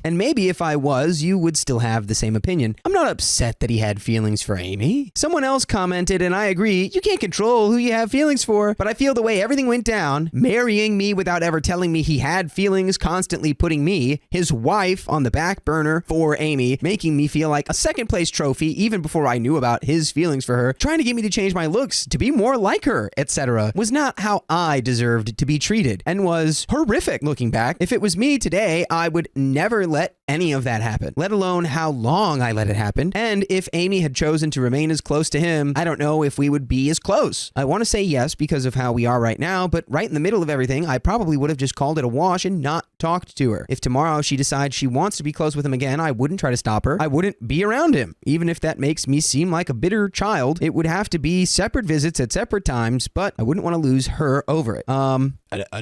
And maybe if I was, you would still have the same opinion. I'm not upset that he had feelings for Amy. Someone else commented, and I agree, you can't control who you have feelings for, but I feel the way everything went down, marrying me without ever telling me he had feelings, constantly putting me, his wife, on the back burner for Amy, making me feel like a second place trophy even before I knew about his feelings for her, trying to get me to change my looks to be more like her, etc., was not how I deserved to be treated, and was horrific looking back. If it was me today, I would never let any of that happen, let alone how long I let it happen. And if Amy had chosen to remain as close to him, I don't know if we would be as close. I want to say yes because of how we are right now, but right in the middle of everything, I probably would have just called it a wash and not talked to her. If tomorrow she decides she wants to be close with him again, I wouldn't try to stop her. I wouldn't be around him. Even if that makes me seem like a bitter child, it would have to be separate visits at separate times, but I wouldn't want to lose her over it.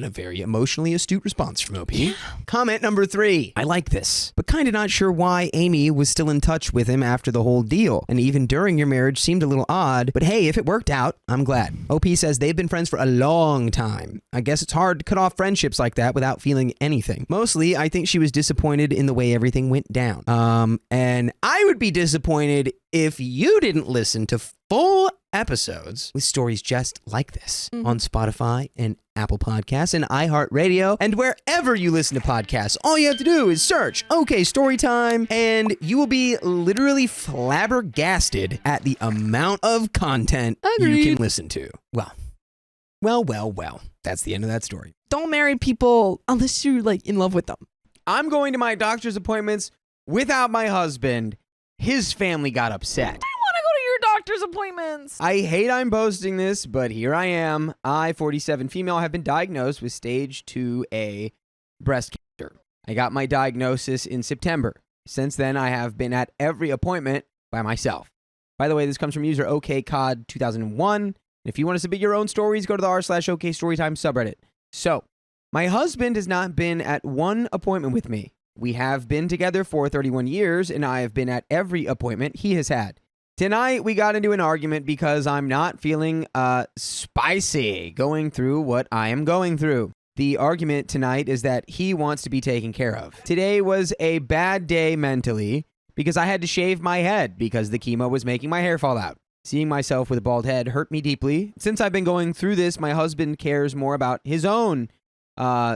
A very emotionally astute response from OP. Comment number 3. I like this, but kind of not sure why Amy was still in touch with him after the whole deal, and even during your marriage seemed a little odd, but hey, if it worked out, I'm glad. OP says they've been friends for a long time. I guess it's hard to cut off friendships like that without feeling anything. Mostly, I think she was disappointed in the way everything went down. And I would be disappointed if you didn't listen to full episodes with stories just like this on Spotify and Apple Podcasts and iHeartRadio and wherever you listen to podcasts. All you have to do is search OK Storytime and you will be literally flabbergasted at the amount of content you Agreed. can listen to. Well. That's the end of that story. Don't marry people unless you're like in love with them. I'm going to my doctor's appointments without my husband. His family got upset. I want to go to your doctor's appointments. I hate I'm posting this, but here I am. I, 47 female, have been diagnosed with stage 2A breast cancer. I got my diagnosis in September. Since then, I have been at every appointment by myself. By the way, this comes from user OKCOD2001. If you want to submit your own stories, go to the r/OKStorytime subreddit. So, my husband has not been at one appointment with me. We have been together for 31 years, and I have been at every appointment he has had. Tonight, we got into an argument because I'm not feeling spicy going through what I am going through. The argument tonight is that he wants to be taken care of. Today was a bad day mentally because I had to shave my head because the chemo was making my hair fall out. Seeing myself with a bald head hurt me deeply. Since I've been going through this, my husband cares more about his own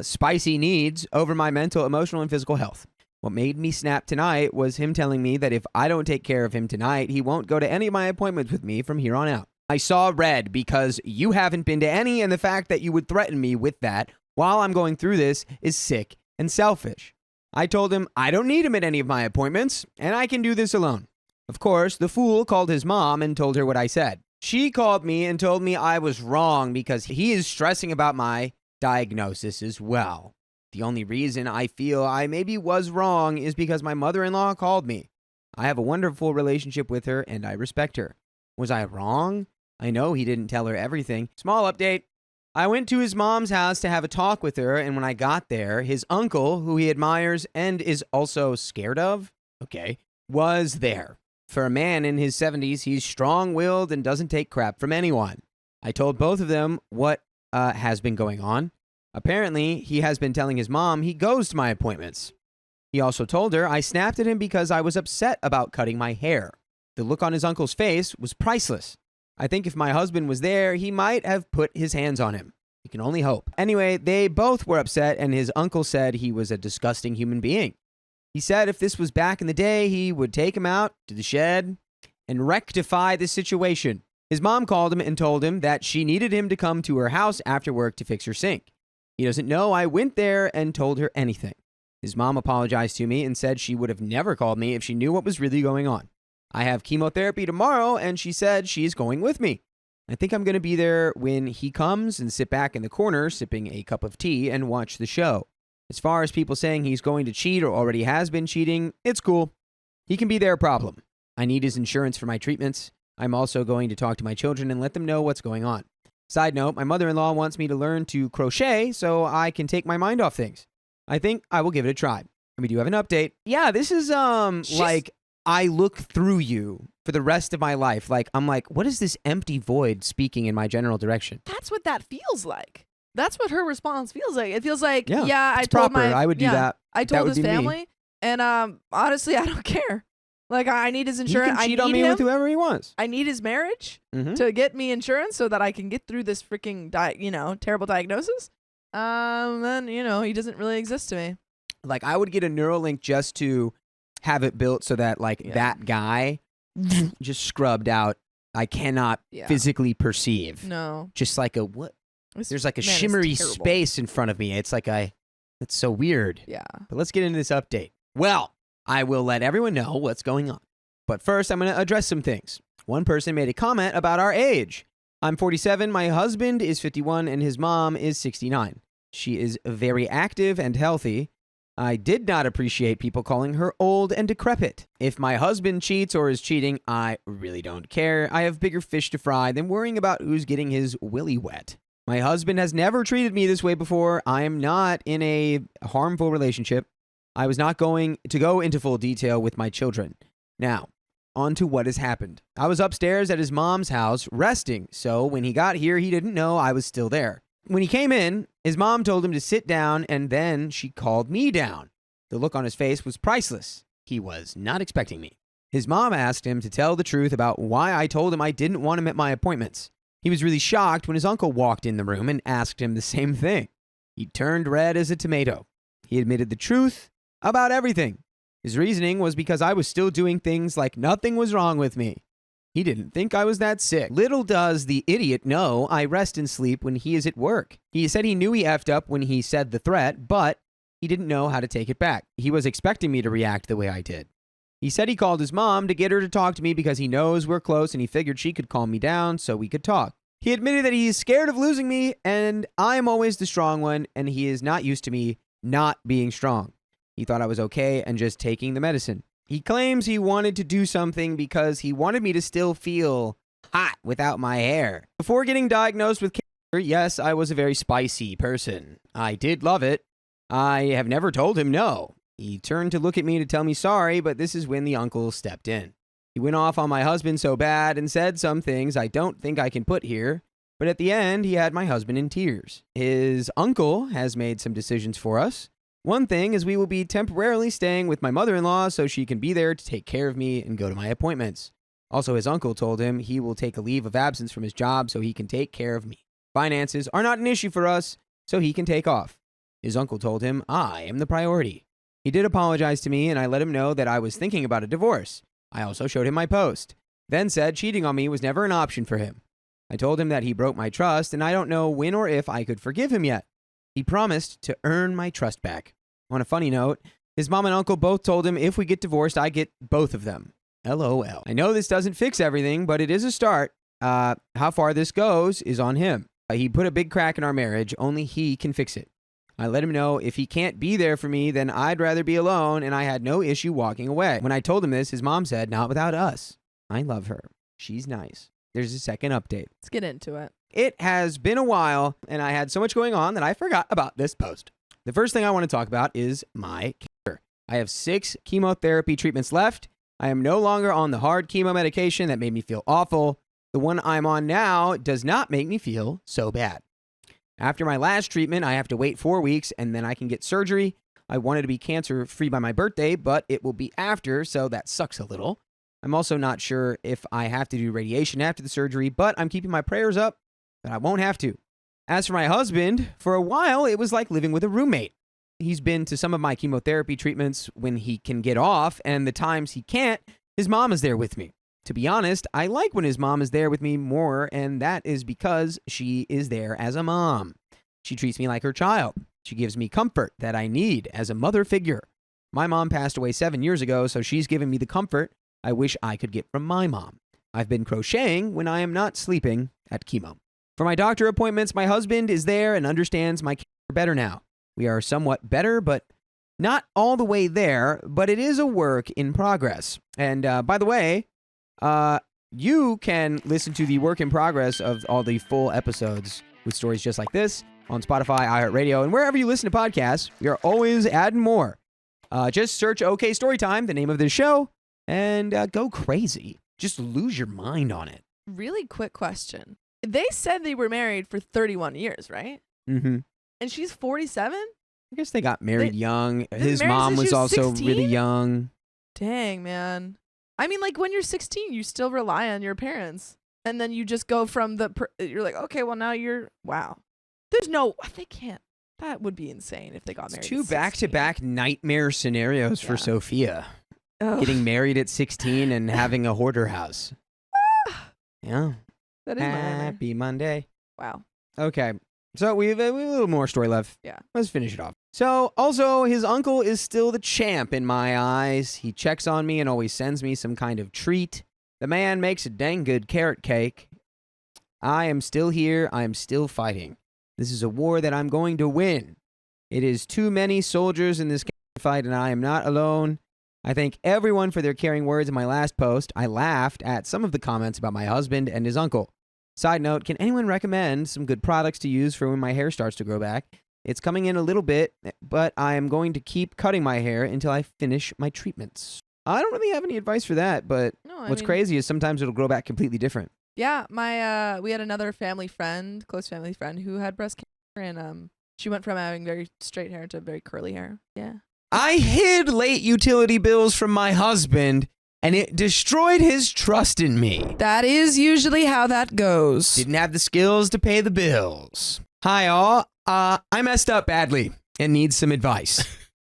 spicy needs over my mental, emotional, and physical health. What made me snap tonight was him telling me that if I don't take care of him tonight, he won't go to any of my appointments with me from here on out. I saw red because you haven't been to any, and the fact that you would threaten me with that while I'm going through this is sick and selfish. I told him I don't need him at any of my appointments, and I can do this alone. Of course, the fool called his mom and told her what I said. She called me and told me I was wrong because he is stressing about my diagnosis as well. The only reason I feel I maybe was wrong is because my mother-in-law called me. I have a wonderful relationship with her and I respect her. Was I wrong? I know he didn't tell her everything. Small update. I went to his mom's house to have a talk with her, and when I got there, his uncle, who he admires and is also scared of, was there. For a man in his 70s, he's strong-willed and doesn't take crap from anyone. I told both of them what has been going on. Apparently, he has been telling his mom he goes to my appointments. He also told her I snapped at him because I was upset about cutting my hair. The look on his uncle's face was priceless. I think if my husband was there, he might have put his hands on him. You can only hope. Anyway, they both were upset, and his uncle said he was a disgusting human being. He said if this was back in the day, he would take him out to the shed and rectify the situation. His mom called him and told him that she needed him to come to her house after work to fix her sink. He doesn't know I went there and told her anything. His mom apologized to me and said she would have never called me if she knew what was really going on. I have chemotherapy tomorrow, and she said she's going with me. I think I'm going to be there when he comes and sit back in the corner sipping a cup of tea and watch the show. As far as people saying he's going to cheat or already has been cheating, it's cool. He can be their problem. I need his insurance for my treatments. I'm also going to talk to my children and let them know what's going on. Side note, my mother-in-law wants me to learn to crochet so I can take my mind off things. I think I will give it a try. We do have an update. Yeah, this is like I look through you for the rest of my life. Like I'm like, what is this empty void speaking in my general direction? That's what that feels like. That's what her response feels like. It feels like, I it's told proper. I would do that. I That told would his be me. family, and honestly, I don't care. Like, I need his He insurance. can cheat I on need me him. with whoever he wants. I need his marriage Mhm. to get me insurance so that I can get through this freaking, terrible diagnosis. Then, he doesn't really exist to me. Like I would get a Neuralink just to have it built so that that guy just scrubbed out. I cannot Yeah. physically perceive. No. Just like a what? This There's like a man is shimmery terrible. space in front of me. It's like that's so weird. Yeah. But let's get into this update. Well, I will let everyone know what's going on. But first, I'm going to address some things. One person made a comment about our age. I'm 47, my husband is 51, and his mom is 69. She is very active and healthy. I did not appreciate people calling her old and decrepit. If my husband cheats or is cheating, I really don't care. I have bigger fish to fry than worrying about who's getting his willy wet. My husband has never treated me this way before. I am not in a harmful relationship. I was not going to go into full detail with my children. Now, on to what has happened. I was upstairs at his mom's house resting, so when he got here, he didn't know I was still there. When he came in, his mom told him to sit down, and then she called me down. The look on his face was priceless. He was not expecting me. His mom asked him to tell the truth about why I told him I didn't want him at my appointments. He was really shocked when his uncle walked in the room and asked him the same thing. He turned red as a tomato. He admitted the truth about everything. His reasoning was because I was still doing things like nothing was wrong with me. He didn't think I was that sick. Little does the idiot know I rest and sleep when he is at work. He said he knew he effed up when he said the threat, but he didn't know how to take it back. He was expecting me to react the way I did. He said he called his mom to get her to talk to me because he knows we're close and he figured she could calm me down so we could talk. He admitted that he is scared of losing me and I am always the strong one and he is not used to me not being strong. He thought I was okay and just taking the medicine. He claims he wanted to do something because he wanted me to still feel hot without my hair. Before getting diagnosed with cancer, yes, I was a very spicy person. I did love it. I have never told him no. He turned to look at me to tell me sorry, but this is when the uncle stepped in. He went off on my husband so bad and said some things I don't think I can put here, but at the end, he had my husband in tears. His uncle has made some decisions for us. One thing is we will be temporarily staying with my mother-in-law so she can be there to take care of me and go to my appointments. Also, his uncle told him he will take a leave of absence from his job so he can take care of me. Finances are not an issue for us, so he can take off. His uncle told him I am the priority. He did apologize to me and I let him know that I was thinking about a divorce. I also showed him my post, then said cheating on me was never an option for him. I told him that he broke my trust and I don't know when or if I could forgive him yet. He promised to earn my trust back. On a funny note, his mom and uncle both told him if we get divorced, I get both of them. LOL. I know this doesn't fix everything, but it is a start. How far this goes is on him. He put a big crack in our marriage. Only he can fix it. I let him know if he can't be there for me, then I'd rather be alone, and I had no issue walking away. When I told him this, his mom said, not without us. I love her. She's nice. There's a second update. Let's get into it. It has been a while, and I had so much going on that I forgot about this post. The first thing I want to talk about is my cancer. I have 6 chemotherapy treatments left. I am no longer on the hard chemo medication that made me feel awful. The one I'm on now does not make me feel so bad. After my last treatment, I have to wait 4 weeks and then I can get surgery. I wanted to be cancer-free by my birthday, but it will be after, so that sucks a little. I'm also not sure if I have to do radiation after the surgery, but I'm keeping my prayers up that I won't have to. As for my husband, for a while, it was like living with a roommate. He's been to some of my chemotherapy treatments when he can get off, and the times he can't, his mom is there with me. To be honest, I like when his mom is there with me more, and that is because she is there as a mom. She treats me like her child. She gives me comfort that I need as a mother figure. My mom passed away 7 years ago, so she's given me the comfort I wish I could get from my mom. I've been crocheting when I am not sleeping at chemo. For my doctor appointments, my husband is there and understands my cancer better now. We are somewhat better, but not all the way there, but it is a work in progress. And by the way, you can listen to the work in progress of all the full episodes with stories just like this on Spotify, iHeartRadio, and wherever you listen to podcasts. We are always adding more. Just search OK Storytime, the name of this show, and go crazy. Just lose your mind on it. Really quick question. They said they were married for 31 years, right? Mm-hmm. And she's 47? I guess they got married young. been His married mom since was she was also 16? really young. Dang, man. I mean, like, when you're 16, you still rely on your parents. And then you just go from you're like, okay, well, now you're, wow. There's no, they can't. That would be insane if they got married. Two at 16. back-to-back nightmare scenarios for Yeah. Sophia. Ugh. Getting married at 16 and having a hoarder house. Yeah. That is my nightmare. Happy Monday. Wow. Okay. So we have a little more story left. Yeah. Let's finish it off. So also his uncle is still the champ in my eyes. He checks on me and always sends me some kind of treat. The man makes a dang good carrot cake. I am still here. I am still fighting. This is a war that I'm going to win. It is too many soldiers in this fight and I am not alone. I thank everyone for their caring words in my last post. I laughed at some of the comments about my husband and his uncle. Side note, can anyone recommend some good products to use for when my hair starts to grow back? It's coming in a little bit, but I am going to keep cutting my hair until I finish my treatments. I don't really have any advice for that, but No, I what's mean, crazy is sometimes it'll grow back completely different. Yeah, we had another close family friend who had breast cancer, and she went from having very straight hair to very curly hair. Yeah. I hid late utility bills from my husband, and it destroyed his trust in me. That is usually how that goes. Didn't have the skills to pay the bills. Hi, all. I messed up badly and need some advice.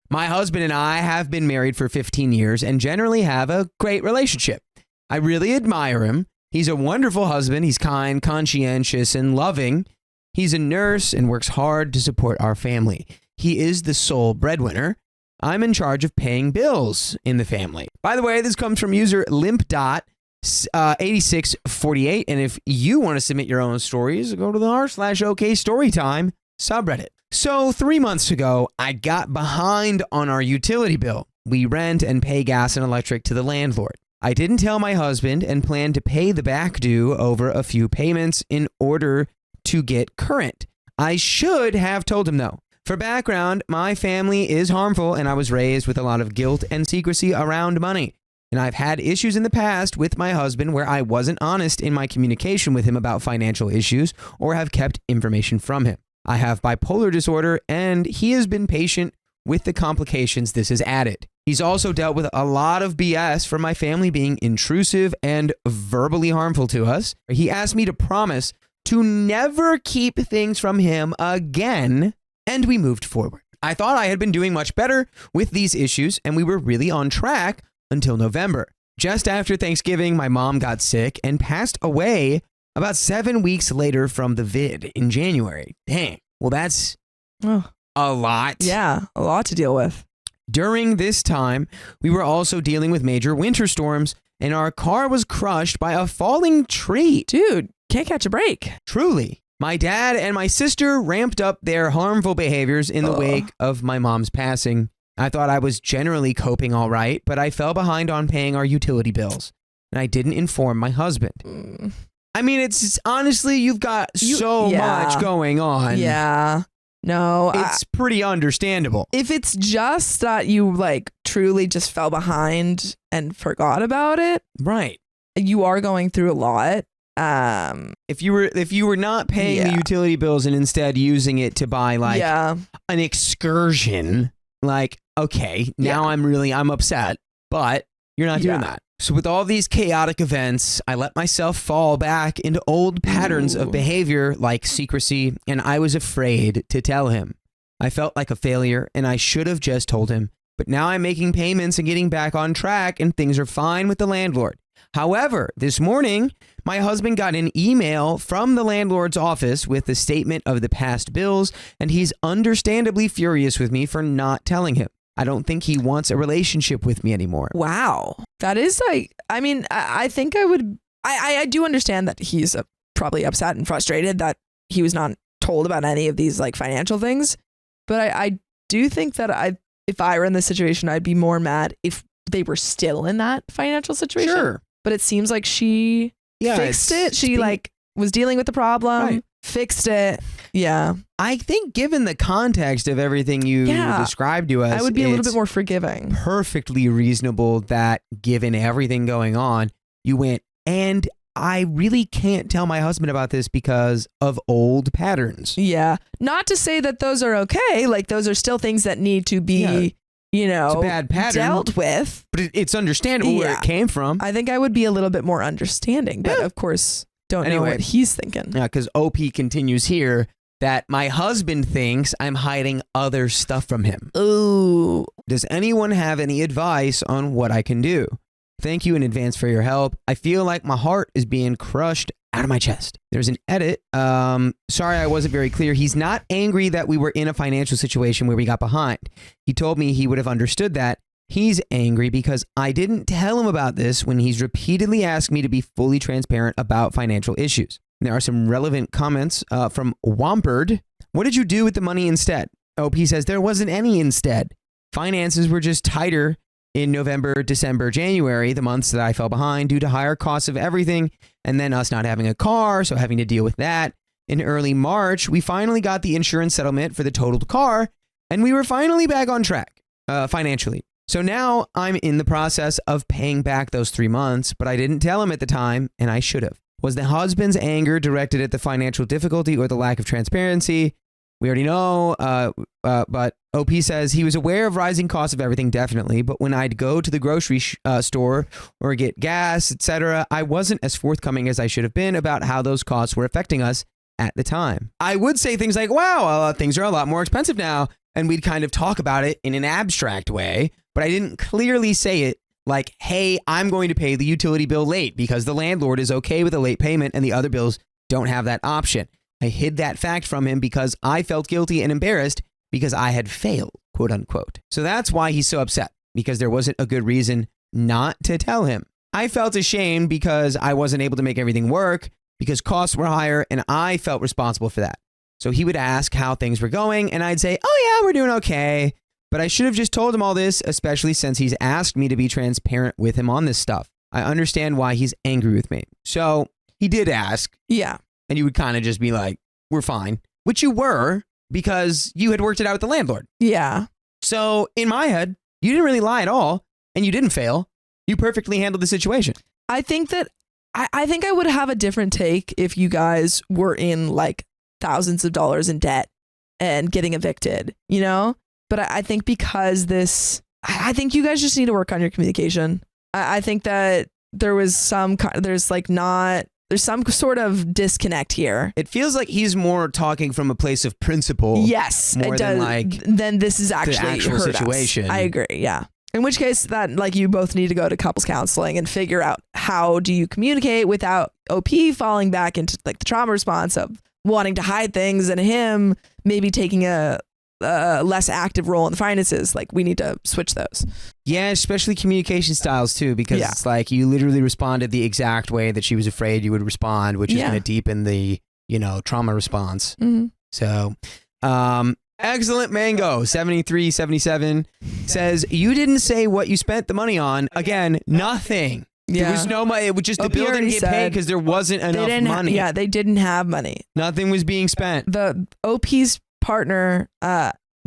My husband and I have been married for 15 years and generally have a great relationship. I really admire him. He's a wonderful husband. He's kind, conscientious, and loving. He's a nurse and works hard to support our family. He is the sole breadwinner. I'm in charge of paying bills in the family. By the way, this comes from user limp.8648. And if you want to submit your own stories, go to the r/OK Storytime subreddit. So 3 months ago, I got behind on our utility bill. We rent and pay gas and electric to the landlord. I didn't tell my husband and planned to pay the back due over a few payments in order to get current. I should have told him though. For background, my family is harmful and I was raised with a lot of guilt and secrecy around money. And I've had issues in the past with my husband where I wasn't honest in my communication with him about financial issues or have kept information from him. I have bipolar disorder and he has been patient with the complications this has added. He's also dealt with a lot of BS from my family being intrusive and verbally harmful to us. He asked me to promise to never keep things from him again. And we moved forward. I thought I had been doing much better with these issues, and we were really on track until November. Just after Thanksgiving, my mom got sick and passed away about 7 weeks later from the vid in January. Dang. Well, that's Oh, a lot. yeah, a lot to deal with. During this time, we were also dealing with major winter storms, and our car was crushed by a falling tree. Dude, can't catch a break. Truly. My dad and my sister ramped up their harmful behaviors in the wake of my mom's passing. I thought I was generally coping all right, but I fell behind on paying our utility bills, and I didn't inform my husband. I mean, it's honestly, you've got so much going on. Yeah. No. It's pretty understandable. If it's just that you like truly just fell behind and forgot about it, Right. you are going through a lot. If you were not paying the Yeah. utility bills and instead using it to buy like yeah. an excursion, like, okay, now Yeah. I'm upset, but you're not doing Yeah. that. So with all these chaotic events, I let myself fall back into old patterns of Ooh. behavior like secrecy, and I was afraid to tell him. I felt like a failure, and I should have just told him. But now I'm making payments and getting back on track, and things are fine with the landlord. However, this morning, my husband got an email from the landlord's office with a statement of the past bills, and he's understandably furious with me for not telling him. I don't think he wants a relationship with me anymore. Wow. That is like, I mean, I think I would, I do understand that he's probably upset and frustrated that he was not told about any of these like financial things. But I do think that if I were in this situation, I'd be more mad if they were still in that financial situation. Sure. But it seems like she fixed it. She like was dealing with the problem, Right. fixed it. Yeah. I think given the context of everything you described to us, I would be a little it's bit more forgiving. perfectly reasonable that given everything going on, you went, and I really can't tell my husband about this because of old patterns. Yeah. Not to say that those are okay. Like those are still things that need to be, you know, It's a bad pattern, dealt with. but it's understandable where Yeah. it came from. I think I would be a little bit more understanding, but of course, don't know Anyway. what he's thinking. Yeah, because OP continues here that my husband thinks I'm hiding other stuff from him. Ooh. Does anyone have any advice on what I can do? Thank you in advance for your help. I feel like my heart is being crushed out of my chest. There's an edit. Sorry, I wasn't very clear. He's not angry that we were in a financial situation where we got behind. He told me he would have understood that. He's angry because I didn't tell him about this when he's repeatedly asked me to be fully transparent about financial issues. There are some relevant comments from Wamperd. What did you do with the money instead? OP says there wasn't any instead. Finances were just tighter in November, December, January, the months that I fell behind due to higher costs of everything, and then us not having a car, so having to deal with that. In early March, we finally got the insurance settlement for the totaled car, and we were finally back on track financially. So now I'm in the process of paying back those 3 months, but I didn't tell him at the time, and I should have. Was the husband's anger directed at the financial difficulty or the lack of transparency? We already know, but OP says he was aware of rising costs of everything, definitely, but when I'd go to the grocery store or get gas, etc., I wasn't as forthcoming as I should have been about how those costs were affecting us at the time. I would say things like, wow, things are a lot more expensive now, and we'd kind of talk about it in an abstract way, but I didn't clearly say it like, hey, I'm going to pay the utility bill late because the landlord is okay with a late payment and the other bills don't have that option. I hid that fact from him because I felt guilty and embarrassed because I had failed, quote unquote. So that's why he's so upset, because there wasn't a good reason not to tell him. I felt ashamed because I wasn't able to make everything work because costs were higher and I felt responsible for that. So he would ask how things were going and I'd say, oh yeah, we're doing okay. But I should have just told him all this, especially since he's asked me to be transparent with him on this stuff. I understand why he's angry with me. So he did ask. Yeah. And you would kind of just be like, we're fine, which you were because you had worked it out with the landlord. Yeah. So in my head, you didn't really lie at all and you didn't fail. You perfectly handled the situation. I think that I think I would have a different take if you guys were in like thousands of dollars in debt and getting evicted, you know? But I think because I think you guys just need to work on your communication. I think that there's some sort of disconnect here. It feels like he's more talking from a place of principle. Yes, more it than does. like then this is actually the actual hurt us. situation. I agree. Yeah. In which case, that like you both need to go to couples counseling and figure out how do you communicate without OP falling back into like the trauma response of wanting to hide things and him maybe taking a less active role in the finances. Like we need to switch those. Yeah, especially communication styles too, because Yeah. it's like you literally responded the exact way that she was afraid you would respond, which is Yeah. going to deepen the, trauma response. Mm-hmm. So, excellent Mango 7377 says, you didn't say what you spent the money on. Again, nothing. Yeah. There was no money. It was just the OP bill didn't already get paid said because there wasn't They enough didn't. money. They didn't have money. Nothing was being spent. The OP's partner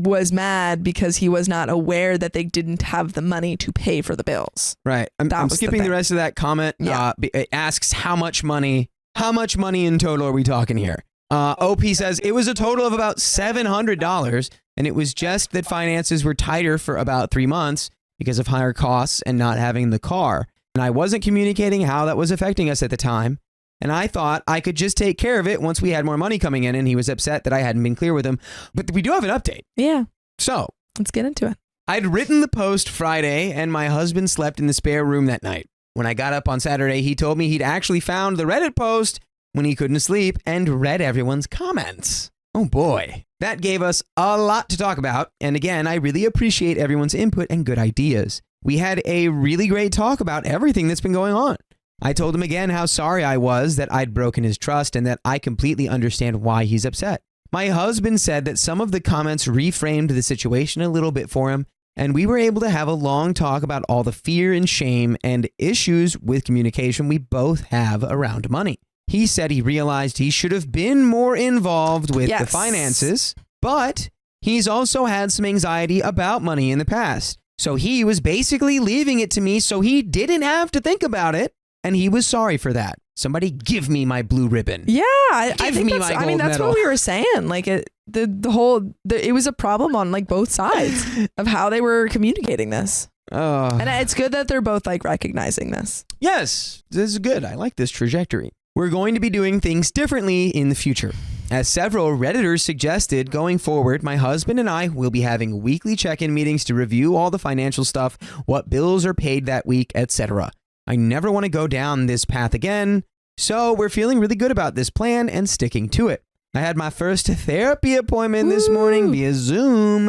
was mad because he was not aware that they didn't have the money to pay for the bills. Right. I'm was the skipping the thing. rest of that comment. Yeah. It asks how much money in total are we talking here? OP says it was a total of about $700, and it was just that finances were tighter for about 3 months because of higher costs and not having the car. And I wasn't communicating how that was affecting us at the time. And I thought I could just take care of it once we had more money coming in, and he was upset that I hadn't been clear with him. But we do have an update. Yeah. So Let's get into it. I'd written the post Friday, and my husband slept in the spare room that night. When I got up on Saturday, he told me he'd actually found the Reddit post when he couldn't sleep and read everyone's comments. Oh boy. That gave us a lot to talk about. And again, I really appreciate everyone's input and good ideas. We had a really great talk about everything that's been going on. I told him again how sorry I was that I'd broken his trust and that I completely understand why he's upset. My husband said that some of the comments reframed the situation a little bit for him, and we were able to have a long talk about all the fear and shame and issues with communication we both have around money. He said he realized he should have been more involved with the Yes. finances, but he's also had some anxiety about money in the past. So he was basically leaving it to me so he didn't have to think about it, and he was sorry for that. Somebody give me my blue ribbon. Yeah, I Give think me that's. my I mean, gold that's medal. what we were saying. Like it was a problem on like both sides of how they were communicating this, and it's good that they're both like recognizing this. Yes, this is good. I like this trajectory. We're going to be doing things differently in the future. As several Redditors suggested, going forward, my husband and I will be having weekly check-in meetings to review all the financial stuff, what bills are paid that week, etc. I never want to go down this path again, so we're feeling really good about this plan and sticking to it. I had my first therapy appointment this morning via Zoom.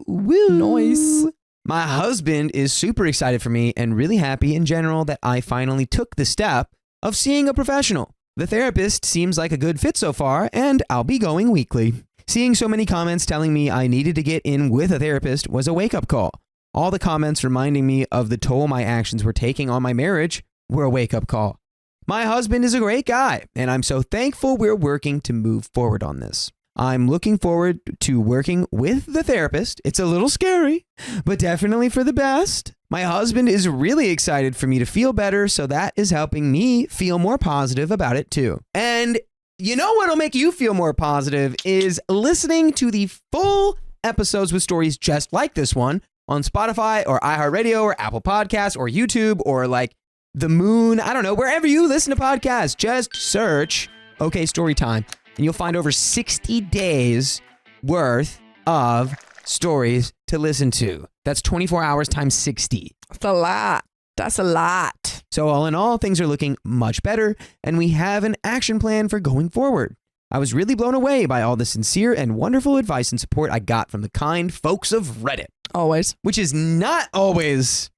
Woo. Nice. My husband is super excited for me and really happy in general that I finally took the step of seeing a professional. The therapist seems like a good fit so far, and I'll be going weekly. Seeing so many comments telling me I needed to get in with a therapist was a wake-up call. All the comments reminding me of the toll my actions were taking on my marriage were a wake-up call. My husband is a great guy, and I'm so thankful we're working to move forward on this. I'm looking forward to working with the therapist. It's a little scary, but definitely for the best. My husband is really excited for me to feel better, so that is helping me feel more positive about it too. And you know what'll make you feel more positive is listening to the full episodes with stories just like this one on Spotify or iHeartRadio or Apple Podcasts or YouTube or like the Moon. I don't know, wherever you listen to podcasts, just search OK Storytime. And you'll find over 60 days worth of stories to listen to. That's 24 hours times 60. That's a lot. That's a lot. So all in all, things are looking much better, and we have an action plan for going forward. I was really blown away by all the sincere and wonderful advice and support I got from the kind folks of Reddit, Always. which is not always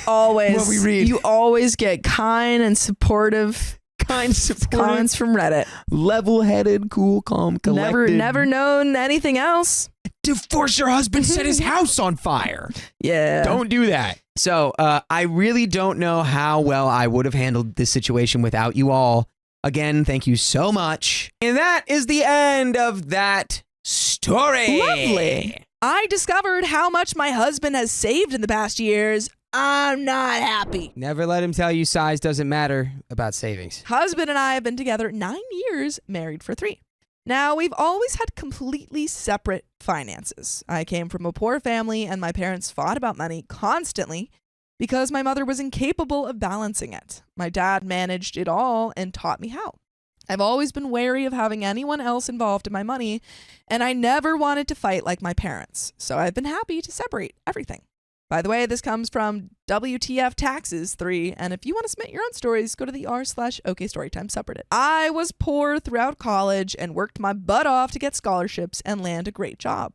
Always. what we read. You always get kind and supportive Kind, supportive, comments from Reddit. level-headed, cool, calm, collected. Never known anything else. Divorce your husband, set his house on fire. Yeah. Don't do that. So I really don't know how well I would have handled this situation without you all. Again, thank you so much. And that is the end of that story. Lovely. I discovered how much my husband has saved in the past years. I'm not happy. Never let him tell you size doesn't matter about savings. Husband and I have been together 9 years, married for 3. Now, we've always had completely separate finances. I came from a poor family, and my parents fought about money constantly because my mother was incapable of balancing it. My dad managed it all and taught me how. I've always been wary of having anyone else involved in my money, and I never wanted to fight like my parents, so I've been happy to separate everything. By the way, this comes from WTF Taxes 3, and if you want to submit your own stories, go to the r/OK Storytime subreddit. I was poor throughout college and worked my butt off to get scholarships and land a great job.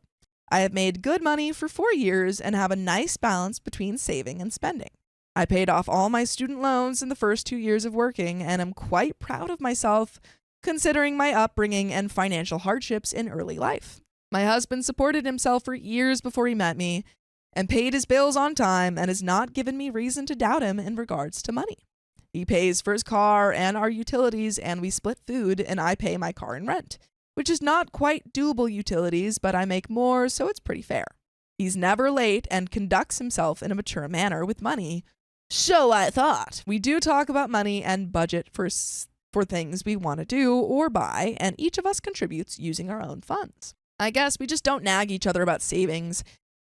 I have made good money for 4 years and have a nice balance between saving and spending. I paid off all my student loans in the first 2 years of working and am quite proud of myself considering my upbringing and financial hardships in early life. My husband supported himself for years before he met me and paid his bills on time and has not given me reason to doubt him in regards to money. He pays for his car and our utilities, and we split food, and I pay my car and rent, which is not quite doable utilities, but I make more, so it's pretty fair. He's never late and conducts himself in a mature manner with money. So I thought. We do talk about money and budget for things we want to do or buy, and each of us contributes using our own funds. I guess we just don't nag each other about savings,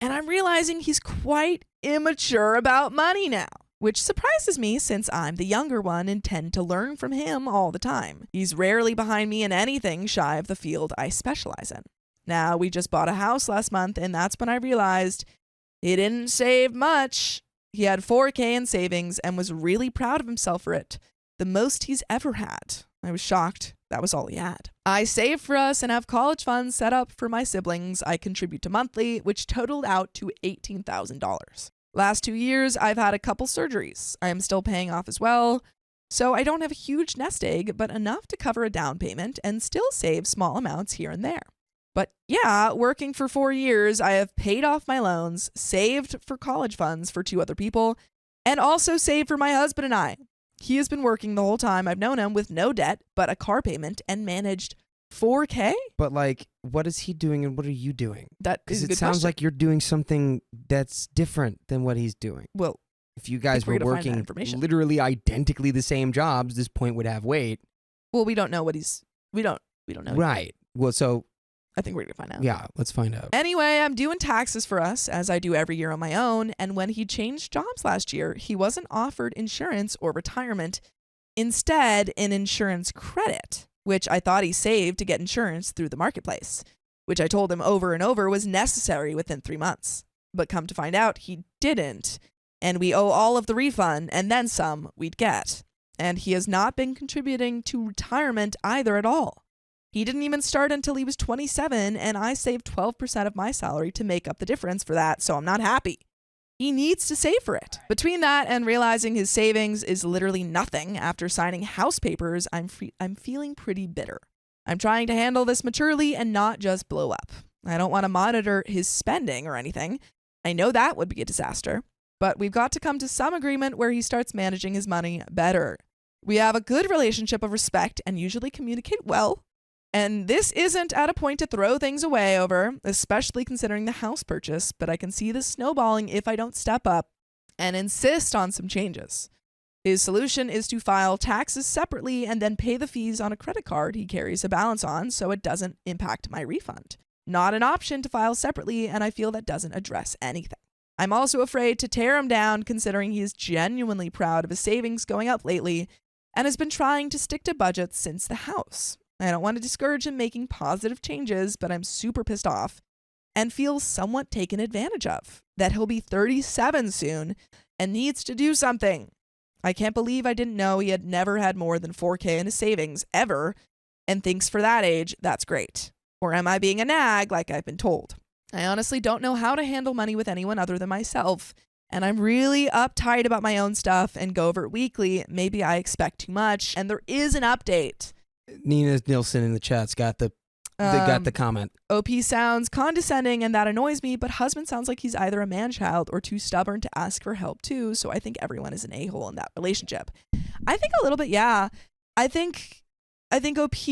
and I'm realizing he's quite immature about money now, which surprises me since I'm the younger one and tend to learn from him all the time. He's rarely behind me in anything shy of the field I specialize in. Now, we just bought a house last month, and that's when I realized he didn't save much. He had $4,000 in savings and was really proud of himself for it, the most he's ever had. I was shocked that was all he had. I save for us and have college funds set up for my siblings I contribute to monthly, which totaled out to $18,000. Last 2 years, I've had a couple surgeries. I am still paying off as well, so I don't have a huge nest egg, but enough to cover a down payment and still save small amounts here and there. But yeah, working for 4 years, I have paid off my loans, saved for college funds for 2 other people, and also saved for my husband and I. He has been working the whole time I've known him with no debt but a car payment and managed $4,000? But like, what is he doing and what are you doing? That is Because a it good sounds question. like you're doing something that's different than what he's doing. Well, If you guys we're were gonna find that working information. literally identically the same jobs, this point would have weight. we don't know what he's. We don't know. Right. Well, so I think we're gonna find out. yeah, let's find out. Anyway, I'm doing taxes for us, as I do every year on my own, and when he changed jobs last year, he wasn't offered insurance or retirement. Instead, an insurance credit, which I thought he saved to get insurance through the marketplace, which I told him over and over was necessary within 3 months. But come to find out, he didn't, and we owe all of the refund and then some we'd get. And he has not been contributing to retirement either at all. He didn't even start until he was 27, and I saved 12% of my salary to make up the difference for that, so I'm not happy. He needs to save for it. Between that and realizing his savings is literally nothing after signing house papers, I'm feeling pretty bitter. I'm trying to handle this maturely and not just blow up. I don't want to monitor his spending or anything. I know that would be a disaster, but we've got to come to some agreement where he starts managing his money better. We have a good relationship of respect and usually communicate well. And this isn't at a point to throw things away over, especially considering the house purchase, but I can see this snowballing if I don't step up and insist on some changes. His solution is to file taxes separately and then pay the fees on a credit card he carries a balance on so it doesn't impact my refund. Not an option to file separately, and I feel that doesn't address anything. I'm also afraid to tear him down considering he is genuinely proud of his savings going up lately and has been trying to stick to budgets since the house. I don't want to discourage him making positive changes, but I'm super pissed off and feel somewhat taken advantage of. That he'll be 37 soon and needs to do something. I can't believe I didn't know he had never had more than $4,000 in his savings ever and thinks for that age, that's great. Or am I being a nag like I've been told? I honestly don't know how to handle money with anyone other than myself, and I'm really uptight about my own stuff and go over it weekly. Maybe I expect too much, and there is an update. Nina Nilsson in the chat's got the comment. OP sounds condescending and that annoys me, but husband sounds like he's either a man-child or too stubborn to ask for help too, so I think everyone is an a-hole in that relationship. I think a little bit, yeah. I think OP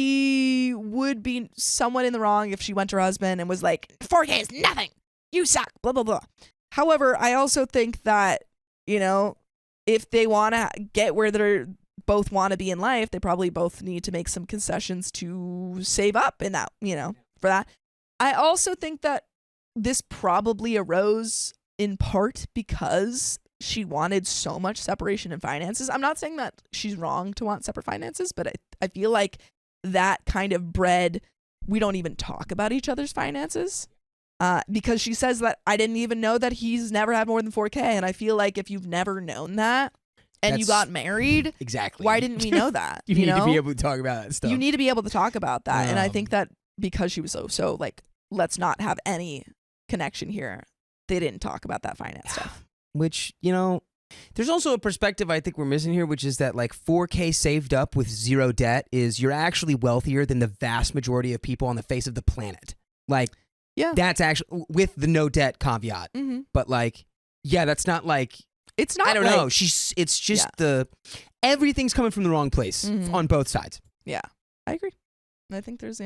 would be somewhat in the wrong if she went to her husband and was like, 4K is nothing. You suck, blah, blah, blah. However, I also think that, if they want to get where they're both want to be in life, they probably both need to make some concessions to save up in that, for that. I also think that this probably arose in part because she wanted so much separation in finances. I'm not saying that she's wrong to want separate finances, but I feel like that kind of bred, we don't even talk about each other's finances. Because she says that I didn't even know that he's never had more than 4K. And I feel like if you've never known that and you got married, Exactly. why didn't we know that? you need to be able to talk about that stuff. You need to be able to talk about that. And I think that because she was so like, let's not have any connection here, they didn't talk about that finance stuff. Which, there's also a perspective I think we're missing here, which is that like 4K saved up with zero debt is you're actually wealthier than the vast majority of people on the face of the planet. Like, yeah, that's actually with the no debt caveat. Mm-hmm. But like, yeah, that's not like, it's not. I don't like, know. It's just everything's coming from the wrong place Mhm. on both sides. Yeah, I agree. I think there's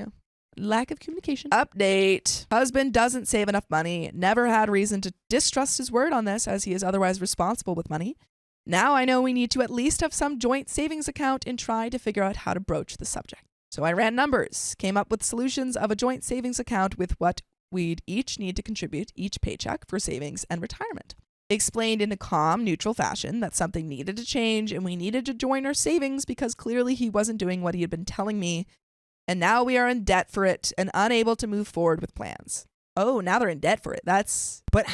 lack of communication. Update. Husband doesn't save enough money. Never had reason to distrust his word on this, as he is otherwise responsible with money. Now I know we need to at least have some joint savings account and try to figure out how to broach the subject. So I ran numbers, came up with solutions of a joint savings account with what we'd each need to contribute each paycheck for savings and retirement. Explained in a calm, neutral fashion that something needed to change and we needed to join our savings because clearly he wasn't doing what he had been telling me, and now we are in debt for it and unable to move forward with plans. Oh, now they're in debt for it. But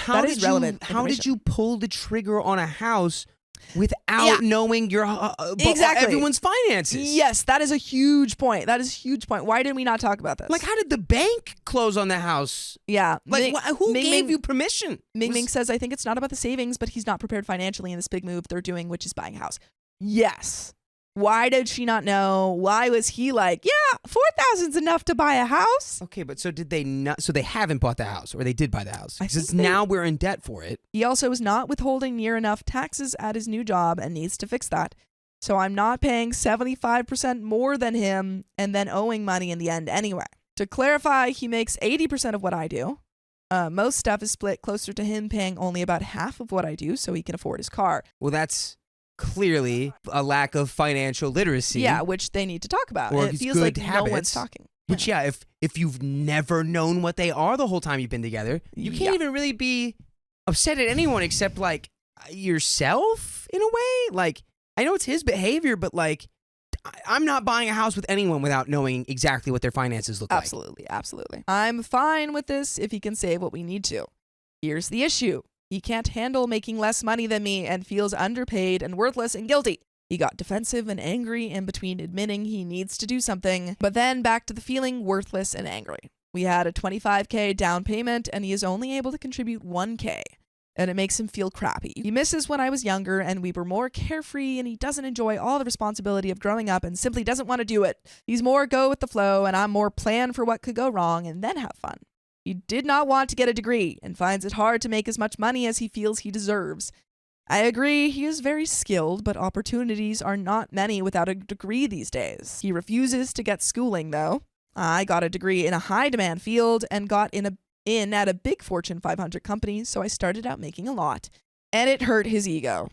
that is relevant. How did you pull the trigger on a house without knowing your exactly everyone's finances? Yes, that is a huge point. Why did we not talk about this? Like, how did the bank close on the house? Yeah. Like, who gave you permission? Ming says, I think it's not about the savings, but he's not prepared financially in this big move they're doing, which is buying a house. Yes. Why did she not know? Why was he like, yeah, 4,000's enough to buy a house? Okay, but so did they not? So they haven't bought the house, or they did buy the house? I Because think now we're in debt for it. He also is not withholding near enough taxes at his new job and needs to fix that. So I'm not paying 75% more than him and then owing money in the end anyway. To clarify, he makes 80% of what I do. Most stuff is split closer to him paying only about half of what I do so he can afford his car. Well, that's clearly a lack of financial literacy. Yeah, which they need to talk about. Or And it feels good like habits. no one's talking. Which, if you've never known what they are the whole time you've been together, you can't even really be upset at anyone except, like, yourself, in a way. Like, I know it's his behavior, but, like, I'm not buying a house with anyone without knowing exactly what their finances look like. Absolutely. I'm fine with this if he can save what we need to. Here's the issue. He can't handle making less money than me and feels underpaid and worthless and guilty. He got defensive and angry in between admitting he needs to do something, but then back to the feeling worthless and angry. We had a $25K down payment and he is only able to contribute $1K, and it makes him feel crappy. He misses when I was younger and we were more carefree, and he doesn't enjoy all the responsibility of growing up and simply doesn't want to do it. He's more go with the flow and I'm more plan for what could go wrong and then have fun. He did not want to get a degree and finds it hard to make as much money as he feels he deserves. I agree, he is very skilled, but opportunities are not many without a degree these days. He refuses to get schooling, though. I got a degree in a high-demand field and got in at a big Fortune 500 company, so I started out making a lot. And it hurt his ego.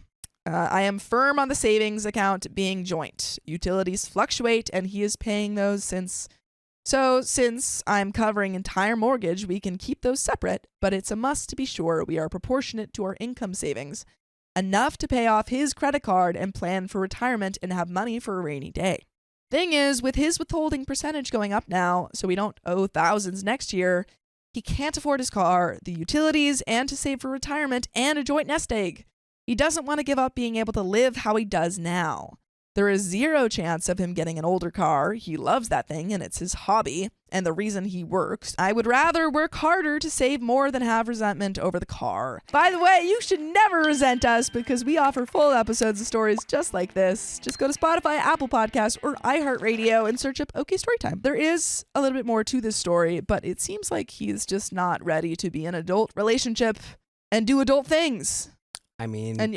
I am firm on the savings account being joint. Utilities fluctuate, and he is paying those since I'm covering entire mortgage, we can keep those separate, but it's a must to be sure we are proportionate to our income savings, enough to pay off his credit card and plan for retirement and have money for a rainy day. Thing is, with his withholding percentage going up now, so we don't owe thousands next year, he can't afford his car, the utilities, and to save for retirement and a joint nest egg. He doesn't want to give up being able to live how he does now. There is zero chance of him getting an older car. He loves that thing and it's his hobby and the reason he works. I would rather work harder to save more than have resentment over the car. By the way, you should never resent us because we offer full episodes of stories just like this. Just go to Spotify, Apple Podcasts, or iHeartRadio and search up OK Storytime. There is a little bit more to this story, but it seems like he's just not ready to be in an adult relationship and do adult things. I mean, and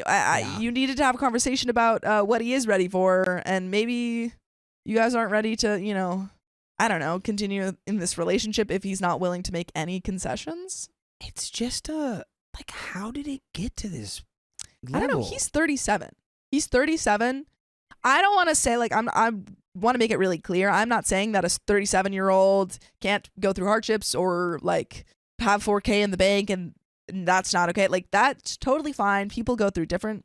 you needed to have a conversation about what he is ready for, and maybe you guys aren't ready to, continue in this relationship if he's not willing to make any concessions. It's just how did it get to this level? I don't know. He's 37. I don't want to say I want to make it really clear. I'm not saying that a 37-year-old can't go through hardships or have $4K in the bank and that's not okay. That's totally fine. People go through different,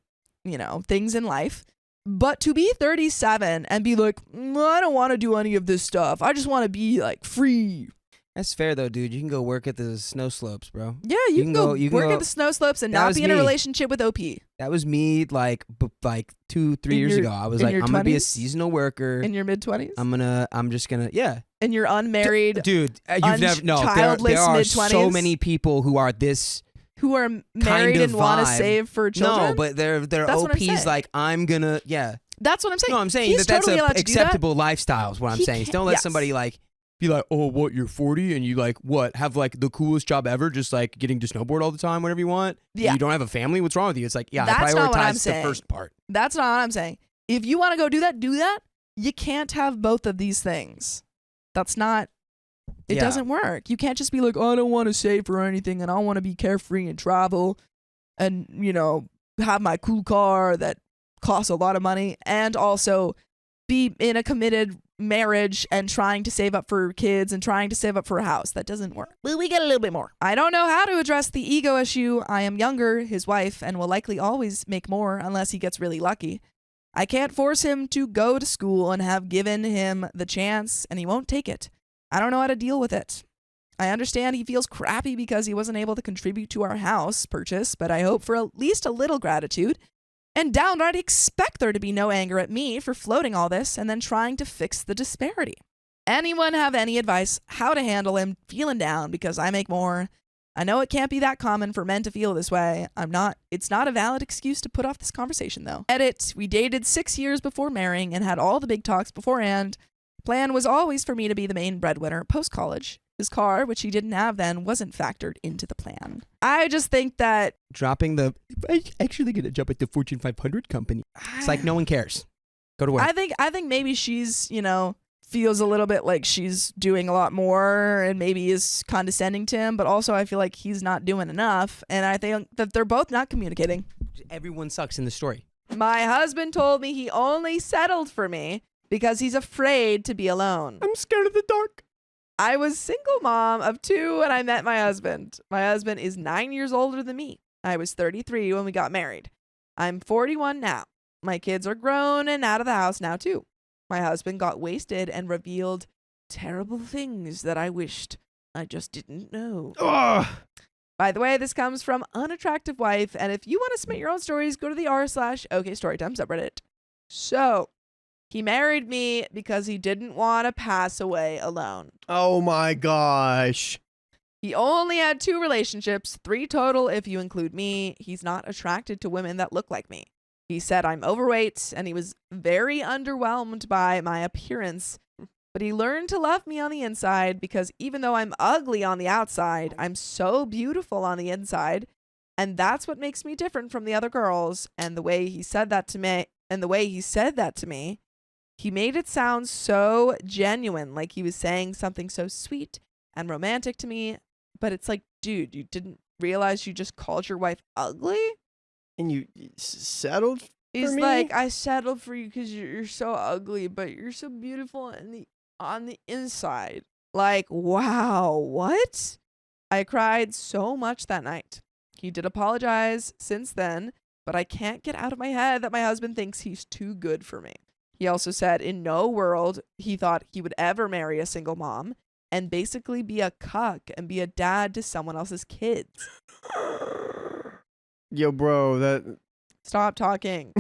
things in life. But to be 37 and be like, I don't want to do any of this stuff. I just want to be free. That's fair though, dude. You can go work at the snow slopes, bro. Yeah, you can go work at the snow slopes and not be in a relationship with OP. That was me 2-3 years ago. I was I'm gonna be a seasonal worker. In your mid-20s? I'm just gonna And you're unmarried. Dude, you've never childless there are mid-20s. So many people who are this who are married and want to save for children. No, but they're OPs I'm gonna That's what I'm saying. No, I'm saying He's that's totally an acceptable lifestyle is what I'm saying. Don't let somebody be like, oh, what, you're 40 and you what, have the coolest job ever, just getting to snowboard all the time, whatever you want? Yeah. You don't have a family? What's wrong with you? It's that's I not what I'm prioritize the saying. first part. That's not what I'm saying. If you want to go do that, do that. You can't have both of these things. That's not It Yeah. doesn't work. You can't just be like, oh, I don't want to save for anything and I want to be carefree and travel and, have my cool car that costs a lot of money and also be in a committed marriage and trying to save up for kids and trying to save up for a house. That doesn't work. Well, we get a little bit more. I don't know how to address the ego issue. I am younger, his wife, and will likely always make more unless he gets really lucky. I can't force him to go to school and have given him the chance, and he won't take it. I don't know how to deal with it. I understand he feels crappy because he wasn't able to contribute to our house purchase, but I hope for at least a little gratitude and downright expect there to be no anger at me for floating all this and then trying to fix the disparity. Anyone have any advice how to handle him feeling down because I make more? I know it can't be that common for men to feel this way. It's not a valid excuse to put off this conversation though. Edit, we dated 6 years before marrying and had all the big talks beforehand. Plan was always for me to be the main breadwinner post-college. His car, which he didn't have then, wasn't factored into the plan. I just think that Dropping the, I'm actually going to jump at the Fortune 500 company. It's like no one cares. Go to work. I think maybe she's, feels a little bit like she's doing a lot more and maybe is condescending to him, but also I feel like he's not doing enough. And I think that they're both not communicating. Everyone sucks in the story. My husband told me he only settled for me because he's afraid to be alone. I'm scared of the dark. I was single mom of 2 when I met my husband. My husband is 9 years older than me. I was 33 when we got married. I'm 41 now. My kids are grown and out of the house now too. My husband got wasted and revealed terrible things that I wished I just didn't know. Ugh. By the way, this comes from unattractive wife, and if you want to submit your own stories, go to the r/OKStorytime subreddit. So, he married me because he didn't want to pass away alone. Oh my gosh. He only had 2 relationships, 3 total if you include me. He's not attracted to women that look like me. He said I'm overweight, and he was very underwhelmed by my appearance. But he learned to love me on the inside because even though I'm ugly on the outside, I'm so beautiful on the inside. And that's what makes me different from the other girls. And the way he said that to me, he made it sound so genuine, like he was saying something so sweet and romantic to me. But it's like, dude, you didn't realize you just called your wife ugly? And you settled for He's me? like, I settled for you because you're so ugly, but you're so beautiful on the inside. Like, wow, what? I cried so much that night. He did apologize since then, but I can't get out of my head that my husband thinks he's too good for me. He also said in no world he thought he would ever marry a single mom and basically be a cuck and be a dad to someone else's kids. Yo, bro, that... Stop talking.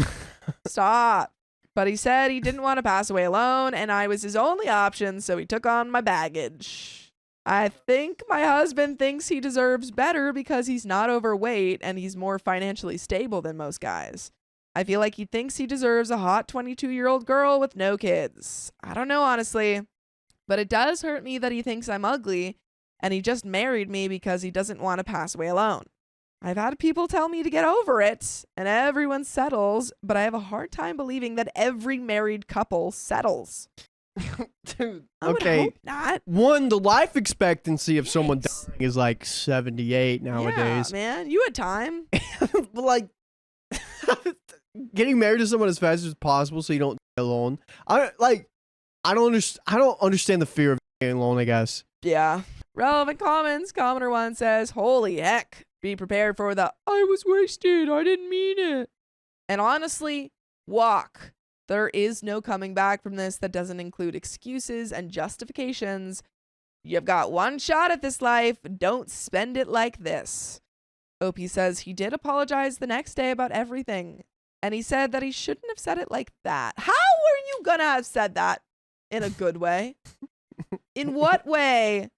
Stop. But he said he didn't want to pass away alone, and I was his only option, so he took on my baggage. I think my husband thinks he deserves better because he's not overweight and he's more financially stable than most guys. I feel like he thinks he deserves a hot 22-year-old girl with no kids. I don't know, honestly. But it does hurt me that he thinks I'm ugly, and he just married me because he doesn't want to pass away alone. I've had people tell me to get over it, and everyone settles, but I have a hard time believing that every married couple settles. Dude, I would okay. hope not. One, the life expectancy of someone dying is like 78 nowadays. Yeah, man, you had time. But like, getting married to someone as fast as possible so you don't die alone. I don't understand the fear of being alone, I guess. Yeah. Relevant comments. Commenter 1 says, holy heck. Be prepared for the, I was wasted. I didn't mean it. And honestly, walk. There is no coming back from this that doesn't include excuses and justifications. You've got one shot at this life. Don't spend it like this. OP says he did apologize the next day about everything. And he said that he shouldn't have said it like that. How were you gonna have said that in a good way? In what way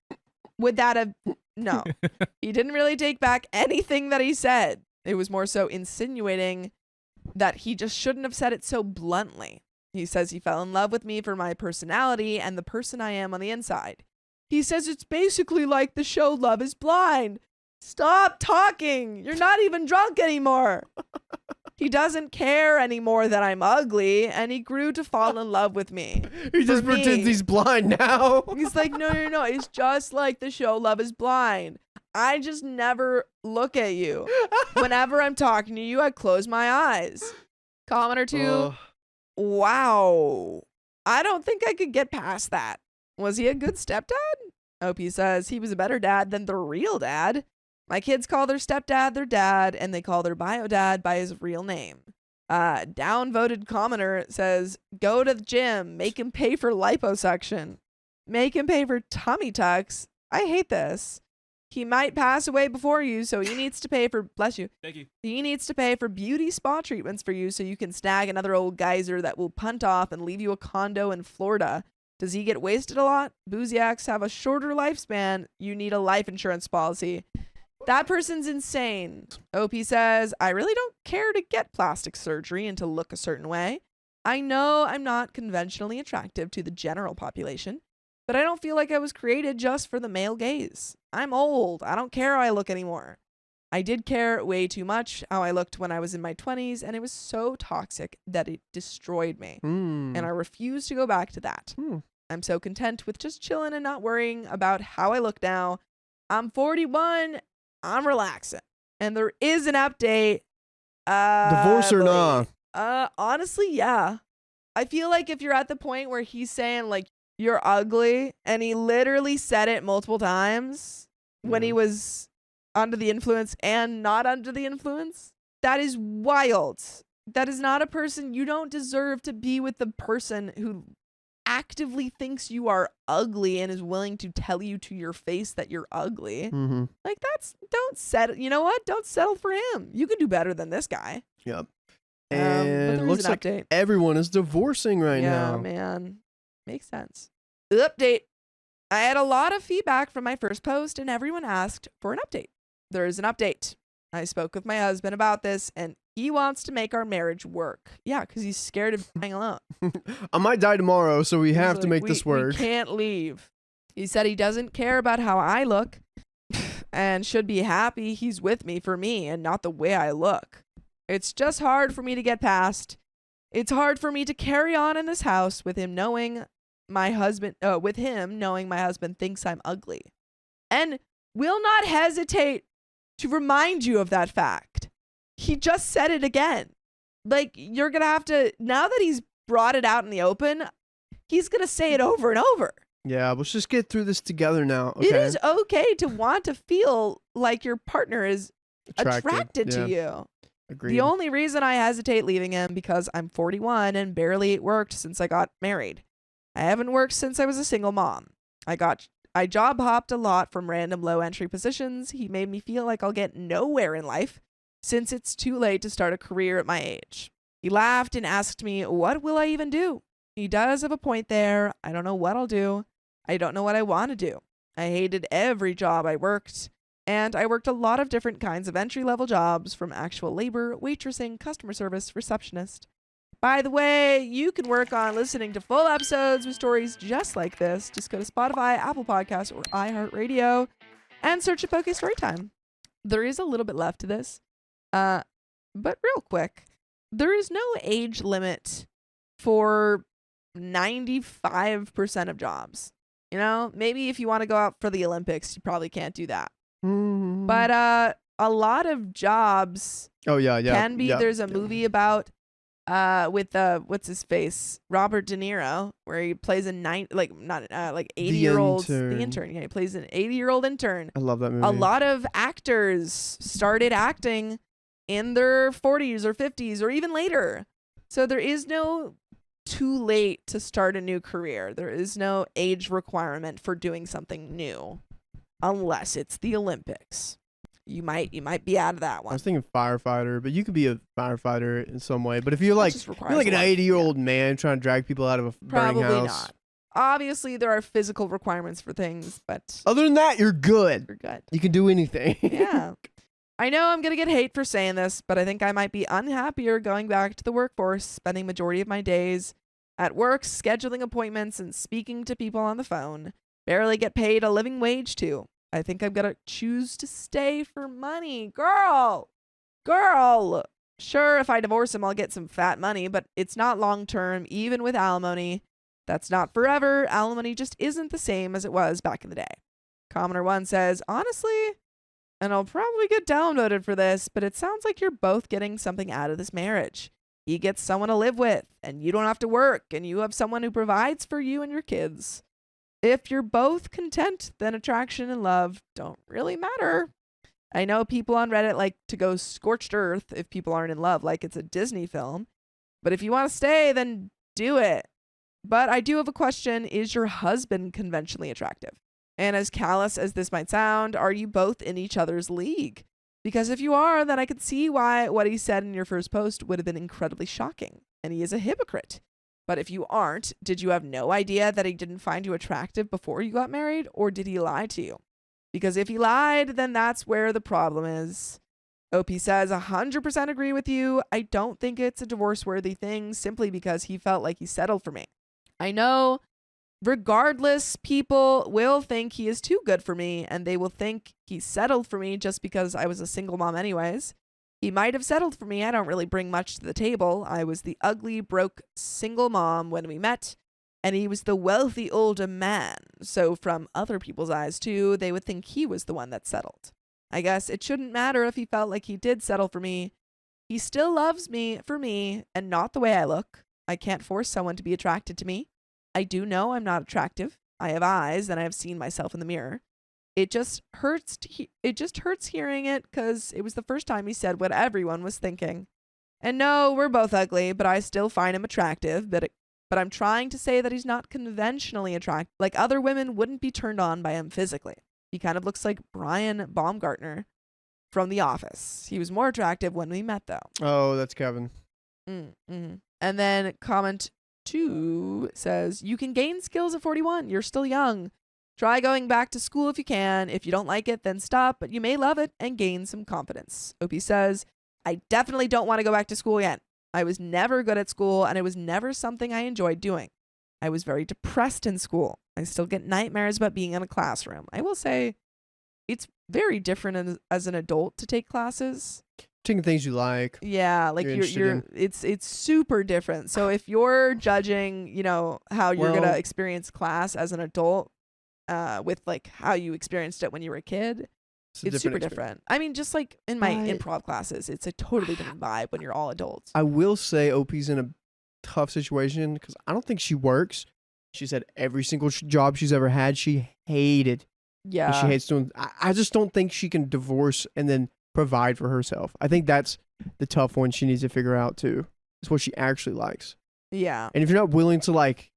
would that have... No, he didn't really take back anything that he said. It was more so insinuating that he just shouldn't have said it so bluntly. He says he fell in love with me for my personality and the person I am on the inside. He says it's basically like the show Love is Blind. Stop talking. You're not even drunk anymore. He doesn't care anymore that I'm ugly, and he grew to fall in love with me. He just For pretends me. he's blind now. He's like, no. It's just like the show Love is Blind. I just never look at you. Whenever I'm talking to you, I close my eyes. Comment or two. Ugh. Wow. I don't think I could get past that. Was he a good stepdad? OP says he was a better dad than the real dad. My kids call their stepdad their dad, and they call their bio dad by his real name. Downvoted commenter says, go to the gym, make him pay for liposuction, make him pay for tummy tucks. I hate this. He might pass away before you, so he needs to pay for, bless you. Thank you. He needs to pay for beauty spa treatments for you so you can snag another old geyser that will punt off and leave you a condo in Florida. Does he get wasted a lot? Booziacs have a shorter lifespan. You need a life insurance policy. That person's insane. OP says, I really don't care to get plastic surgery and to look a certain way. I know I'm not conventionally attractive to the general population, but I don't feel like I was created just for the male gaze. I'm old. I don't care how I look anymore. I did care way too much how I looked when I was in my 20s, and it was so toxic that it destroyed me. Mm. And I refuse to go back to that. Hmm. I'm so content with just chilling and not worrying about how I look now. I'm 41. I'm relaxing. And there is an update. Divorce or believe. not? Honestly, yeah. I feel like if you're at the point where he's saying, like, you're ugly, and he literally said it multiple times when he was under the influence and not under the influence, that is wild. That is not a person. You don't deserve to be with the person who actively thinks you are ugly and is willing to tell you to your face that you're ugly. Mm-hmm. Like, don't settle. You know what? Don't settle for him. You can do better than this guy. Yep. But And there is looks an like update. everyone is divorcing right Yeah, now. man. Makes sense. Update. I had a lot of feedback from my first post, and everyone asked for an update. There is an update. I spoke with my husband about this, and he wants to make our marriage work. Yeah, because he's scared of dying alone. I might die tomorrow, so we He's have to like, make this work. We can't leave. He said he doesn't care about how I look and should be happy he's with me for me and not the way I look. It's just hard for me to get past. It's hard for me to carry on in this house with him knowing my husband thinks I'm ugly. And will not hesitate to remind you of that fact. He just said it again. Like, you're going to have to, now that he's brought it out in the open, he's going to say it over and over. Yeah, let's just get through this together now. Okay. It is okay to want to feel like your partner is attracted yeah. to you. Agreed. The only reason I hesitate leaving him because I'm 41 and barely worked since I got married. I haven't worked since I was a single mom. I job hopped a lot from random low entry positions. He made me feel like I'll get nowhere in life since it's too late to start a career at my age. He laughed and asked me, what will I even do? He does have a point there. I don't know what I'll do. I don't know what I want to do. I hated every job I worked, and I worked a lot of different kinds of entry-level jobs, from actual labor, waitressing, customer service, receptionist. By the way, you can work on listening to full episodes with stories just like this. Just go to Spotify, Apple Podcasts, or iHeartRadio and search Poke Storytime. There is a little bit left to this, but real quick, there is no age limit for 95% of jobs. You know, maybe if you want to go out for the Olympics, you probably can't do that. Mhm. But a lot of jobs oh yeah, can be. yeah, There's a yeah. movie about with what's his face, Robert De Niro, where he plays a 80-year-old Intern. the intern. Yeah, he plays an 80-year-old intern. I love that movie. A lot of actors started acting in their 40s or 50s or even later. So there is no too late to start a new career. There is no age requirement for doing something new, unless it's the Olympics. You might be out of that I one. was thinking firefighter, but you could be a firefighter in some way. But if you're like just you're requires like an a lot. 80-year-old man trying to drag people out of a burning Probably house, not. Obviously, there are physical requirements for things, but other than that, you're good. you're good. You can do anything. Yeah. I know I'm going to get hate for saying this, but I think I might be unhappier going back to the workforce, spending majority of my days at work, scheduling appointments and speaking to people on the phone. Barely get paid a living wage too. I think I'm going to choose to stay for money. Girl, Sure, if I divorce him, I'll get some fat money, but it's not long term, even with alimony. That's not forever. Alimony just isn't the same as it was back in the day. Commoner 1 says, honestly, and I'll probably get downvoted for this, but it sounds like you're both getting something out of this marriage. He gets someone to live with, and you don't have to work, and you have someone who provides for you and your kids. If you're both content, then attraction and love don't really matter. I know people on Reddit like to go scorched earth if people aren't in love, like it's a Disney film. But if you want to stay, then do it. But I do have a question. Is your husband conventionally attractive? And as callous as this might sound, are you both in each other's league? Because if you are, then I could see why what he said in your first post would have been incredibly shocking. And he is a hypocrite. But if you aren't, did you have no idea that he didn't find you attractive before you got married? Or did he lie to you? Because if he lied, then that's where the problem is. OP says, 100% agree with you. I don't think it's a divorce-worthy thing simply because he felt like he settled for me. I know, regardless, people will think he is too good for me, and they will think he settled for me just because I was a single mom anyways. He might have settled for me. I don't really bring much to the table. I was the ugly, broke, single mom when we met, and he was the wealthy older man. So from other people's eyes, too, they would think he was the one that settled. I guess it shouldn't matter if he felt like he did settle for me. He still loves me for me and not the way I look. I can't force someone to be attracted to me. I do know I'm not attractive. I have eyes and I have seen myself in the mirror. It just hurts. It just hurts hearing it because it was the first time he said what everyone was thinking. And no, we're both ugly, but I still find him attractive. But I'm trying to say that he's not conventionally attractive. Like other women wouldn't be turned on by him physically. He kind of looks like Brian Baumgartner from The Office. He was more attractive when we met, though. Oh, that's Kevin. Mm-hmm. And then comment 2 says, you can gain skills at 41. You're still young. Try going back to school if you can. If you don't like it, then stop, but you may love it and gain some confidence. OP says, I definitely don't want to go back to school yet. I was never good at school, and it was never something I enjoyed doing. I was very depressed in school. I still get nightmares about being in a classroom. I will say it's very different as an adult to take classes. Taking things you like. Yeah, like you're it's super different. So if you're judging, you know, how you're going to experience class as an adult, with like how you experienced it when you were a kid, it's super different. I mean, just like in my improv classes, it's a totally different vibe when you're all adults. I will say OP's in a tough situation because I don't think she works. She said every single job she's ever had, she hated. Yeah. And she hates doing. I just don't think she can divorce and then provide for herself. I think that's the tough one she needs to figure out too. Is what she actually likes. Yeah. And if you're not willing to like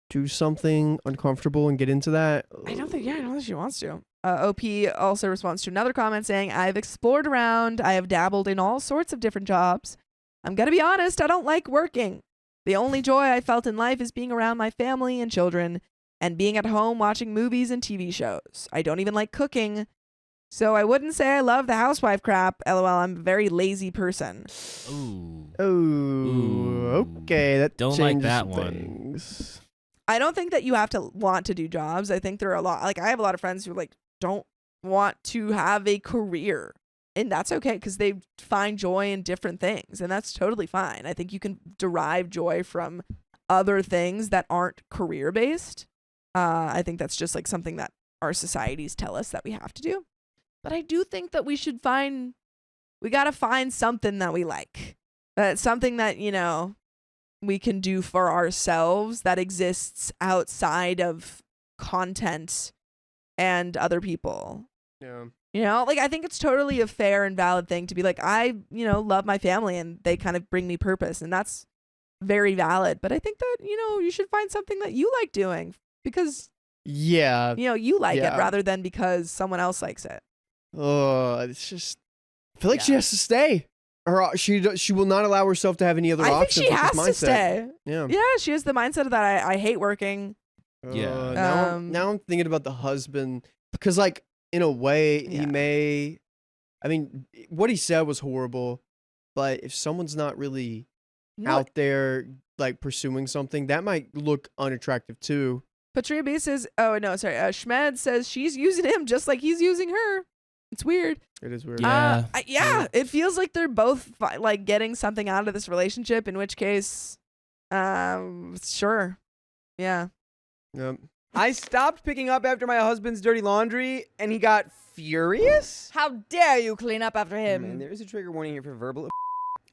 do something uncomfortable and get into that, I don't think she wants to. OP also responds to another comment saying, I've explored around. I have dabbled in all sorts of different jobs. I'm going to be honest, I don't like working. The only joy I felt in life is being around my family and children and being at home watching movies and TV shows. I don't even like cooking. So I wouldn't say I love the housewife crap. LOL, I'm a very lazy person. Ooh. oh, okay, that Don't like changes that things. I don't think that you have to want to do jobs. I think there are a lot, like I have a lot of friends who like don't want to have a career, and that's okay because they find joy in different things, and that's totally fine. I think you can derive joy from other things that aren't career based. I think that's just like something that our societies tell us that we have to do. But I do think that we got to find something that we like. That's something that, you know, we can do for ourselves that exists outside of content and other people. Yeah. You know, like I think it's totally a fair and valid thing to be like, I, you know, love my family and they kind of bring me purpose, and that's very valid. But I think that, you know, you should find something that you like doing because, Yeah. you know, you like it Yeah. rather than because someone else likes it. Oh, it's just. I feel like she Yeah. has to stay. Or she will not allow herself to have any other I think options. she with this has to mindset. stay. Yeah. Yeah, she has the mindset of that I hate working. Yeah. Now I'm thinking about the husband because, like, in a way, Yeah. he may. I mean, what he said was horrible, but if someone's not really No, out there like pursuing something, that might look unattractive too. Patria B says, oh no, sorry. Schmed says she's using him just like he's using her. It's weird. It is weird. Yeah. Yeah, it feels like they're both like getting something out of this relationship. In which case, sure, yeah. Yep. I stopped picking up after my husband's dirty laundry, and he got furious. How dare you clean up after him? Man, there is a trigger warning here for verbal.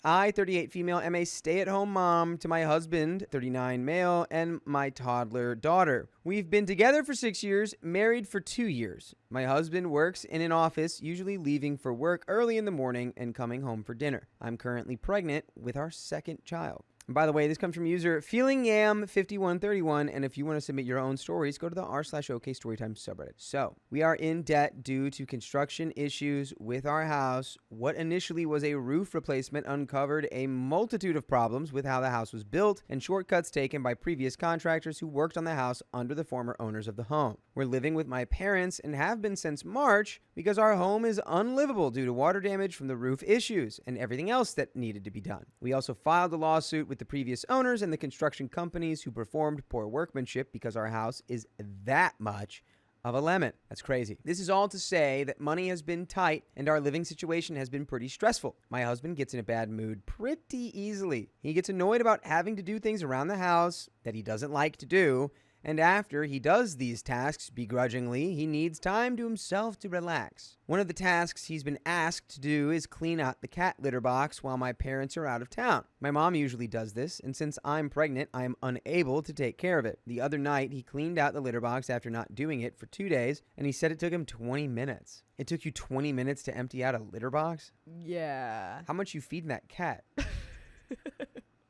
I, 38 female, am a stay-at-home mom to my husband, 39 male, and my toddler daughter. We've been together for 6 years, married for 2 years. My husband works in an office, usually leaving for work early in the morning and coming home for dinner. I'm currently pregnant with our second child. And by the way, this comes from user FeelingYam5131, and if you want to submit your own stories, go to the r/OK Storytime subreddit. So, we are in debt due to construction issues with our house. What initially was a roof replacement uncovered a multitude of problems with how the house was built and shortcuts taken by previous contractors who worked on the house under the former owners of the home. We're living with my parents and have been since March because our home is unlivable due to water damage from the roof issues and everything else that needed to be done. We also filed a lawsuit with the previous owners and the construction companies who performed poor workmanship because our house is that much of a lemon. That's crazy. This is all to say that money has been tight and our living situation has been pretty stressful. My husband gets in a bad mood pretty easily. He gets annoyed about having to do things around the house that he doesn't like to do. And after he does these tasks begrudgingly, he needs time to himself to relax. One of the tasks he's been asked to do is clean out the cat litter box while my parents are out of town. My mom usually does this, and since I'm pregnant, I am unable to take care of it. The other night, he cleaned out the litter box after not doing it for 2 days, and he said it took him 20 minutes. It took you 20 minutes to empty out a litter box? Yeah. How much you feeding that cat?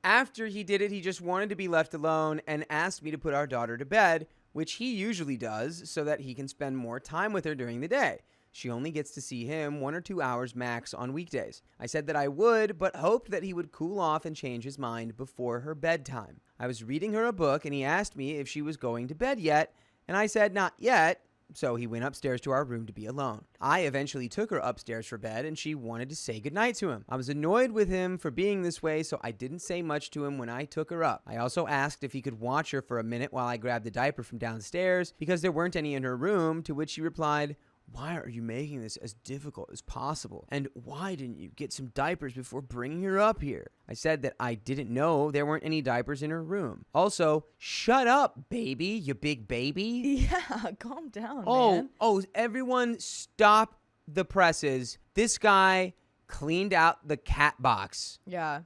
After he did it, he just wanted to be left alone and asked me to put our daughter to bed, which he usually does so that he can spend more time with her during the day. She only gets to see him 1 or 2 hours max on weekdays. I said that I would, but hoped that he would cool off and change his mind before her bedtime. I was reading her a book, and he asked me if she was going to bed yet, and I said not yet. So he went upstairs to our room to be alone. I eventually took her upstairs for bed, and she wanted to say goodnight to him. I was annoyed with him for being this way, so I didn't say much to him when I took her up. I also asked if he could watch her for a minute while I grabbed the diaper from downstairs because there weren't any in her room, to which he replied, "Why are you making this as difficult as possible? And why didn't you get some diapers before bringing her up here?" I said that I didn't know there weren't any diapers in her room. Also, shut up, baby, you big baby. Yeah, calm down, man. Oh, everyone stop the presses. This guy cleaned out the cat box. Yeah.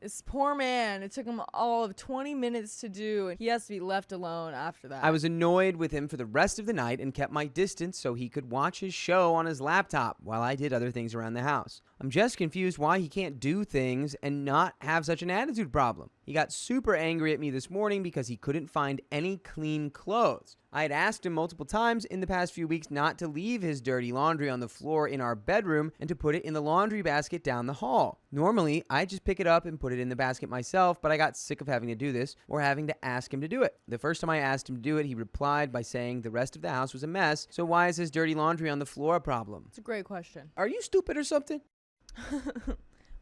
This poor man, it took him all of 20 minutes to do, and he has to be left alone after that. I was annoyed with him for the rest of the night and kept my distance so he could watch his show on his laptop while I did other things around the house. I'm just confused why he can't do things and not have such an attitude problem. He got super angry at me this morning because he couldn't find any clean clothes. I had asked him multiple times in the past few weeks not to leave his dirty laundry on the floor in our bedroom and to put it in the laundry basket down the hall. Normally, I just pick it up and put it in the basket myself, but I got sick of having to do this or having to ask him to do it. The first time I asked him to do it, he replied by saying the rest of the house was a mess, so why is his dirty laundry on the floor a problem? It's a great question. Are you stupid or something?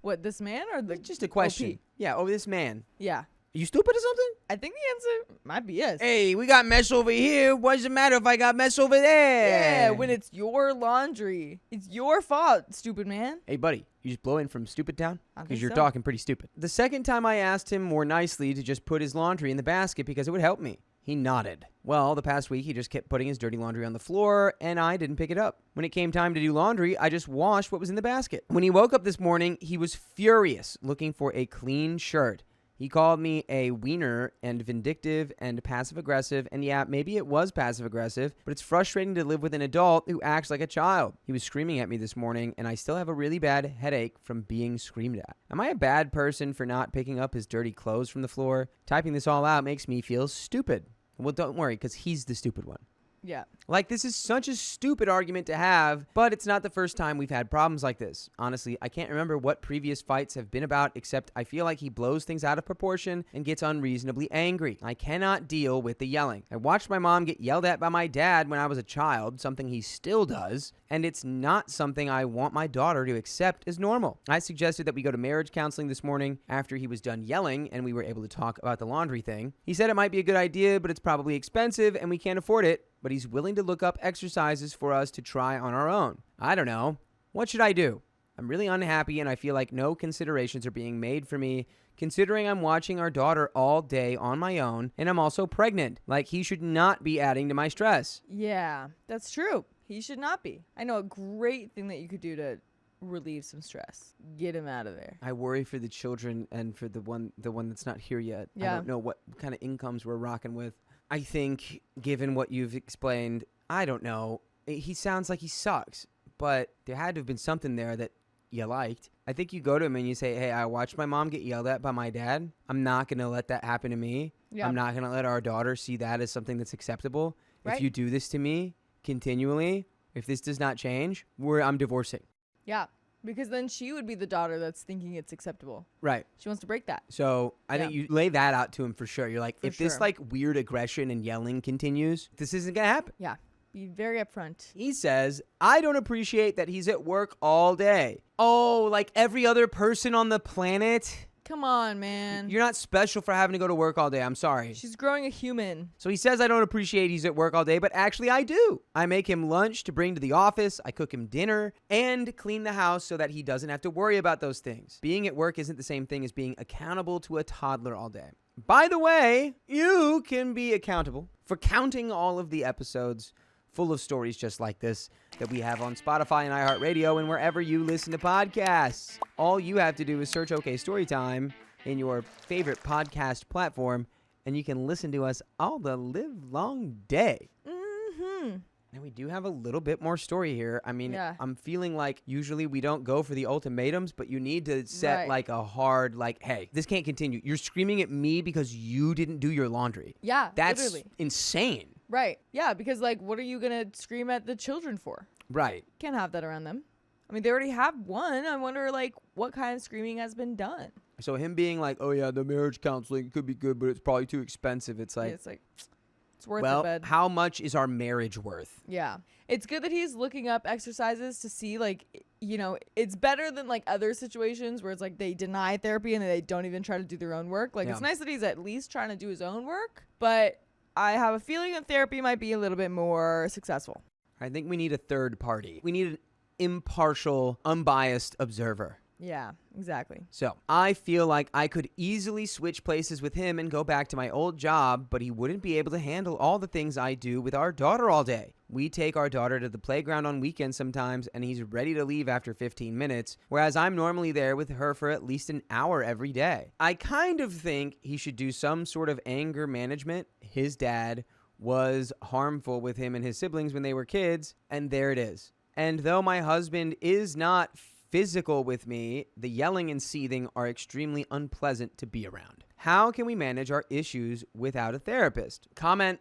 What, this man or the Just a question. OP? Yeah, this man. Yeah. Are you stupid or something? I think the answer might be yes. Hey, we got mess over here. What does it matter if I got mess over there? Yeah, when it's your laundry. It's your fault, stupid man. Hey, buddy, you just blow in from Stupid Town? I think Because you're so. talking pretty stupid. The second time I asked him more nicely to just put his laundry in the basket because it would help me. He nodded. Well, the past week, he just kept putting his dirty laundry on the floor, and I didn't pick it up. When it came time to do laundry, I just washed what was in the basket. When he woke up this morning, he was furious, looking for a clean shirt. He called me a wiener and vindictive and passive-aggressive, and yeah, maybe it was passive-aggressive, but it's frustrating to live with an adult who acts like a child. He was screaming at me this morning, and I still have a really bad headache from being screamed at. Am I a bad person for not picking up his dirty clothes from the floor? Typing this all out makes me feel stupid. Well, don't worry, because he's the stupid one. Yeah. Like, this is such a stupid argument to have, but it's not the first time we've had problems like this. Honestly, I can't remember what previous fights have been about, except I feel like he blows things out of proportion and gets unreasonably angry. I cannot deal with the yelling. I watched my mom get yelled at by my dad when I was a child, something he still does, and it's not something I want my daughter to accept as normal. I suggested that we go to marriage counseling this morning after he was done yelling and we were able to talk about the laundry thing. He said it might be a good idea, but it's probably expensive and we can't afford it. but he's willing to look up exercises for us to try on our own. I don't know. What should I do? I'm really unhappy and I feel like no considerations are being made for me, considering I'm watching our daughter all day on my own and I'm also pregnant. Like, he should not be adding to my stress. Yeah, that's true. He should not be. I know a great thing that you could do to relieve some stress. Get him out of there. I worry for the children and for the one that's not here yet. I Yeah. don't know what kind of incomes we're rocking with. I think, given what you've explained, I don't know. He sounds like he sucks, but there had to have been something there that you liked. I think you go to him and you say, hey, I watched my mom get yelled at by my dad. I'm not going to let that happen to me. Yeah. I'm not going to let our daughter see that as something that's acceptable. Right. If you do this to me continually, if this does not change, I'm divorcing. Yeah, because then she would be the daughter that's thinking it's acceptable. Right. She wants to break that. So I think Yeah. you lay that out to him for sure. You're like, For if this sure. like weird aggression and yelling continues, this isn't going to happen. Yeah, be very upfront. He says, I don't appreciate that he's at work all day. Oh, like every other person on the planet? Come on, man. You're not special for having to go to work all day. I'm sorry. She's growing a human. So he says, I don't appreciate he's at work all day, but actually I do. I make him lunch to bring to the office. I cook him dinner and clean the house so that he doesn't have to worry about those things. Being at work isn't the same thing as being accountable to a toddler all day. By the way, you can be accountable for counting all of the episodes full of stories just like this that we have on Spotify and iHeartRadio and wherever you listen to podcasts. All you have to do is search OK Storytime in your favorite podcast platform, and you can listen to us all the live long day. Mm-hmm. And we do have a little bit more story here. I mean, Yeah. I'm feeling like usually we don't go for the ultimatums, but you need to set Right. like a hard, like, hey, this can't continue. You're screaming at me because you didn't do your laundry. Yeah, That's literally. insane. Right. Yeah, because like, what are you gonna scream at the children for? Right. Can't have that around them. I mean, they already have one. I wonder like what kind of screaming has been done. So him being like, oh yeah, the marriage counseling could be good, but it's probably too expensive. It's like, It's like it's worth well, it, bud. how much is our marriage worth? Yeah. It's good that he's looking up exercises to see, like, you know, it's better than like other situations where it's like they deny therapy and they don't even try to do their own work. Like, Yeah. it's nice that he's at least trying to do his own work, but I have a feeling that therapy might be a little bit more successful. I think we need a third party. We need an impartial, unbiased observer. Yeah, exactly. So I feel like I could easily switch places with him and go back to my old job, but he wouldn't be able to handle all the things I do with our daughter all day. We take our daughter to the playground on weekends sometimes, and he's ready to leave after 15 minutes, whereas I'm normally there with her for at least an hour every day. I kind of think he should do some sort of anger management. His dad was harmful with him and his siblings when they were kids, and there it is. And though my husband is not physical with me, the yelling and seething are extremely unpleasant to be around. How can we manage our issues without a therapist? Comment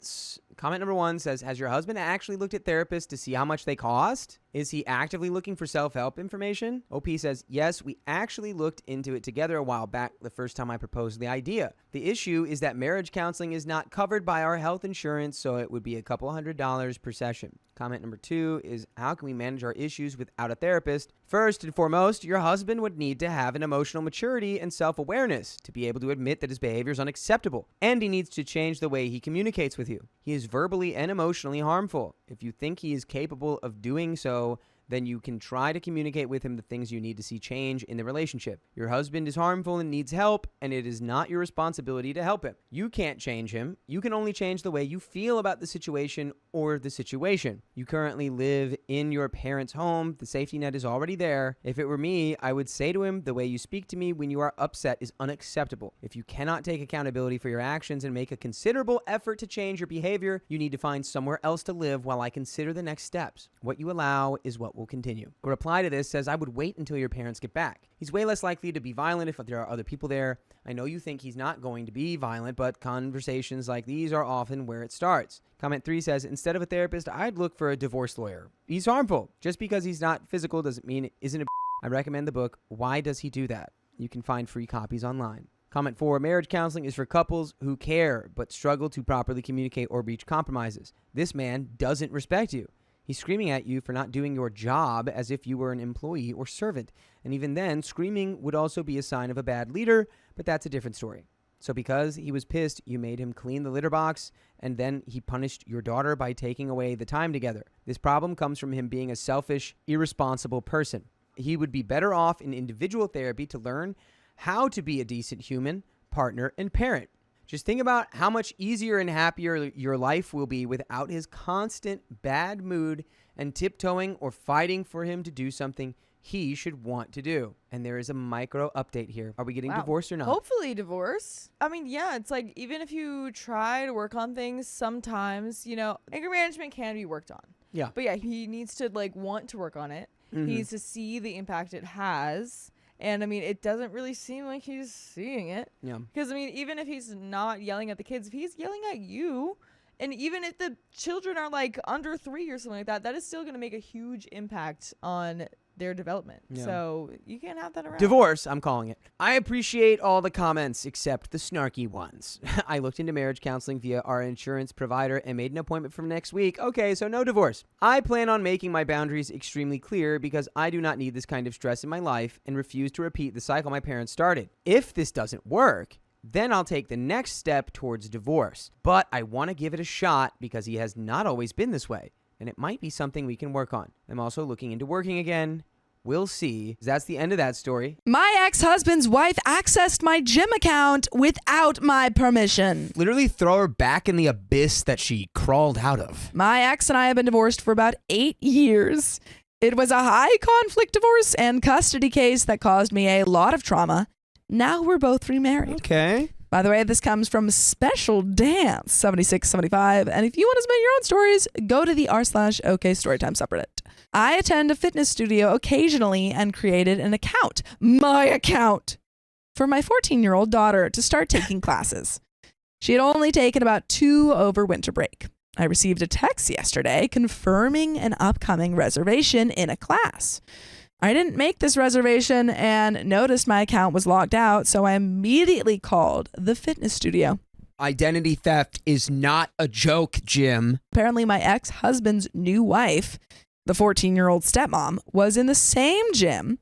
number 1 says, has your husband actually looked at therapists to see how much they cost? Is he actively looking for self-help information? OP says, yes, we actually looked into it together a while back the first time I proposed the idea. The issue is that marriage counseling is not covered by our health insurance, so it would be a couple $100 per session. Comment number 2 is, how can we manage our issues without a therapist? First and foremost, your husband would need to have an emotional maturity and self-awareness to be able to admit that his behavior is unacceptable, and he needs to change the way he communicates with you. He is verbally and emotionally harmful. If you think he is capable of doing so, then you can try to communicate with him the things you need to see change in the relationship. Your husband is harmful and needs help, and it is not your responsibility to help him. You can't change him. You can only change the way you feel about the situation or the situation. You currently live in your parents' home. The safety net is already there. If it were me, I would say to him, the way you speak to me when you are upset is unacceptable. If you cannot take accountability for your actions and make a considerable effort to change your behavior, you need to find somewhere else to live while I consider the next steps. What you allow is what will continue. A reply to this says, I would wait until your parents get back. He's way less likely to be violent if there are other people there. I know you think he's not going to be violent, but conversations like these are often where it starts. Comment 3 says, instead of a therapist, I'd look for a divorce lawyer. He's harmful. Just because he's not physical doesn't mean it isn't a I recommend the book, Why Does He Do That? You can find free copies online. Comment 4, marriage counseling is for couples who care but struggle to properly communicate or reach compromises. This man doesn't respect you. He's screaming at you for not doing your job as if you were an employee or servant. And even then, screaming would also be a sign of a bad leader, but that's a different story. So because he was pissed, you made him clean the litter box, and then he punished your daughter by taking away the time together. This problem comes from him being a selfish, irresponsible person. He would be better off in individual therapy to learn how to be a decent human, partner, and parent. Just think about how much easier and happier your life will be without his constant bad mood and tiptoeing or fighting for him to do something he should want to do. And there is a micro update here. Are we getting divorced or not? Hopefully divorce. I mean, yeah, it's like even if you try to work on things, sometimes, anger management can be worked on. Yeah. But yeah, he needs to want to work on it. Mhm. He needs to see the impact it has. And I mean, it doesn't really seem like he's seeing it. Yeah. Because I mean, even if he's not yelling at the kids, if he's yelling at you, and even if the children are like under 3 or something like that, that is still going to make a huge impact on their development. Yeah. So you can't have that around. Divorce, I'm calling it. I appreciate all the comments except the snarky ones. I looked into marriage counseling via our insurance provider and made an appointment for next week. Okay, so no divorce. I plan on making my boundaries extremely clear because I do not need this kind of stress in my life and refuse to repeat the cycle my parents started. If this doesn't work, then I'll take the next step towards divorce. But I want to give it a shot because he has not always been this way, and it might be something we can work on. I'm also looking into working again. We'll see. That's the end of that story. My ex-husband's wife accessed my gym account without my permission. Literally throw her back in the abyss that she crawled out of. My ex and I have been divorced for about 8 years. It was a high conflict divorce and custody case that caused me a lot of trauma. Now we're both remarried. Okay. By the way, this comes from Special Dance 7675. And if you want to submit your own stories, go to the r/OK Storytime subreddit. I attend a fitness studio occasionally and created an account, my account, for my 14-year-old daughter to start taking classes. She had only taken about 2 over winter break. I received a text yesterday confirming an upcoming reservation in a class. I didn't make this reservation and noticed my account was logged out, so I immediately called the fitness studio. Identity theft is not a joke, Jim. Apparently, my ex-husband's new wife, the 14-year-old stepmom, was in the same gym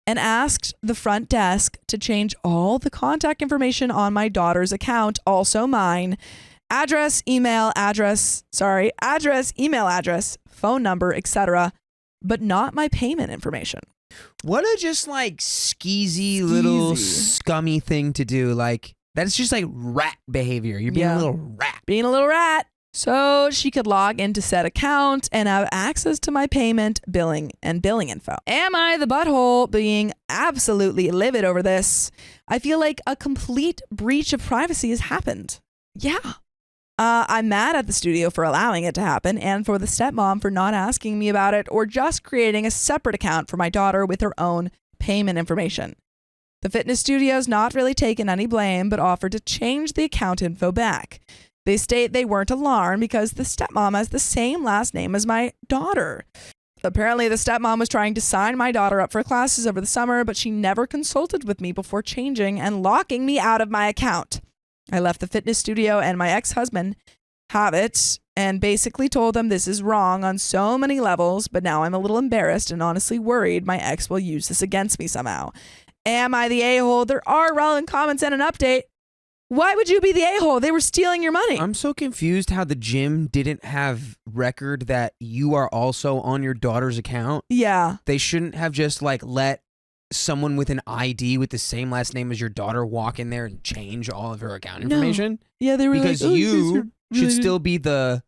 and asked the front desk to change all the contact information on my daughter's account, also mine. Address, email address, phone number, etc., but not my payment information. What a just skeezy little scummy thing to do. That's just rat behavior. You're being a little rat. Being a little rat. So she could log into said account and have access to my payment, billing, and billing info. Am I the butthole being absolutely livid over this? I feel like a complete breach of privacy has happened. Yeah. I'm mad at the studio for allowing it to happen and for the stepmom for not asking me about it or just creating a separate account for my daughter with her own payment information. The fitness studio's not really taken any blame, but offered to change the account info back. They state they weren't alarmed because the stepmom has the same last name as my daughter. Apparently, the stepmom was trying to sign my daughter up for classes over the summer, but she never consulted with me before changing and locking me out of my account. I left the fitness studio and my ex-husband have it and basically told them this is wrong on so many levels, but now I'm a little embarrassed and honestly worried my ex will use this against me somehow. Am I the a-hole? There are relevant comments and an update. Why would you be the a-hole? They were stealing your money. I'm so confused how the gym didn't have record that you are also on your daughter's account. Yeah. They shouldn't have just let someone with an ID with the same last name as your daughter walk in there and change all of her account information. Yeah, they were because like, oh, you really should still be the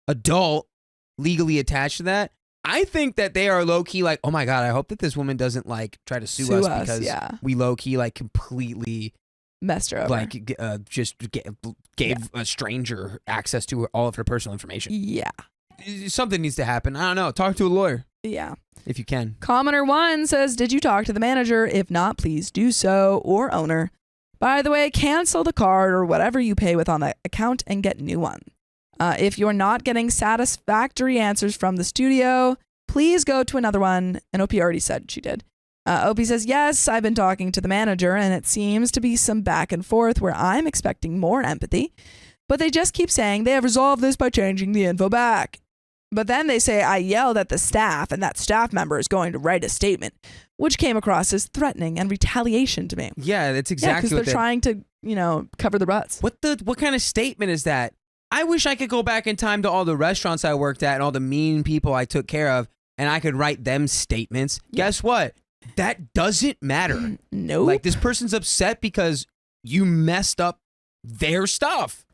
adult legally attached to that. I think that they are low key oh my God, I hope that this woman doesn't try to sue us because we low key completely messed her over. Gave a stranger access to all of her personal information. Yeah. Something needs to happen. I don't know. Talk to a lawyer. Yeah. If you can. Commenter 1 says, did you talk to the manager? If not, please do so, or owner. By the way, cancel the card or whatever you pay with on that account and get a new one. If you're not getting satisfactory answers from the studio, please go to another one. And Opie already said she did. Opie says, yes, I've been talking to the manager and it seems to be some back and forth where I'm expecting more empathy. But they just keep saying they have resolved this by changing the info back. But then they say I yelled at the staff and that staff member is going to write a statement, which came across as threatening and retaliation to me. Yeah, that's exactly because they're trying to, cover the butts. What kind of statement is that? I wish I could go back in time to all the restaurants I worked at and all the mean people I took care of, and I could write them statements. Yeah. Guess what? That doesn't matter. No. Like, this person's upset because you messed up their stuff.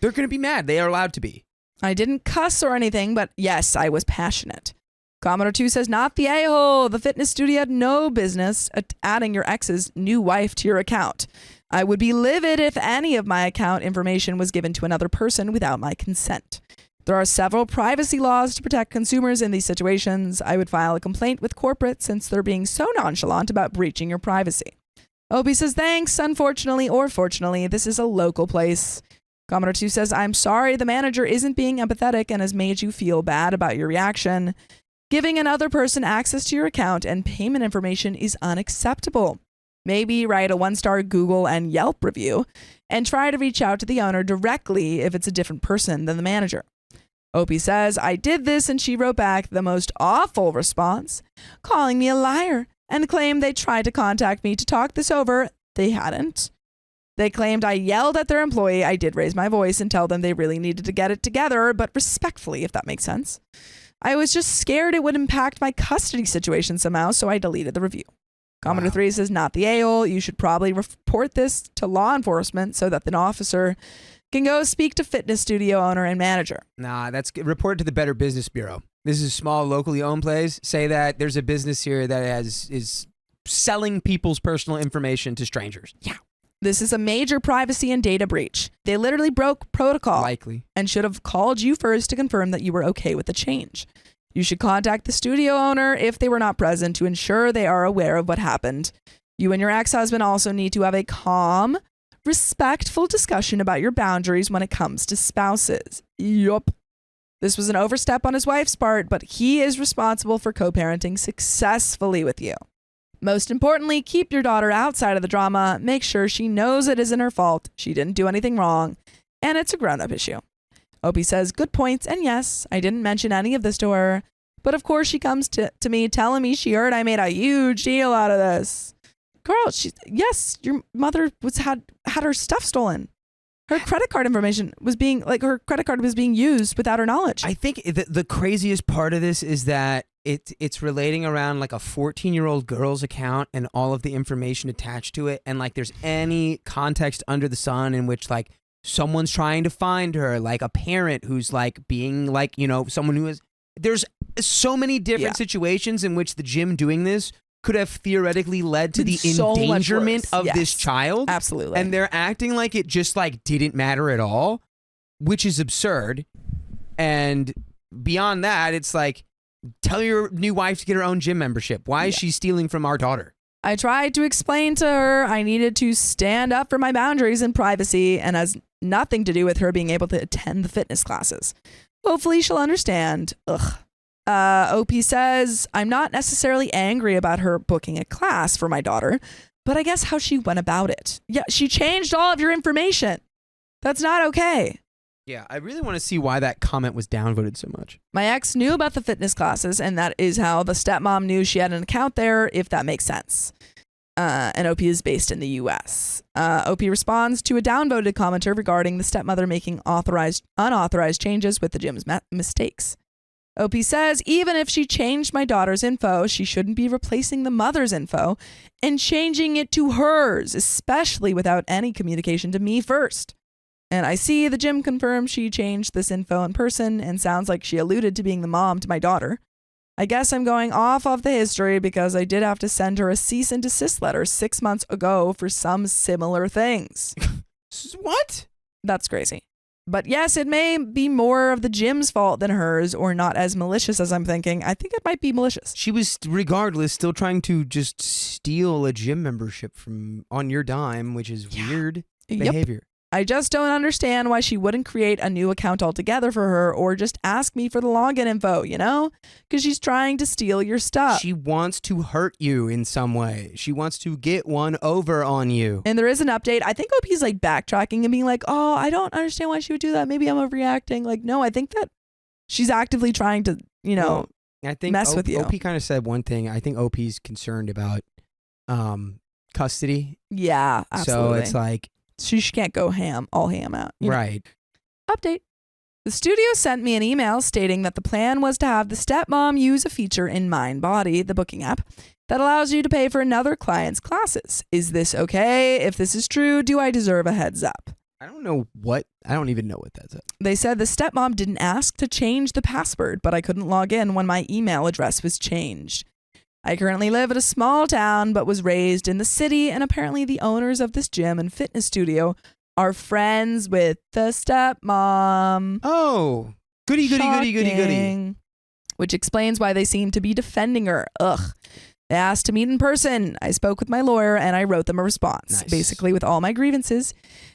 They're going to be mad. They are allowed to be. I didn't cuss or anything, but yes, I was passionate. Commodore 2 says, not the a-hole. The fitness studio had no business adding your ex's new wife to your account. I would be livid if any of my account information was given to another person without my consent. There are several privacy laws to protect consumers in these situations. I would file a complaint with corporate since they're being so nonchalant about breaching your privacy. Opie says, thanks. Unfortunately or fortunately, this is a local place. Commodore 2 says, I'm sorry the manager isn't being empathetic and has made you feel bad about your reaction. Giving another person access to your account and payment information is unacceptable. Maybe write a 1-star Google and Yelp review and try to reach out to the owner directly if it's a different person than the manager. Opie says, I did this, and she wrote back the most awful response, calling me a liar, and claimed they tried to contact me to talk this over. They hadn't. They claimed I yelled at their employee. I did raise my voice and tell them they really needed to get it together, but respectfully, if that makes sense. I was just scared it would impact my custody situation somehow, so I deleted the review. Commodore 3 says, not the a-hole. You should probably report this to law enforcement so that the officer can go speak to fitness studio owner and manager. Nah, that's reported to the Better Business Bureau. This is a small, locally owned place. Say that there's a business here that is selling people's personal information to strangers. Yeah. This is a major privacy and data breach. They literally broke protocol. Likely. And should have called you first to confirm that you were okay with the change. You should contact the studio owner if they were not present to ensure they are aware of what happened. You and your ex-husband also need to have a calm, respectful discussion about your boundaries when it comes to spouses. Yup. This was an overstep on his wife's part, but he is responsible for co-parenting successfully with you. Most importantly, keep your daughter outside of the drama. Make sure she knows it isn't her fault. She didn't do anything wrong, and it's a grown-up issue. Opie says, good points, and yes, I didn't mention any of this to her, but of course she comes to me telling me she heard I made a huge deal out of this. Girl, yes, your mother had her stuff stolen. Her credit card information was her credit card was being used without her knowledge. I think the craziest part of this is that it's relating around like a 14-year-old girl's account and all of the information attached to it, and like there's any context under the sun in which like someone's trying to find her, like a parent who's like being like, someone who is, there's so many different situations in which the gym doing this could have theoretically led to the so endangerment of Yes. this child. Absolutely. And they're acting like it just like didn't matter at all, which is absurd. And beyond that, it's like, tell your new wife to get her own gym membership. Why is she stealing from our daughter? I tried to explain to her I needed to stand up for my boundaries and privacy, and has nothing to do with her being able to attend the fitness classes. Hopefully she'll understand. Ugh. OP says, I'm not necessarily angry about her booking a class for my daughter, but I guess how she went about it. Yeah, she changed all of your information. That's not okay. Yeah, I really want to see why that comment was downvoted so much. My ex knew about the fitness classes, and that is how the stepmom knew she had an account there, if that makes sense. And OP is based in the U.S. OP responds to a downvoted commenter regarding the stepmother making unauthorized changes with the gym's mistakes. OP says, even if she changed my daughter's info, she shouldn't be replacing the mother's info and changing it to hers, especially without any communication to me first. And I see the gym confirmed she changed this info in person and sounds like she alluded to being the mom to my daughter. I guess I'm going off of the history because I did have to send her a cease and desist letter 6 months ago for some similar things. What? That's crazy. But yes, it may be more of the gym's fault than hers, or not as malicious as I'm thinking. I think it might be malicious. She was, regardless, still trying to just steal a gym membership from on your dime, which is weird behavior. I just don't understand why she wouldn't create a new account altogether for her, or just ask me for the login info, Because she's trying to steal your stuff. She wants to hurt you in some way. She wants to get one over on you. And there is an update. I think OP's like backtracking and being like, oh, I don't understand why she would do that. Maybe I'm overreacting. Like, no, I think that she's actively trying to, I think mess with you. OP kind of said one thing. I think OP's concerned about custody. Yeah, absolutely. So it's like, She can't go all ham out. you know. Right. Update. The studio sent me an email stating that the plan was to have the stepmom use a feature in MindBody, the booking app, that allows you to pay for another client's classes. Is this okay? If this is true, do I deserve a heads up? I don't even know what that's. They said the stepmom didn't ask to change the password, but I couldn't log in when my email address was changed. I currently live in a small town, but was raised in the city, and apparently the owners of this gym and fitness studio are friends with the stepmom. Oh, goody. Shocking. Which explains why they seem to be defending her. Ugh. They asked to meet in person. I spoke with my lawyer and I wrote them a response, Nice. basically with all my grievances,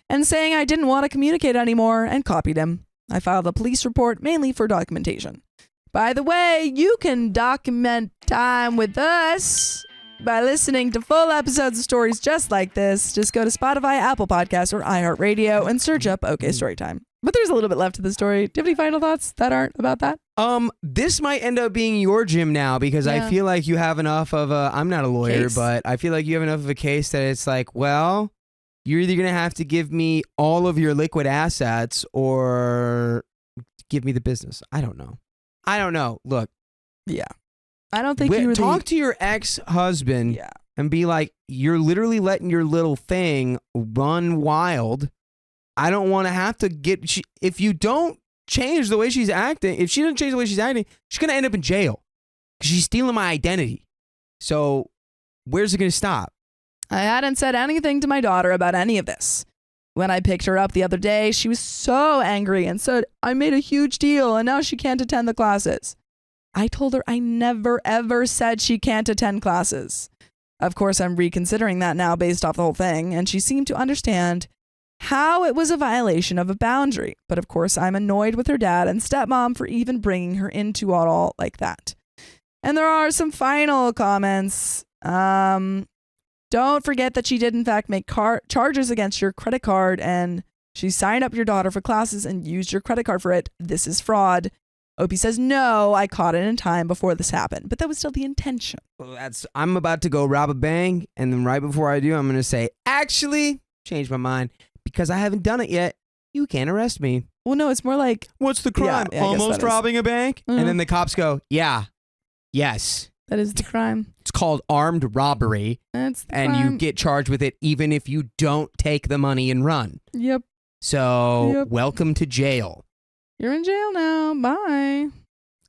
and saying I didn't want to communicate anymore and copied him. I filed a police report mainly for documentation. By the way, you can document time with us by listening to full episodes of stories just like this. Just go to Spotify, Apple Podcasts, or iHeartRadio and search up OK Storytime. But there's a little bit left to the story. Do you have any final thoughts that aren't about that? This might end up being your gym now because I feel like you have enough of a. I'm not a lawyer, Case. but I feel like you have enough of a case that it's like, well, you're either gonna have to give me all of your liquid assets or give me the business. I don't know. Look, Yeah. I don't think you were talk to your ex-husband Yeah. and be like, you're literally letting your little thing run wild. I don't want to have to get. If you don't change the way she's acting, if she doesn't change the way she's acting, she's gonna end up in jail because she's stealing my identity. So where's it gonna stop? I hadn't said anything to my daughter about any of this. When I picked her up the other day, she was so angry and said, I made a huge deal and now she can't attend the classes. I told her I never ever said she can't attend classes. Of course, I'm reconsidering that now based off the whole thing, and she seemed to understand how it was a violation of a boundary. But of course, I'm annoyed with her dad and stepmom for even bringing her into it all like that. And there are some final comments. Don't forget that she did in fact make charges against your credit card, and she signed up your daughter for classes and used your credit card for it. This is fraud. Opie says, no, I caught it in time before this happened, but that was still the intention. Well, I'm about to go rob a bank, and then right before I do, I'm gonna say, actually, change my mind because I haven't done it yet. You can't arrest me. Well, no, it's more like, What's the crime? Yeah, I guess Almost that is. robbing a bank? Mhm. And then the cops go, yes. that is the crime. It's called armed robbery, That's the and crime. you get charged with it even if you don't take the money and run. Yep. So, Yep. welcome to jail. You're in jail now. Bye.